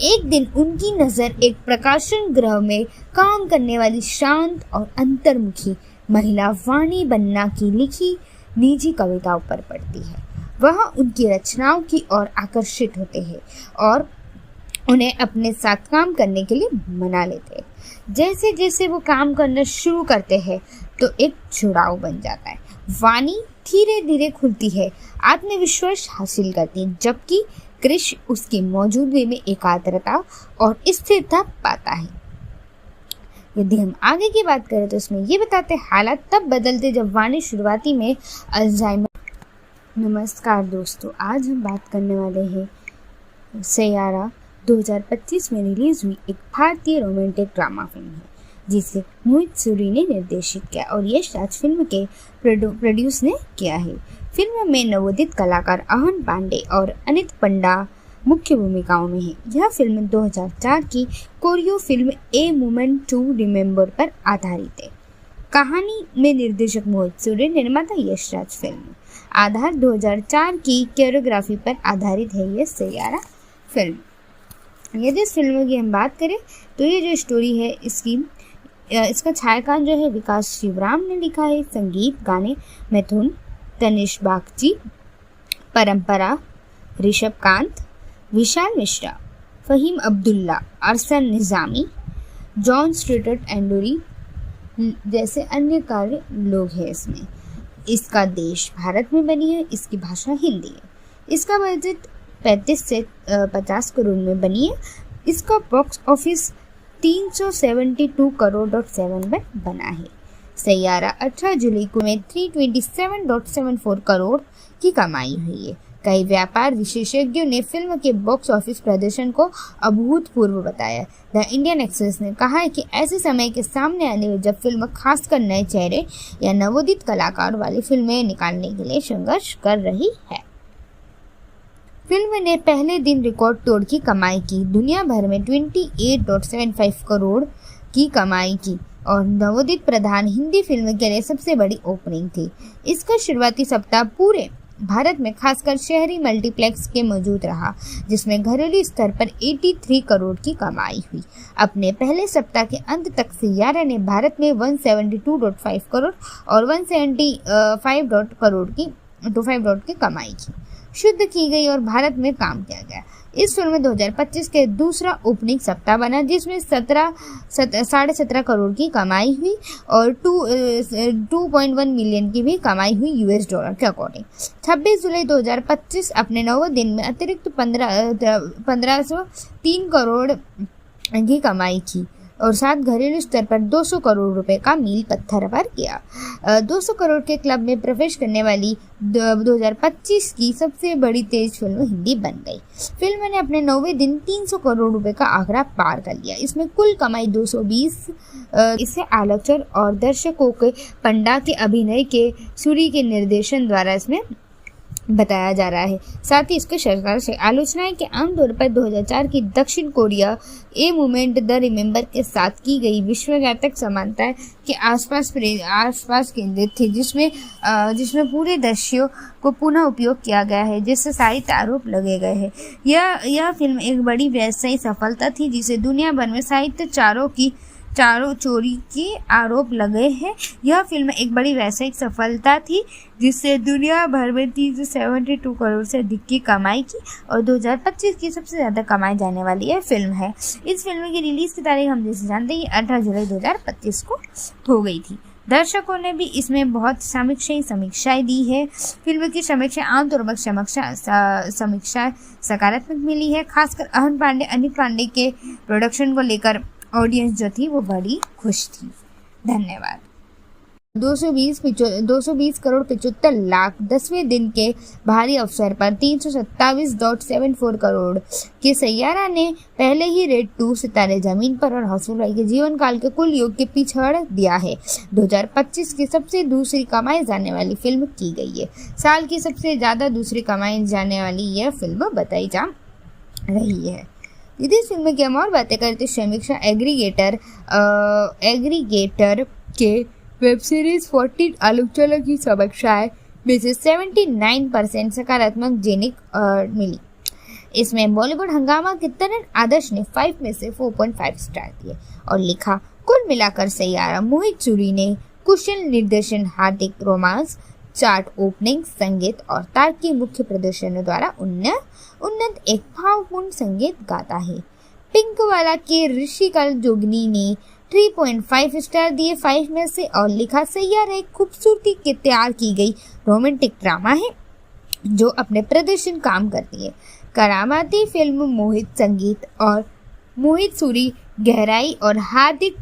एक दिन उनकी नज़र एक प्रकाशन गृह में काम करने वाली शांत और अंतर्मुखी महिला वाणी बन्ना की लिखी निजी कविताओं पर पड़ती है। वह उनकी रचनाओं की ओर आकर्षित होते हैं और उन्हें अपने साथ काम करने के लिए मना लेते हैं। जैसे जैसे वो काम करना शुरू करते हैं तो एक जुड़ाव बन जाता है। वाणी धीरे धीरे खुलती है, आत्मविश्वास हासिल करती है, जबकि क्रिश उसकी मौजूदगी में एकाग्रता और स्थिरता पाता है। यदि हम आगे की बात करें तो इसमें ये बताते हालात तब बदलते जब वाणी शुरुआती में अल्जाइमर। नमस्कार दोस्तों, आज हम बात करने वाले हैं सैयारा 2025 में रिलीज हुई एक भारतीय रोमांटिक ड्रामा फिल्म है जिसे मोहित सूरी ने निर्देशित किया और यश राज फिल्म के प्रोड्यूस ने किया है। फिल्म में नवोदित कलाकार अहन पांडे और अनित पंडा मुख्य भूमिकाओं में है। यह फिल्म 2004 की कोरियो film a moment to remember पर आधारित है। कहानी में निर्देशक मोहित सूरी, निर्माता यश राज फिल्म। आधार 2004 की कोरियोग्राफी पर आधारित है ये सैयारा फिल्म। यदि इस फिल्म की हम बात करें तो ये जो स्टोरी है इसका छायाकान जो है विकास शिवराम ने लिखा है। संगीत गाने मिथुन, तनिष बागची, परंपरा, ऋषभ कांत, विशाल मिश्रा, फहीम अब्दुल्ला, अरसन निज़ामी, जॉन स्टुअर्ट एंडोरी जैसे अन्य कार्य लोग हैं इसमें। इसका देश भारत में बनी है, इसकी भाषा हिंदी है। इसका बजट 35 से 50 करोड़ में बनी है। इसका बॉक्स ऑफिस 372 करोड़ .7 पर बना है। सैयारा 18 जुलाई को में 327.74 करोड़ की कमाई हुई है। कई व्यापार विशेषज्ञों ने फिल्म के बॉक्स ऑफिस प्रदर्शन को अभूतपूर्व बताया। द इंडियन एक्सप्रेस ने कहा है कि ऐसे समय के सामने आने में जब फिल्म खासकर नए चेहरे या नवोदित कलाकार वाली फिल्में निकालने के लिए संघर्ष कर रही है। फिल्म ने पहले दिन रिकॉर्ड तोड़ की कमाई की, दुनिया भर में 28.75 करोड़ की कमाई की और नवोदित प्रधान हिंदी फिल्म के लिए सबसे बड़ी ओपनिंग थी। इसका शुरुआती सप्ताह पूरे भारत में खासकर शहरी मल्टीप्लेक्स के मौजूद रहा, जिसमें घरेलू स्तर पर 83 करोड़ की कमाई हुई। अपने पहले सप्ताह के अंत तक सैयारा ने भारत में 172.5 करोड़ और 175 करोड़ की कमाई की शुद्ध की गई और भारत में काम किया गया। इस फिल्म 2025 के दूसरा ओपनिंग सप्ताह बना, जिसमें 17.5 करोड़ की कमाई हुई और 2.1 मिलियन की भी कमाई हुई US डॉलर के अकॉर्डिंग। 26 जुलाई 2025 अपने 9वें दिन में अतिरिक्त 1503 करोड़ की कमाई की और साथ घरेलू स्तर पर 200 करोड़ रुपए का मील पत्थर पर किया। 200 करोड़ के क्लब में प्रवेश करने वाली 2025 की सबसे बड़ी तेज फिल्म हिंदी बन गई। फिल्म ने अपने 9वें दिन 300 करोड़ रुपए का आंकड़ा पार कर लिया। इसमें कुल कमाई 220 इसे आलोचक और दर्शकों के पंडा के अभिनय के सूरी के निर्देशन द्वारा इसमें बताया जा रहा है। साथ ही इसके सरकार से आलोचनाएं कि आमतौर पर 2004 की दक्षिण Korea a movement the remember के साथ की गई विश्वव्यापक समानताएं के आसपास केंद्रित थी, जिसमें पूरे दृश्यों को पुनः उपयोग किया गया है, जिससे साहित्य आरोप लगे गए हैं। यह फिल्म एक बड़ी व्यवसायिक सफलता थी, जिसे दुनिया भर में साहित्य चारों चोरी के आरोप लगे हैं। यह फिल्म एक बड़ी वैश्विक सफलता थी, जिससे दुनिया भर में 372 करोड़ से अधिक की कमाई की और 2025 की सबसे ज़्यादा कमाई जाने वाली यह फिल्म है। इस फिल्म की रिलीज़ की तारीख हम जैसे जानते हैं 18 जुलाई 2025 को हो गई थी। दर्शकों ने भी इसमें बहुत समीक्षाएं दी है। फिल्म की समीक्षा आमतौर पर समीक्षा सकारात्मक मिली है, खासकर अनिल पांडे के प्रोडक्शन को लेकर ऑडियंस जो थी वो बड़ी खुश थी। धन्यवाद। 220 करोड़ 75 लाख 10वें दिन के भारी अवसर पर 327.74 करोड़ के सैयारा ने पहले ही रेड 2 सितारे जमीन पर और हाउसफुल भाई के जीवन काल के कुल योग के पीछड़ दिया है। 2025 की सबसे दूसरी कमाई जाने वाली फिल्म की गई है। साल की सबसे ज़्यादा दूसरी कमाई जाने वाली यह फिल्म बताई जा रही है। यदि इस फिल्म की हम और बातें करते समीक्षा एग्रीगेटर के वेब सीरीज 14 आलोचकों की समीक्षाएं में से 79% सकारात्मक मिली। इसमें बॉलीवुड हंगामा के तरण आदर्श ने 5 में से 4.5 स्टार दिए और लिखा, कुल मिलाकर सैयारा मोहित सूरी ने कुशल निर्देशन, हार्दिक रोमांस, चार्ट ओपनिंग, संगीत और तार्किक मुख्य प्रदर्शनों द्वारा उन्नत एक भावपूर्ण संगीत गाता है। पिंकवाला के ऋषिकल जोगनी ने 3.5 स्टार दिए 5 में से और लिखा, सैयारा एक खूबसूरती के तैयार की गई रोमांटिक ड्रामा है जो अपने प्रदर्शन काम करती है। करामाती फिल्म मोहित संगीत और मोहित सूरी गहराई और हार्दिक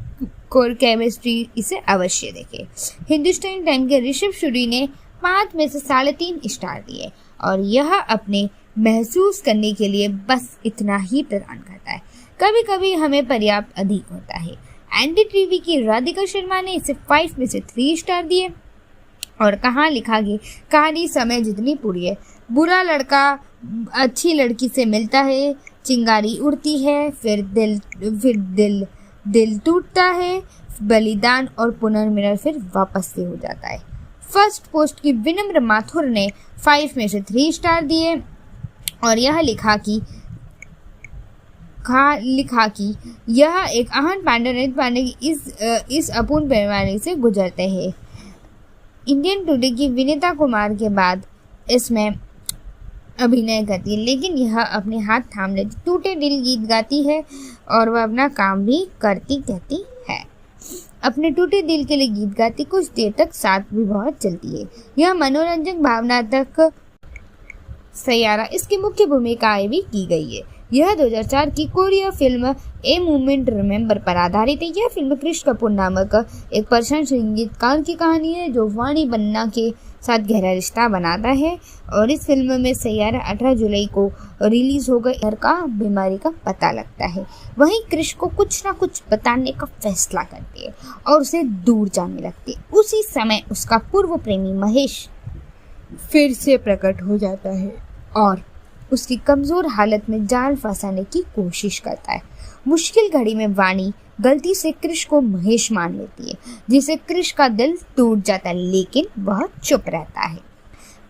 कोर केमिस्ट्री, इसे अवश्य देखें। हिंदुस्तान टाइम के ऋषभ सूरी ने 5 में से 3.5 स्टार दिए और यह अपने महसूस करने के लिए बस इतना ही प्रदान करता है, कभी कभी हमें पर्याप्त अधिक होता है। NDTV की राधिका शर्मा ने इसे 5 में से 3 स्टार दिए और कहाँ लिखा कि कहानी समय जितनी पूरी है, बुरा लड़का अच्छी लड़की से मिलता है, चिंगारी उड़ती है, फिर दिल टूटता है, बलिदान और पुनर्मिलन फिर वापस से हो जाता है। फर्स्ट पोस्ट की विनम्र माथुर ने 5 में से 3 स्टार दिए और यह लिखा कि यह एक अहम पांडे इस अपूर्ण बीमारी से गुजरते हैं। इंडियन टुडे की विनीता कुमार के बाद इसमें अभिनय करती है, लेकिन यह अपने हाथ थाम लेती, टूटे दिल गीत गाती है और वह अपना काम भी करती कहती है। अपने टूटे दिल के लिए गीत गाती, कुछ देर तक साथ भी बहुत चलती है। यह मनोरंजक भावनात्मक सैयारा, इसकी मुख्य भूमिकाएं भी की गई है। यह 2004 की Korea film a moment remember पर आधारित है। यह फिल्म क्रिश कपूर नामक एक प्रशंसित संगीतकार की कहानी है जो वाणी बन्ना के साथ गहरा रिश्ता बनाता है और इस फिल्म में सैयारा 18 जुलाई को रिलीज हो गई का बीमारी का पता लगता है। वहीं क्रिश को कुछ ना कुछ बताने का फैसला करती है और उसे दूर जाने लगती है। उसी समय उसका पूर्व प्रेमी महेश फिर से प्रकट हो जाता है और उसकी कमजोर हालत में जाल फंसाने की कोशिश करता है। मुश्किल घड़ी में वाणी गलती से क्रिश को महेश मान लेती है, जिससे क्रिश का दिल टूट जाता है, लेकिन वह चुप रहता है।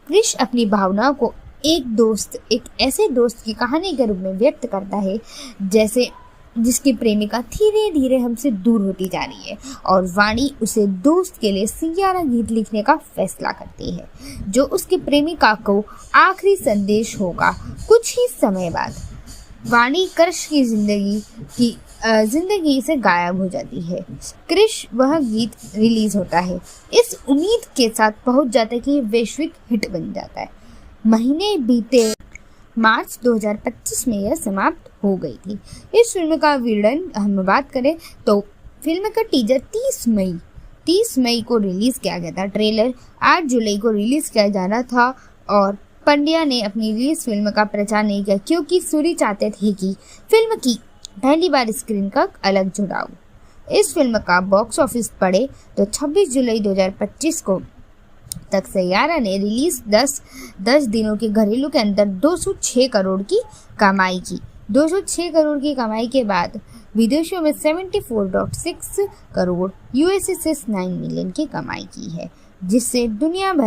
क्रिश अपनी भावनाओं को एक ऐसे दोस्त की कहानी के रूप में व्यक्त करता है जैसे जिसकी प्रेमिका धीरे धीरे हमसे दूर होती जा रही है और वाणी उसे दोस्त के लिए सैयारा गीत लिखने का फैसला करती है जो उसकी प्रेमिका को आखिरी संदेश होगा। कुछ ही समय बाद वाणी क्रिश की जिंदगी से गायब हो जाती है। क्रिश वह गीत रिलीज होता है इस उम्मीद के साथ पहुंच जाता है कि वैश्विक हिट बन जाता है। महीने बीते, मार्च 2025 में यह समाप्त हो गई थी। इस फिल्म का विवरण हम बात करें तो फिल्म का टीजर 30 मई को रिलीज किया गया था। ट्रेलर 8 जुलाई को रिलीज किया जाना था और पंड्या ने अपनी रिलीज फिल्म का प्रचार नहीं किया क्योंकि सूरी चाहते थे कि फिल्म की पहली बार स्क्रीन का अलग जुड़ाव। इस फिल्म का बॉक्स ऑफिस पड़े तो 26 जुलाई 2025 को तक सैयारा ने रिलीज 10 दिनों के घरेलू के अंदर 206 करोड़ की कमाई की। 206 करोड़ की कमाई के बाद विदेशों में 74.6 करोड़, यूएसए से 9 मिलियन की कमाई की है, जिससे दुनिया भर